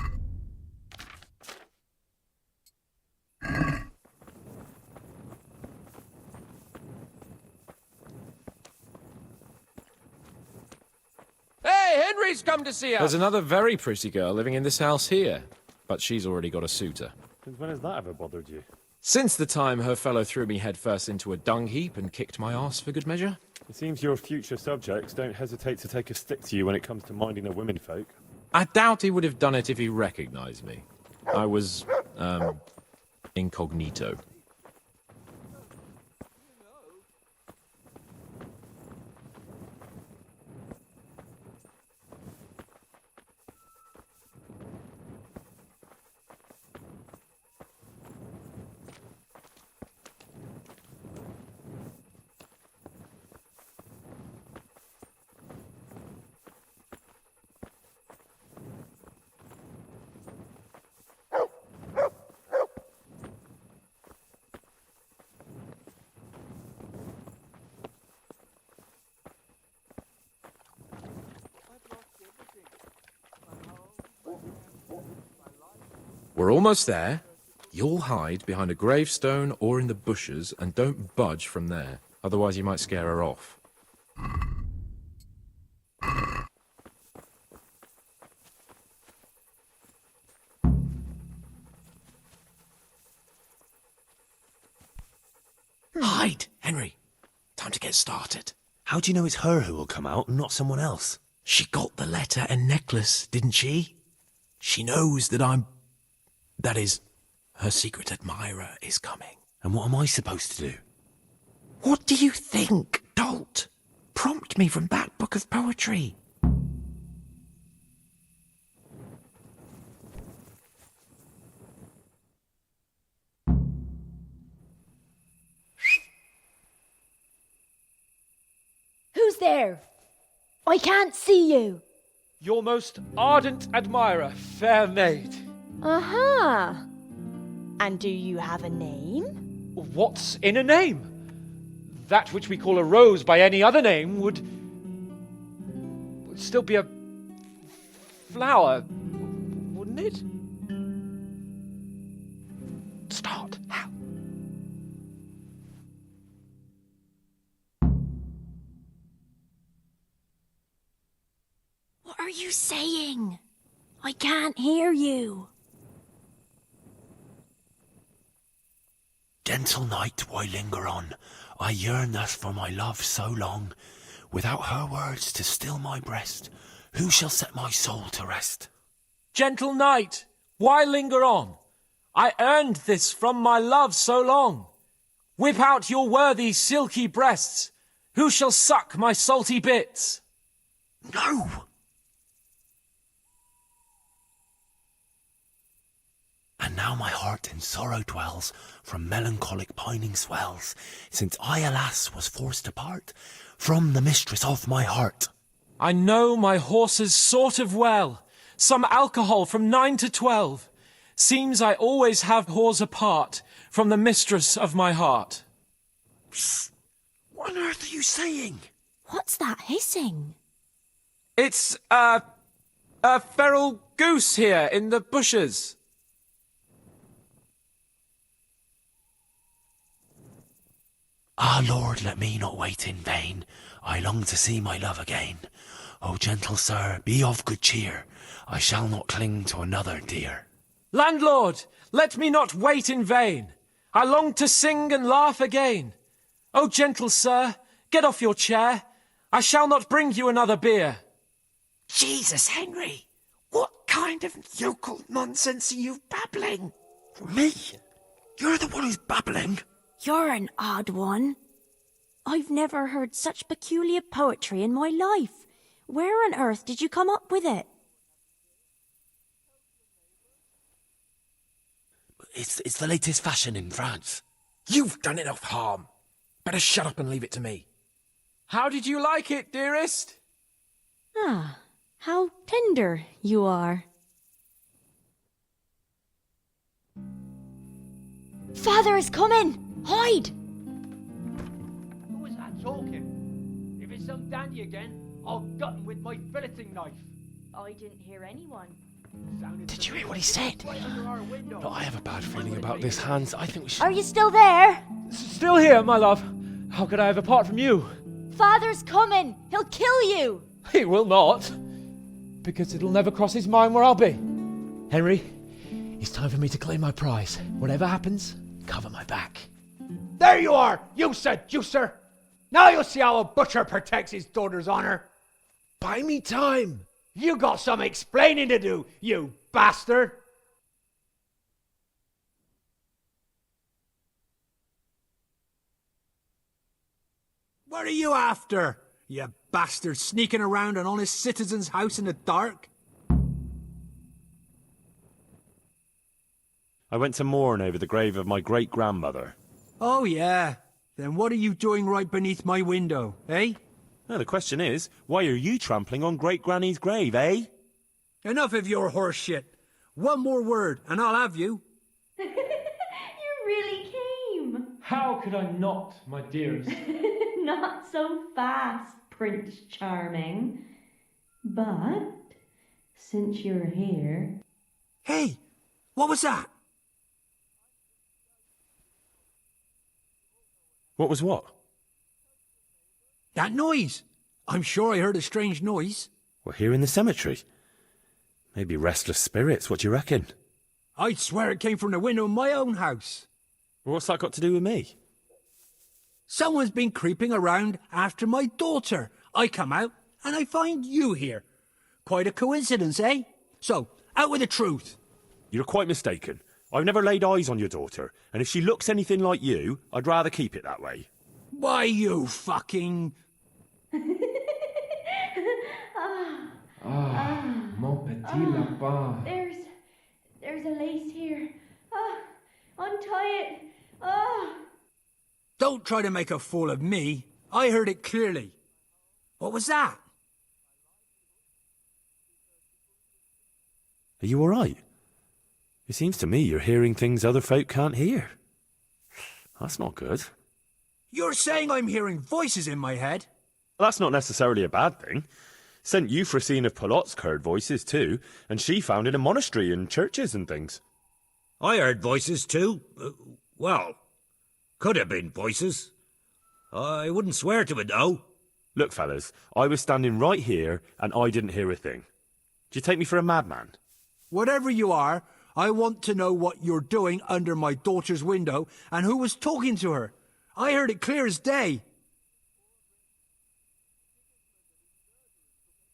Hey, Henry's come to see us! There's another very pretty girl living in this house here, but she's already got a suitor. Since when has that ever bothered you? Since the time her fellow threw me headfirst into a dung heap and kicked my arse for good measure. It seems your future subjects don't hesitate to take a stick to you when it comes to minding the womenfolk. I doubt he would have done it if he recognized me. I was, incognito. We're almost there. You'll hide behind a gravestone or in the bushes and don't budge from there. Otherwise you might scare her off. Hide, Henry. Time to get started. How do you know it's her who will come out and not someone else? She got the letter and necklace, didn't she? She knows that that is, her secret admirer is coming. And what am I supposed to do? What do you think, dolt? Prompt me from that book of poetry. Who's there? I can't see you. Your most ardent admirer, fair maid. Uh-huh. And do you have a name? What's in a name? That which we call a rose by any other name would still be a flower, wouldn't it? Start. How? are you saying? I can't hear you. Gentle night, why linger on? I yearn thus for my love so long. Without her words to still my breast, who shall set my soul to rest? Gentle night, why linger on? I earned this from my love so long. Whip out your worthy silky breasts. Who shall suck my salty bits? No! And now my heart in sorrow dwells, from melancholic pining swells, since I, alas, was forced to part from the mistress of my heart. I know my horses sort of well. Some alcohol from 9 to 12. Seems I always have whores apart from the mistress of my heart. Psst! What on earth are you saying? What's that hissing? It's a feral goose here in the bushes. Ah, Lord, let me not wait in vain. I long to see my love again. O gentle sir, be of good cheer. I shall not cling to another dear. Landlord, let me not wait in vain. I long to sing and laugh again. O gentle sir, get off your chair. I shall not bring you another beer. Jesus, Henry, what kind of yokel nonsense are you babbling? Me? You're the one who's babbling. You're an odd one. I've never heard such peculiar poetry in my life. Where on earth did you come up with it? It's the latest fashion in France. You've done enough harm. Better shut up and leave it to me. How did you like it, dearest? Ah, how tender you are. Father is coming! Hide! Who was that talking? If it's some dandy again, I'll gut him with my filleting knife. I didn't hear anyone. Did you hear what he said? But I have a bad feeling about this, Hans. I think we should... Are you still there? Still here, my love. How could I have apart from you? Father's coming! He'll kill you! He will not. Because it'll never cross his mind where I'll be. Henry, it's time for me to claim my prize. Whatever happens, cover my back. There you are, you seducer! Now you'll see how a butcher protects his daughter's honor. Buy me time. You got some explaining to do, you bastard! What are you after, you bastard, sneaking around an honest citizen's house in the dark? I went to mourn over the grave of my great-grandmother. Oh, yeah. Then what are you doing right beneath my window, eh? Now, the question is, why are you trampling on great-granny's grave, eh? Enough of your horse shit. One more word, and I'll have you. You really came. How could I not, my dearest? Not so fast, Prince Charming. But, since you're here... Hey, what was that? What was what? That noise. I'm sure I heard a strange noise. We're here in the cemetery. Maybe restless spirits, what do you reckon? I'd swear it came from the window of my own house. What's that got to do with me? Someone's been creeping around after my daughter. I come out, and I find you here. Quite a coincidence, eh? So, out with the truth. You're quite mistaken. I've never laid eyes on your daughter, and if she looks anything like you, I'd rather keep it that way. Why, you fucking... Mon petit lapin. There's a lace here. Untie it. Don't try to make a fool of me. I heard it clearly. What was that? Are you all right? It seems to me you're hearing things other folk can't hear. That's not good. You're saying I'm hearing voices in my head? Well, that's not necessarily a bad thing. St. Euphrosyne of Polotsk heard voices too, and she founded a monastery and churches and things. I heard voices too. Well, could have been voices. I wouldn't swear to it, though. Look, fellas, I was standing right here, and I didn't hear a thing. Do you take me for a madman? Whatever you are, I want to know what you're doing under my daughter's window and who was talking to her. I heard it clear as day.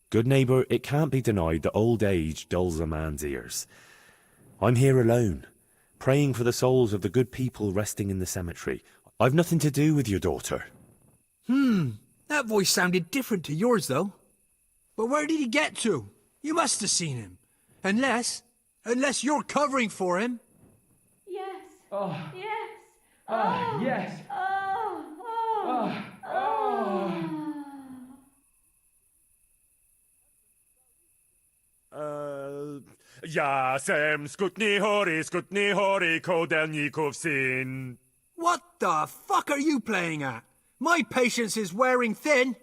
Good neighbour, it can't be denied that old age dulls a man's ears. I'm here alone, praying for the souls of the good people resting in the cemetery. I've nothing to do with your daughter. That voice sounded different to yours, though. But where did he get to? You must have seen him. Unless you're covering for him. Yes. Oh. Yes. Ah, yes. Jasem skutni hori kodelnikov syn. What the fuck are you playing at? My patience is wearing thin.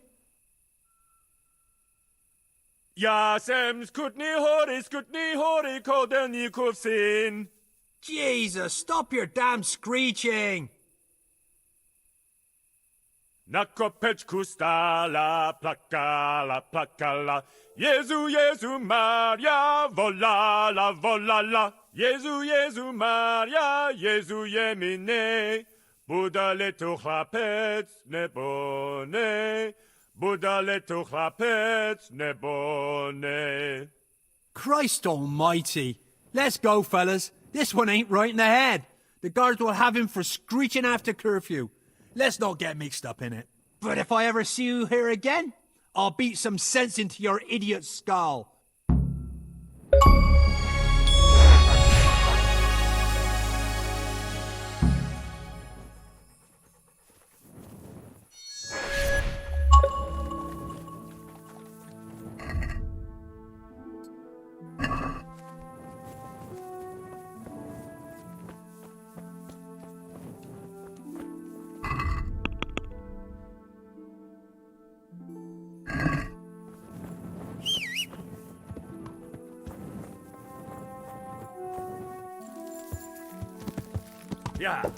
Jasem skutni hori kodelnikov syn. Jesus, stop your damn screeching. Nakopeczku stala, plakala. Jezu, Maria, volala. Jezu, Maria, Jezu jemine. Budale tu chlapec nebone. Budale tu chlapec nebone. Christ almighty. Let's go, fellas. This one ain't right in the head. The guards will have him for screeching after curfew. Let's not get mixed up in it. But if I ever see you here again, I'll beat some sense into your idiot skull. Yeah.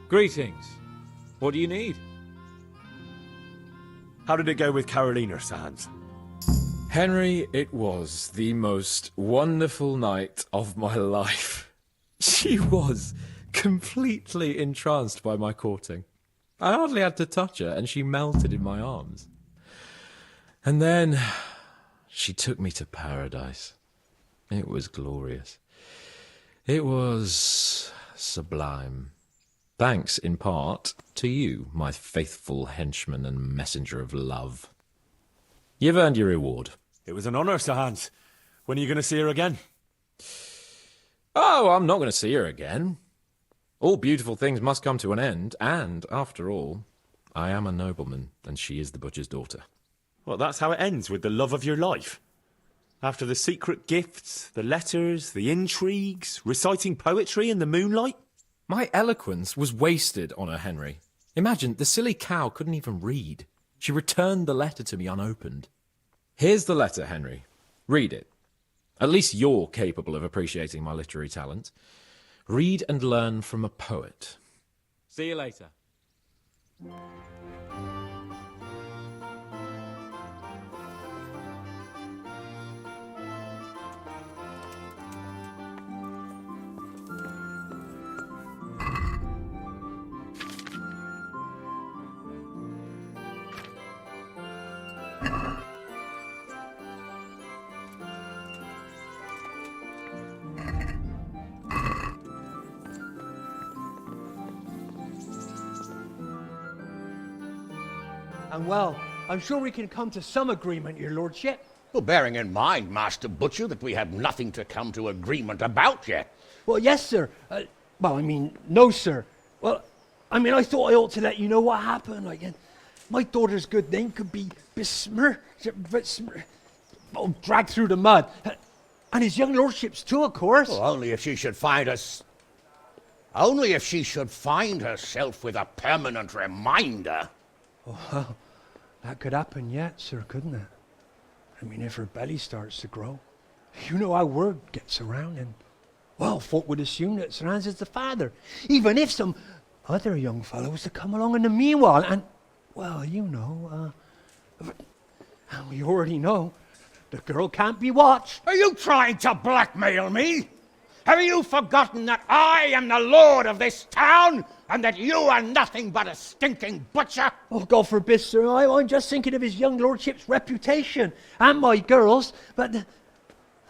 Greetings. What do you need? How did it go with Carolina, Sans? Henry, it was the most wonderful night of my life. She was completely entranced by my courting. I hardly had to touch her, and she melted in my arms. And then she took me to paradise. It was glorious. It was sublime. Thanks, in part, to you, my faithful henchman and messenger of love. You've earned your reward. It was an honour, Sir Hans. When are you going to see her again? Oh, I'm not going to see her again. All beautiful things must come to an end, and, after all, I am a nobleman, and she is the butcher's daughter. Well, that's how it ends, with the love of your life. After the secret gifts, the letters, the intrigues, reciting poetry in the moonlight. My eloquence was wasted on her, Henry. Imagine, the silly cow couldn't even read. She returned the letter to me unopened. Here's the letter, Henry. Read it. At least you're capable of appreciating my literary talent. Read and learn from a poet. See you later. And well, I'm sure we can come to some agreement, your lordship. Well, bearing in mind, Master Butcher, that we have nothing to come to agreement about yet. Well, yes, sir. No, sir. Well, I thought I ought to let you know what happened. My daughter's good name could be dragged through the mud. And his young lordship's too, of course. Well, only if she should find herself with a permanent reminder. Oh, well, that could happen yet, sir, couldn't it? If her belly starts to grow. You know how word gets around, and, well, folk would assume that Sir Hans is the father, even if some other young fellow was to come along in the meanwhile, and, well, and we already know, the girl can't be watched. Are you trying to blackmail me? Have you forgotten that I am the lord of this town, and that you are nothing but a stinking butcher? Oh, God forbid, sir. I'm just thinking of his young lordship's reputation, and my girl's. But,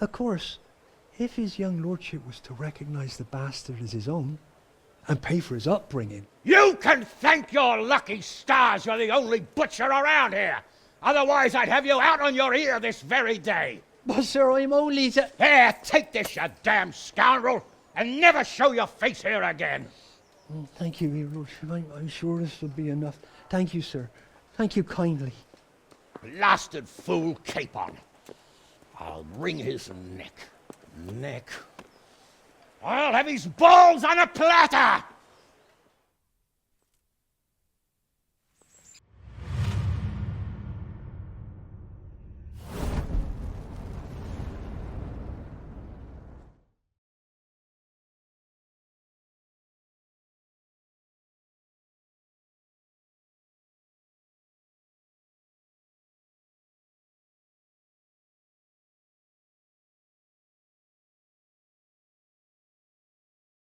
of course, if his young lordship was to recognise the bastard as his own, and pay for his upbringing... You can thank your lucky stars you're the only butcher around here. Otherwise, I'd have you out on your ear this very day. But, sir, I'm only... Here, take this, you damn scoundrel, and never show your face here again. Thank you, your lordship. I'm sure this will be enough. Thank you, sir. Thank you kindly. Blasted fool Capon. I'll wring his neck. I'll have his balls on a platter!